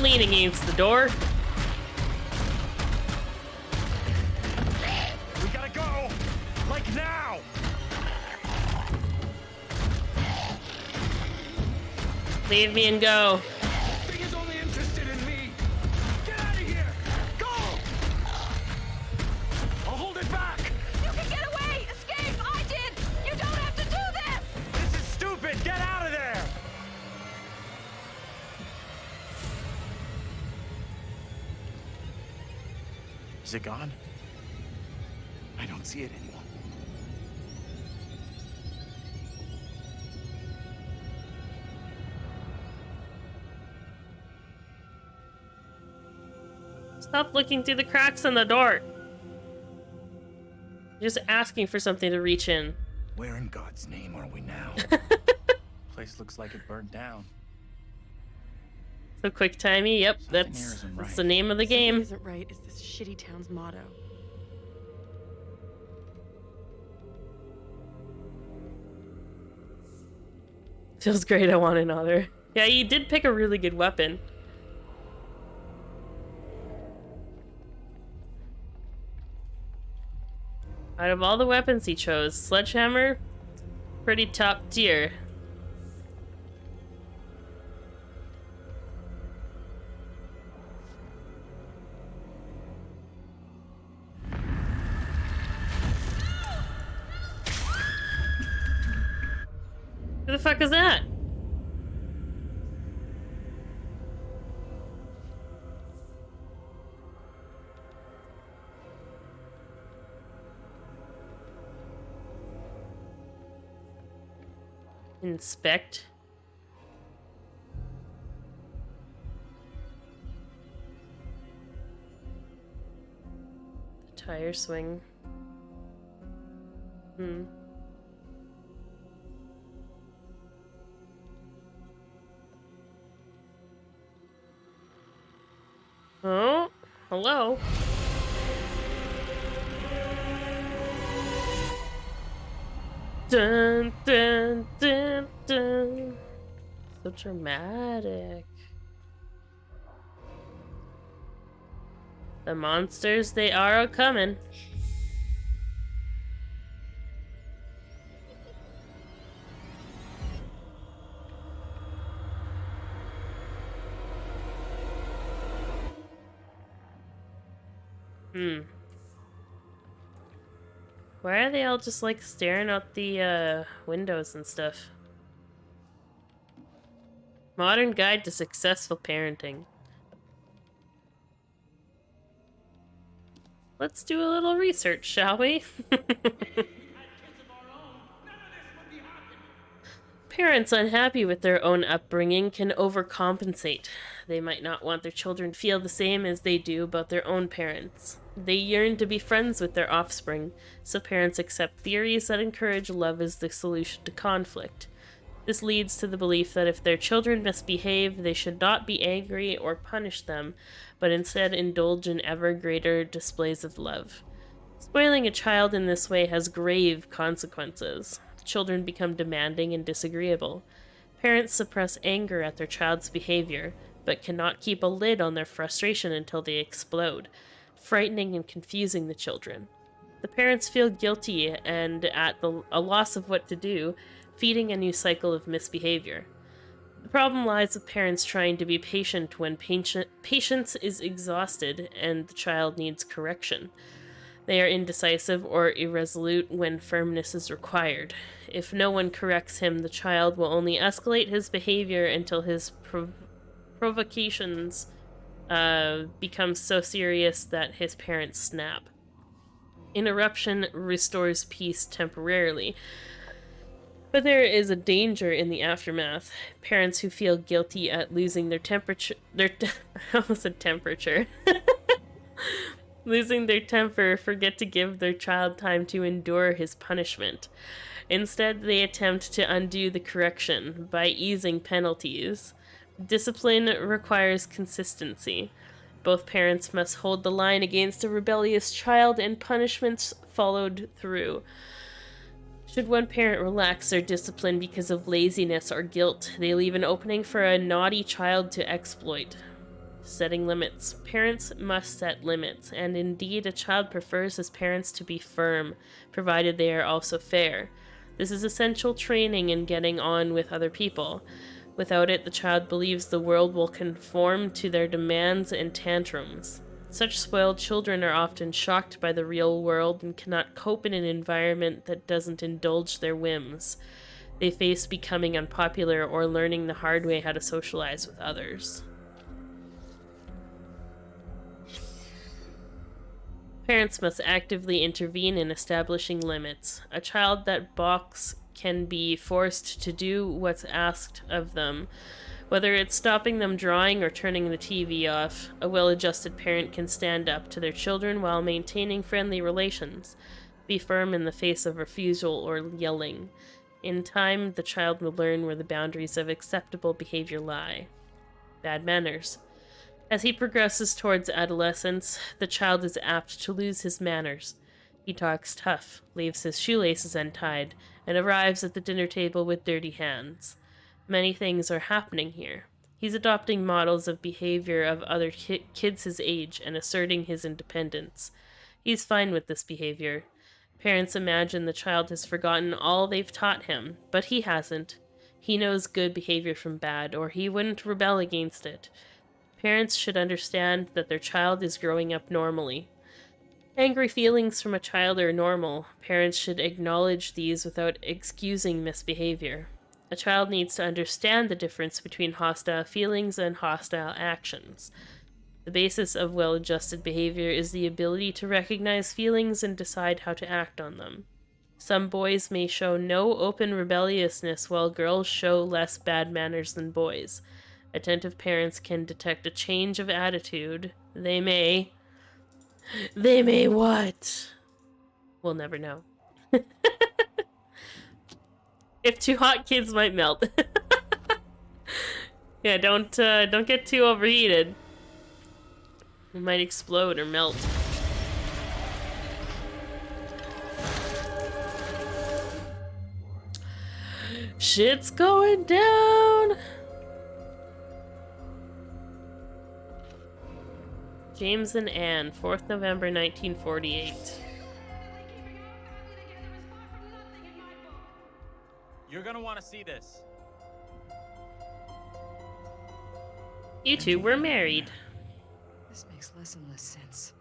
lean against the door. We gotta go! Like now! Leave me and go. Thing is only interested in me. Get out of here! Go! I'll hold it back! You can get away! Escape! I did! You don't have to do this! This is stupid! Get out of there! Is it gone? I don't see it anymore. Stop looking through the cracks in the door. Just asking for something to reach in. Where in God's name are we now? Place looks like it burned down. So quick timey, yep, Something here that's isn't right. the name of the game. Something isn't right is this shitty town's motto. Feels great, I want another. Yeah, you did pick a really good weapon. Out of all the weapons he chose, sledgehammer, pretty top tier. Who the fuck is that? Inspect. The tire swing. Oh, hello. Dun dun dun dun. So dramatic. The monsters, they are a-coming. Why are they all just like staring out the windows and stuff? Modern Guide to Successful Parenting. Let's do a little research, shall we? Parents unhappy with their own upbringing can overcompensate. They might not want their children to feel the same as they do about their own parents. They yearn to be friends with their offspring, so parents accept theories that encourage love as the solution to conflict. This leads to the belief that if their children misbehave, they should not be angry or punish them, but instead indulge in ever greater displays of love. Spoiling a child in this way has grave consequences. Children become demanding and disagreeable. Parents suppress anger at their child's behavior, but cannot keep a lid on their frustration until they explode, frightening and confusing the children. The parents feel guilty and at a loss of what to do, feeding a new cycle of misbehavior. The problem lies with parents trying to be patient when patience is exhausted and the child needs correction. They are indecisive or irresolute when firmness is required. If no one corrects him, the child will only escalate his behavior until his provocations become so serious that his parents snap. Interruption restores peace temporarily, but there is a danger in the aftermath. Parents who feel guilty at losing their losing their temper forget to give their child time to endure his punishment. Instead, they attempt to undo the correction by easing penalties. Discipline requires consistency. Both parents must hold the line against a rebellious child and punishments followed through. Should one parent relax their discipline because of laziness or guilt, they leave an opening for a naughty child to exploit. Setting limits. Parents must set limits, and indeed a child prefers his parents to be firm, provided they are also fair. This is essential training in getting on with other people. Without it, the child believes the world will conform to their demands and tantrums. Such spoiled children are often shocked by the real world and cannot cope in an environment that doesn't indulge their whims. They face becoming unpopular or learning the hard way how to socialize with others. Parents must actively intervene in establishing limits. A child that balks can be forced to do what's asked of them. Whether it's stopping them drawing or turning the TV off, a well-adjusted parent can stand up to their children while maintaining friendly relations. Be firm in the face of refusal or yelling. In time, the child will learn where the boundaries of acceptable behavior lie. Bad manners. As he progresses towards adolescence, the child is apt to lose his manners. He talks tough, leaves his shoelaces untied, and arrives at the dinner table with dirty hands. Many things are happening here. He's adopting models of behavior of other kids his age and asserting his independence. He's fine with this behavior. Parents imagine the child has forgotten all they've taught him, but he hasn't. He knows good behavior from bad, or he wouldn't rebel against it. Parents should understand that their child is growing up normally. Angry feelings from a child are normal. Parents should acknowledge these without excusing misbehavior. A child needs to understand the difference between hostile feelings and hostile actions. The basis of well-adjusted behavior is the ability to recognize feelings and decide how to act on them. Some boys may show no open rebelliousness while girls show less bad manners than boys. Attentive parents can detect a change of attitude. They may what? We'll never know. If too hot, kids might melt. Yeah, don't get too overheated. It might explode or melt. Shit's going down. James and Anne, 4th November 1948. You're gonna want to see this. You two were married. This makes less and less sense.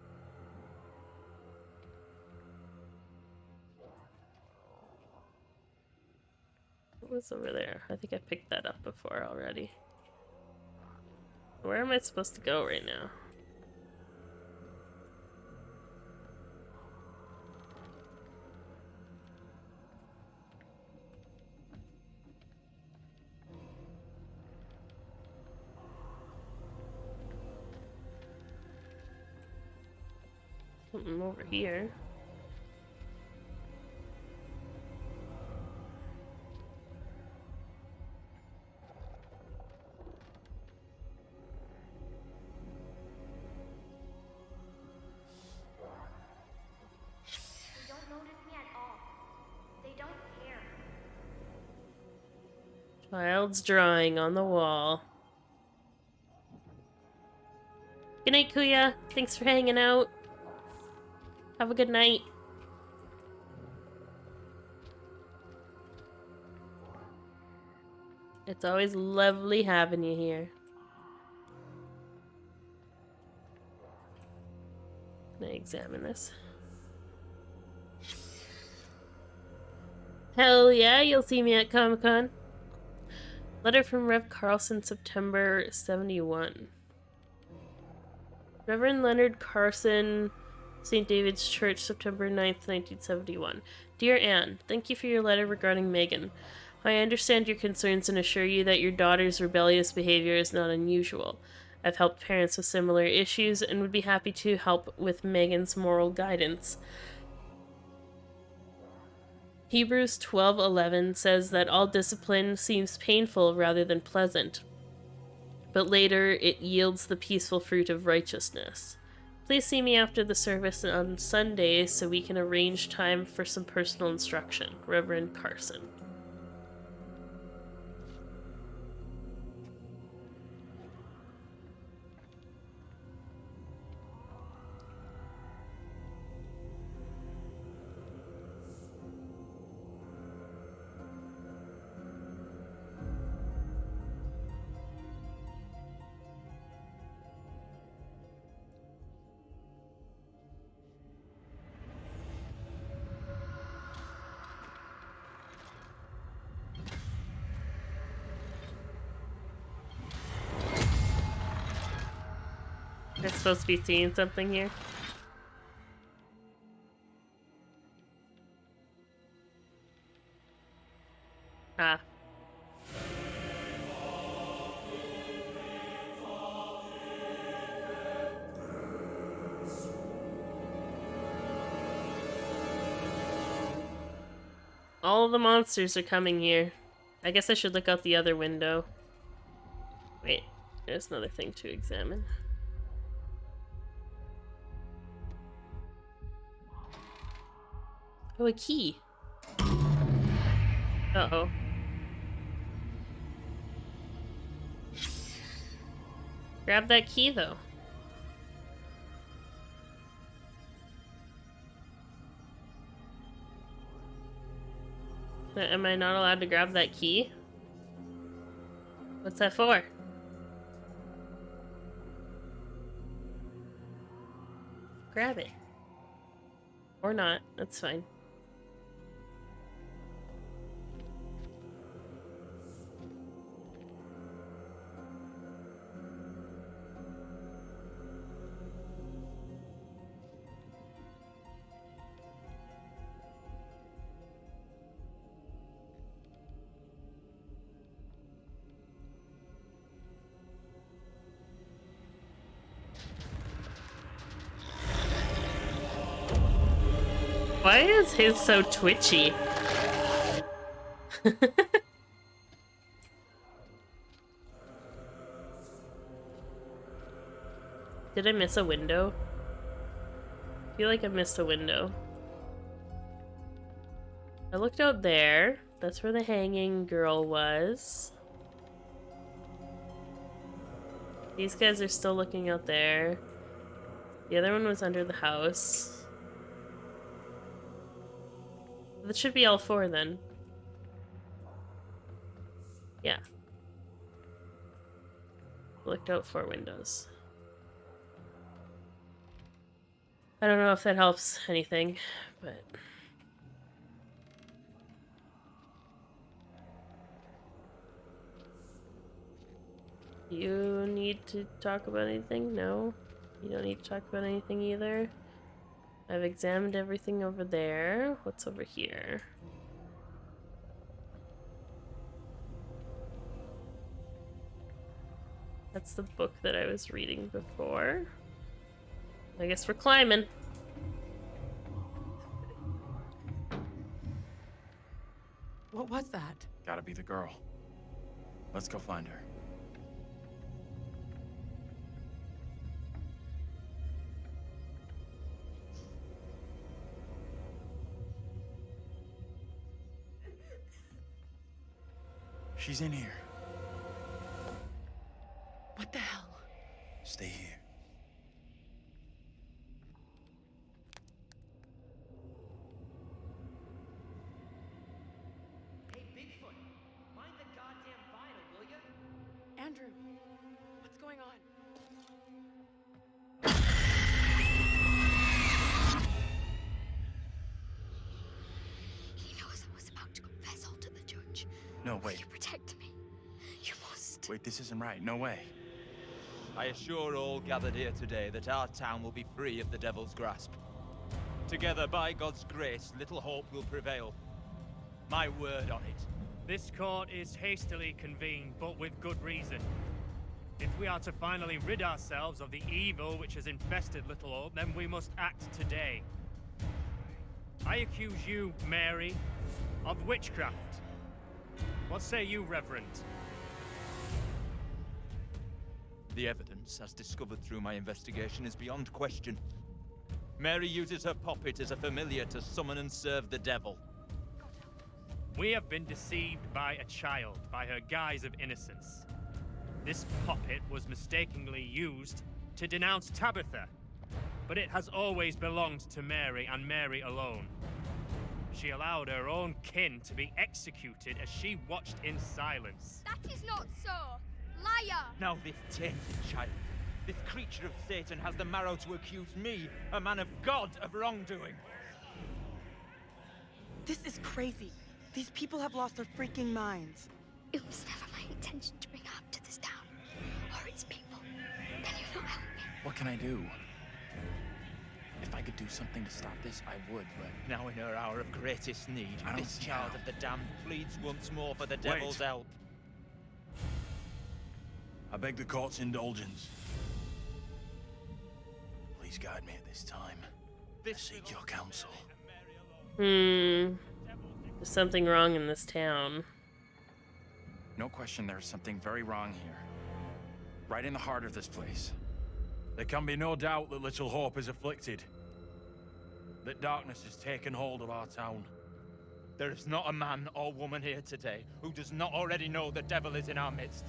What was over there? I think I picked that up before already. Where am I supposed to go right now? Something over here. They don't notice me at all. They don't care. Child's drawing on the wall. Good night, Kuya. Thanks for hanging out. Have a good night. It's always lovely having you here. Can I examine this? Hell yeah, you'll see me at Comic-Con. Letter from Rev Carlson, September 71. Reverend Leonard Carson, St. David's Church, September 9th, 1971. Dear Anne, thank you for your letter regarding Megan. I understand your concerns and assure you that your daughter's rebellious behavior is not unusual. I've helped parents with similar issues and would be happy to help with Megan's moral guidance. Hebrews 12:11 says that all discipline seems painful rather than pleasant, but later it yields the peaceful fruit of righteousness. Please see me after the service on Sunday so we can arrange time for some personal instruction. Reverend Carson. They're supposed to be seeing something here. Ah. All of the monsters are coming here. I guess I should look out the other window. Wait, there's another thing to examine. Oh, a key. Uh-oh. Grab that key, though. Am I not allowed to grab that key? What's that for? Grab it. Or not, that's fine. Why is his so twitchy? Did I miss a window? I feel like I missed a window. I looked out there. That's where the hanging girl was. These guys are still looking out there. The other one was under the house. That should be all four then. Yeah. Looked out 4 windows. I don't know if that helps anything, but... You need to talk about anything? No? You don't need to talk about anything either? I've examined everything over there. What's over here? That's the book that I was reading before. I guess we're climbing. What was that? Gotta be the girl. Let's go find her. She's in here. What the hell? Stay here. Hey, Bigfoot, mind the goddamn vinyl, will ya? Andrew, what's going on? He knows I was about to confess all to the judge. No, Will wait. you protect me? You must. Wait, this isn't right. No way. I assure all gathered here today that our town will be free of the devil's grasp. Together, by God's grace, little hope will prevail. My word on it. This court is hastily convened, but with good reason. If we are to finally rid ourselves of the evil which has infested Little Hope, then we must act today. I accuse you, Mary, of witchcraft. What say you, Reverend? The evidence, as discovered through my investigation, is beyond question. Mary uses her puppet as a familiar to summon and serve the devil. We have been deceived by a child, by her guise of innocence. This puppet was mistakenly used to denounce Tabitha, but it has always belonged to Mary and Mary alone. She allowed her own kin to be executed as she watched in silence. That is not so. Liar! Now this tainted child, this creature of Satan, has the marrow to accuse me, a man of God, of wrongdoing. This is crazy. These people have lost their freaking minds. It was never my intention to bring harm to this town or its people. Can you not help me? What can I do? If I could do something to stop this, I would, but... Now in her hour of greatest need, I don't this see child how. of the damned pleads once more for the devil's help. I beg the court's indulgence. Please guide me at this time. I seek your counsel. There's something wrong in this town. No question there's something very wrong here. Right in the heart of this place. There can be no doubt that Little Hope is afflicted. That darkness has taken hold of our town. There is not a man or woman here today who does not already know the devil is in our midst.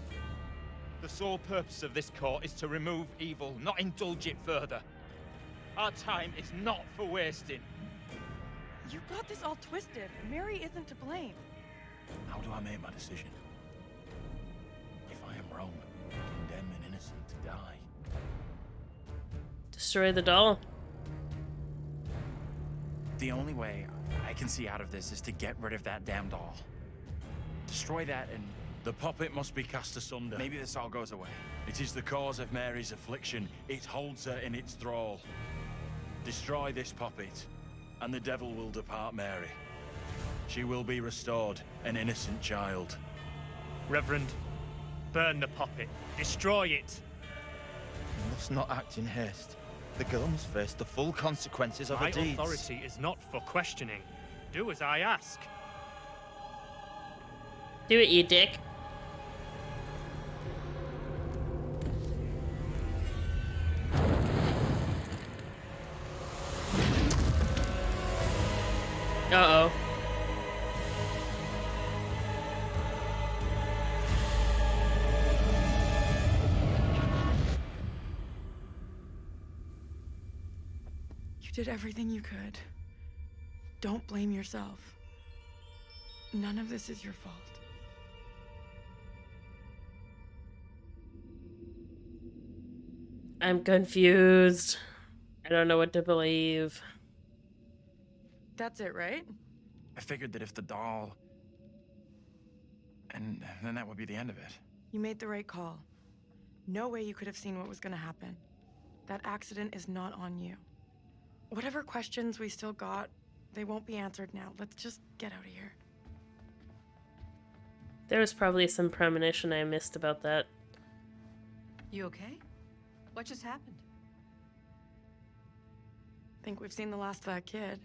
The sole purpose of this court is to remove evil, not indulge it further. Our time is not for wasting. You got this all twisted. Mary isn't to blame. How do I make my decision? If I am wrong, condemn an innocent to die. Destroy the doll. The only way I can see out of this is to get rid of that damn doll. Destroy that and... The puppet must be cast asunder. maybe this all goes away. It is the cause of Mary's affliction. It holds her in its thrall. Destroy this puppet, and the devil will depart Mary. She will be restored, an innocent child. Reverend, burn the puppet. Destroy it. You must not act in haste. The girl must face the full consequences of My her deeds. authority is not for questioning. Do as I ask. Do it, you dick. Uh-oh. You did everything you could. Don't blame yourself. None of this is your fault. I'm confused. I don't know what to believe. That's it, right? I figured that if the doll... And then that would be the end of it. You made the right call. No way you could have seen what was gonna happen. That accident is not on you. Whatever questions we still got, they won't be answered now. Let's just get out of here. There was probably some premonition I missed about that. You okay? What just happened? Think we've seen the last of that kid.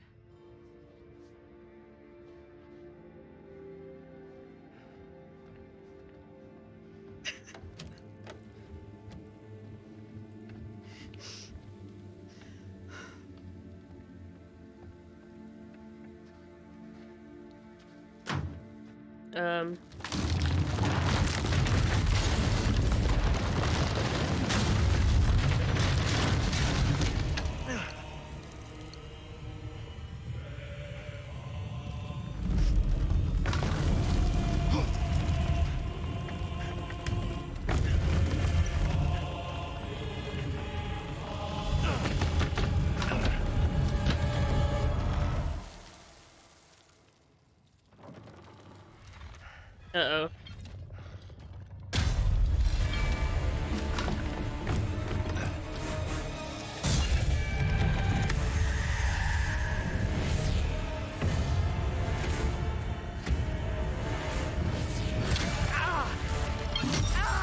Uh-oh.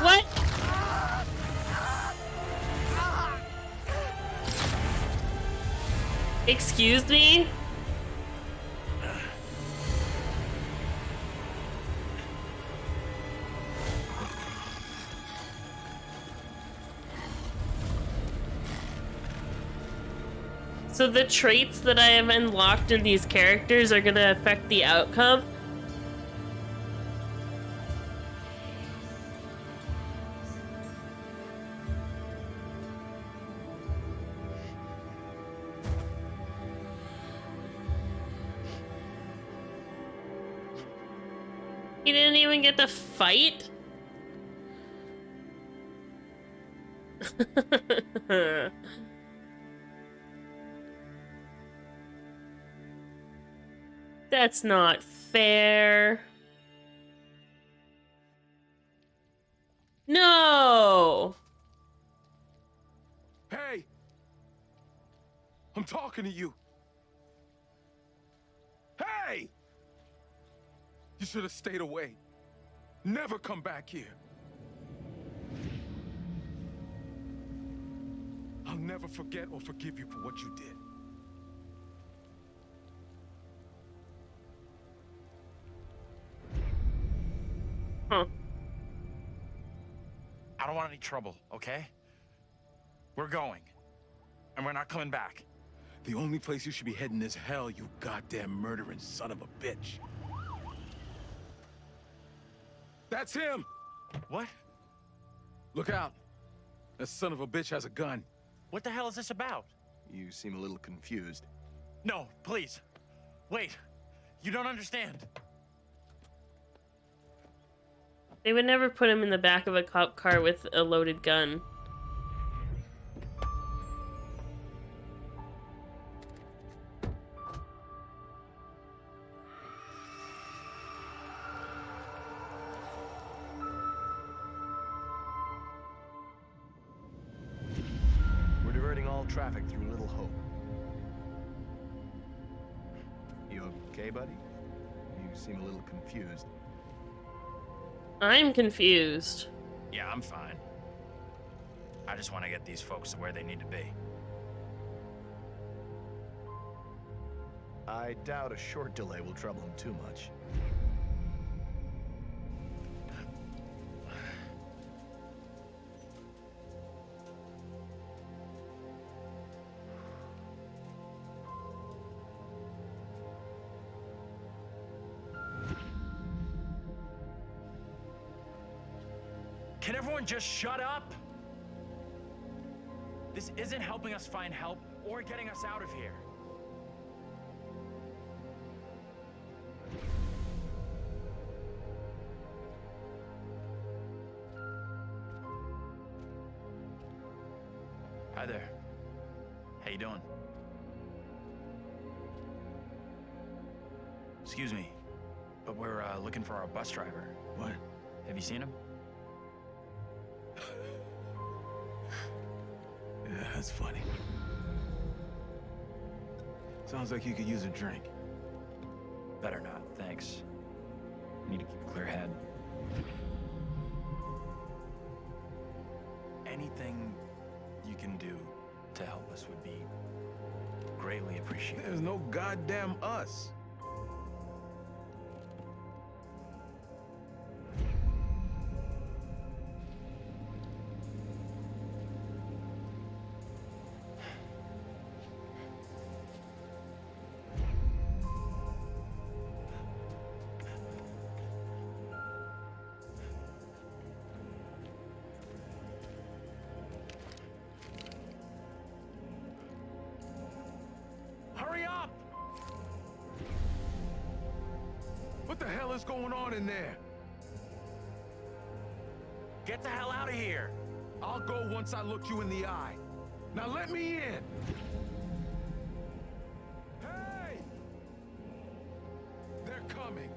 What? Excuse me? So the traits that I have unlocked in these characters are gonna affect the outcome? He didn't even get to fight? That's not fair. No! Hey! I'm talking to you. Hey! You should have stayed away. Never come back here. I'll never forget or forgive you for what you did. Huh. I don't want any trouble, okay? We're going. And we're not coming back. The only place you should be heading is hell, you goddamn murdering son of a bitch. That's him! What? Look out. That son of a bitch has a gun. What the hell is this about? You seem a little confused. No, please. Wait. You don't understand. They would never put him in the back of a cop car with a loaded gun. We're diverting all traffic through Little Hope. You okay, buddy? You seem a little confused. I'm confused. Yeah, I'm fine. I just want to get these folks to where they need to be. I doubt a short delay will trouble him too much. Can everyone just shut up? This isn't helping us find help or getting us out of here. Hi there. How you doing? Excuse me, but we're looking for our bus driver. What? Have you seen him? Yeah, that's funny. Sounds like you could use a drink. Better not, thanks. Need to keep a clear head. Anything you can do to help us would be greatly appreciated. There's no goddamn us. Hurry up! What the hell is going on in there? Get the hell out of here! I'll go once I look you in the eye. Now let me in! Hey! They're coming.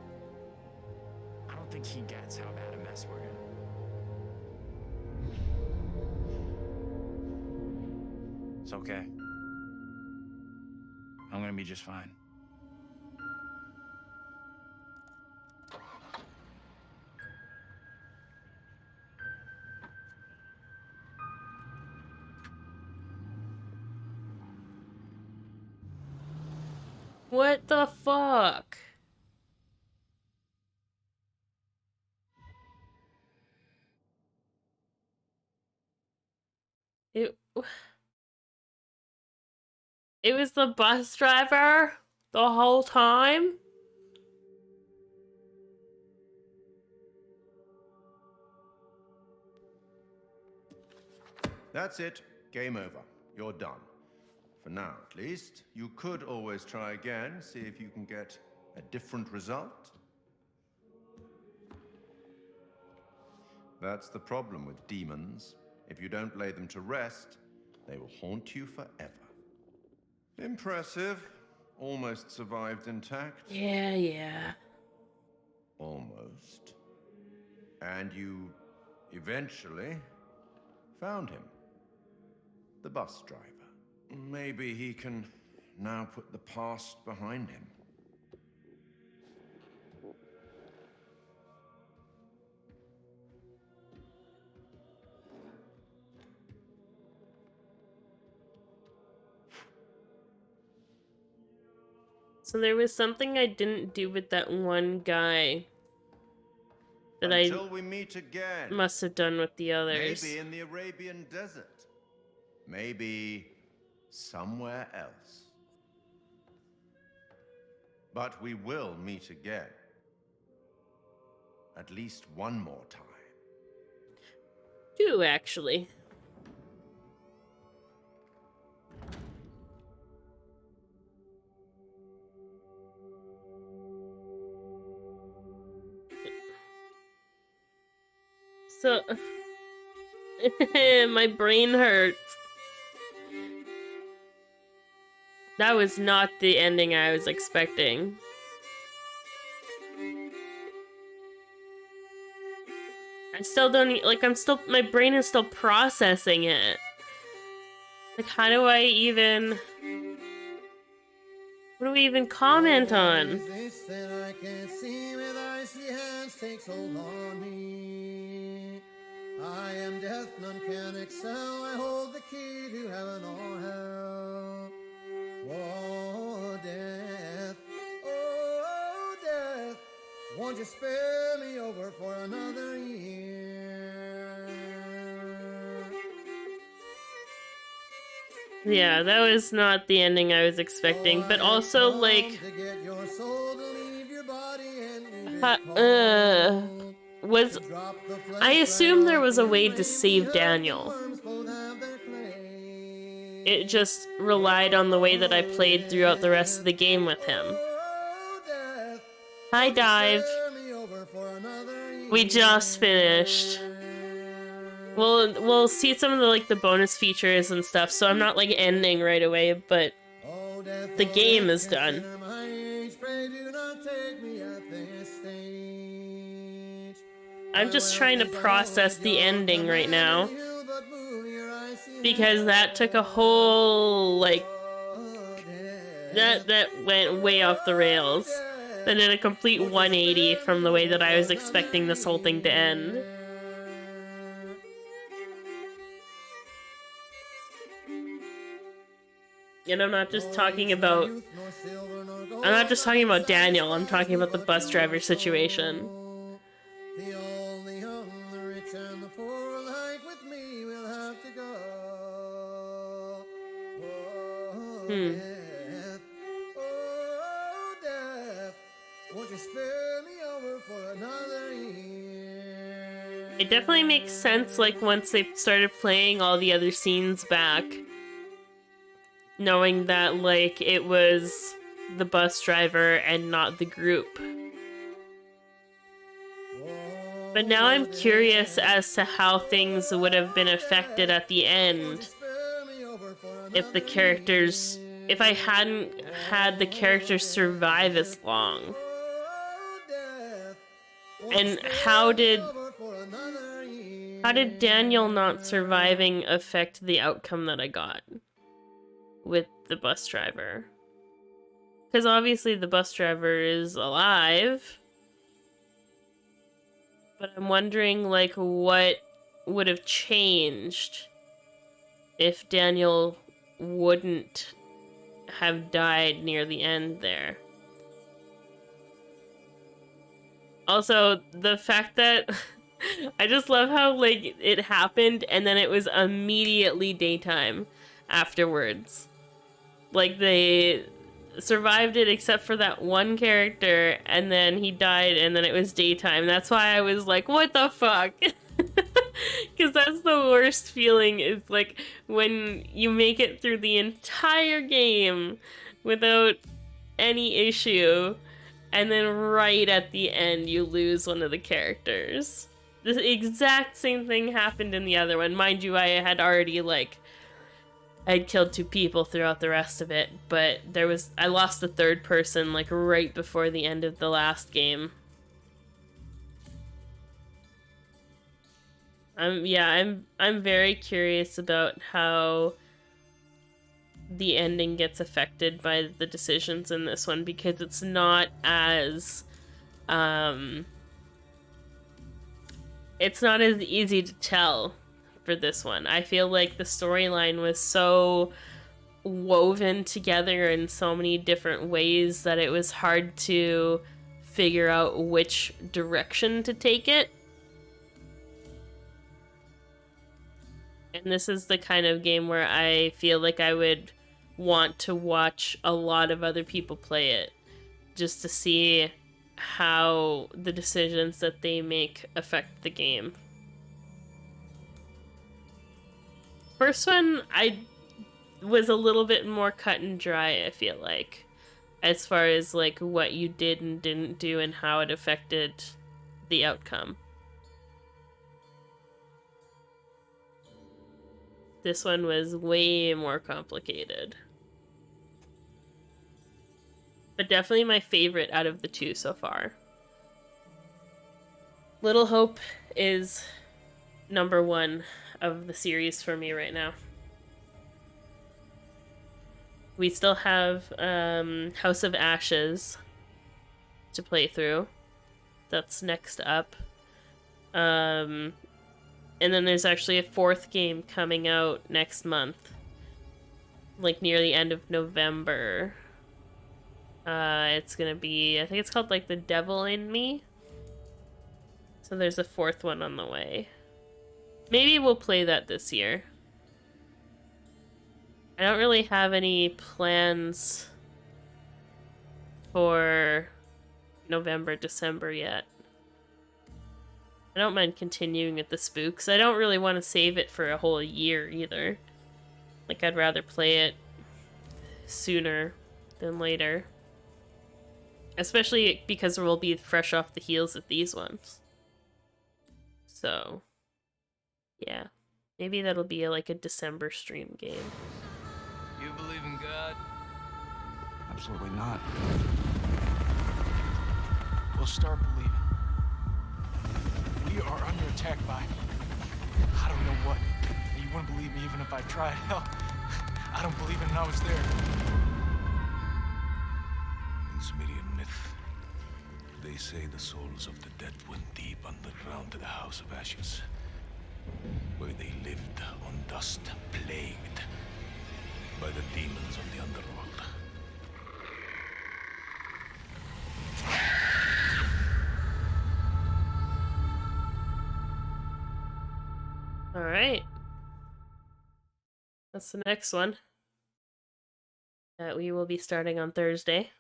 I don't think he gets how bad a mess we're in. It's okay. I'm gonna be just fine. What the fuck? It was the bus driver the whole time? That's it. Game over. You're done. For now, at least. You could always try again, see if you can get a different result. That's the problem with demons. If you don't lay them to rest, they will haunt you forever. Impressive. Almost survived intact. Yeah. Almost. And you eventually found him. The bus driver. Maybe he can now put the past behind him. So there was something I didn't do with that one guy that Until we meet again. must have done with the others. Maybe in the Arabian desert. Maybe somewhere else. But we will meet again. At least one more time. Two, actually. So, my brain hurts. That was not the ending I was expecting. I still don't, like, my brain is still processing it. Like, how do I even... What do we even comment on? I can't see with icy hands takes hold on me. I am death, none can excel. I hold the key to heaven or hell. Oh, death, won't you spare me over for another year? Yeah, that was not the ending I was expecting, but also, like... was... I assumed there was a way to save Daniel. It just relied on the way that I played throughout the rest of the game with him. Hi, Dive. We just finished. We'll see some of the, like, the bonus features and stuff, so I'm not, like, ending right away, but the game is done. I'm just trying to process the ending right now, because that took a whole, like, that went way off the rails. That did a complete 180 from the way that I was expecting this whole thing to end. And I'm not just talking about Daniel, I'm talking about the bus driver situation. The old, the young, the rich, and the poor alike with me will have to go. Oh, death, oh, death, won't you spare me over for another year? It definitely makes sense, like, once they started playing all the other scenes back. Knowing that, like, it was the bus driver and not the group. But now I'm curious as to how things would have been affected at the end if the characters... if I hadn't had the characters survive as long. And how did Daniel not surviving affect the outcome that I got with the bus driver? Because obviously the bus driver is alive. But I'm wondering, like, what would have changed if Daniel wouldn't have died near the end there. Also, the fact that I just love how, like, it happened and then it was immediately daytime afterwards. Like, they survived it except for that one character, and then he died, and then it was daytime. That's why I was like, what the fuck? Because that's the worst feeling, is like when you make it through the entire game without any issue, and then right at the end you lose one of the characters. The exact same thing happened in the other one. Mind you, I had already, like, I'd killed 2 people throughout the rest of it, but I lost the third person, like, right before the end of the last game. I'm very curious about how the ending gets affected by the decisions in this one, because it's not as easy to tell for this one. I feel like the storyline was so woven together in so many different ways that it was hard to figure out which direction to take it. And this is the kind of game where I feel like I would want to watch a lot of other people play it, just to see how the decisions that they make affect the game. First one, I was a little bit more cut and dry, I feel like, as far as like what you did and didn't do and how it affected the outcome. This one was way more complicated. But definitely my favorite out of the two so far. Little Hope is number one of the series for me right now. We still have House of Ashes to play through. That's next up. And then there's actually a fourth game coming out next month. Like near the end of November. It's gonna be, I think it's called like The Devil in Me. So there's a fourth one on the way. Maybe we'll play that this year. I don't really have any plans for November, December yet. I don't mind continuing with the spooks. I don't really want to save it for a whole year either. Like, I'd rather play it sooner than later. Especially because we'll be fresh off the heels of these ones. So, yeah. Maybe that'll be like a December stream game. You believe in God? Absolutely not. We'll start believing. We are under attack by I don't know what. You wouldn't believe me even if I tried. Hell, I don't believe it and I was there. In Sumerian myth, they say the souls of the dead went deep underground to the House of Ashes, where they lived on dust, plagued by the demons of the underworld. Alright. That's the next one that we will be starting on Thursday.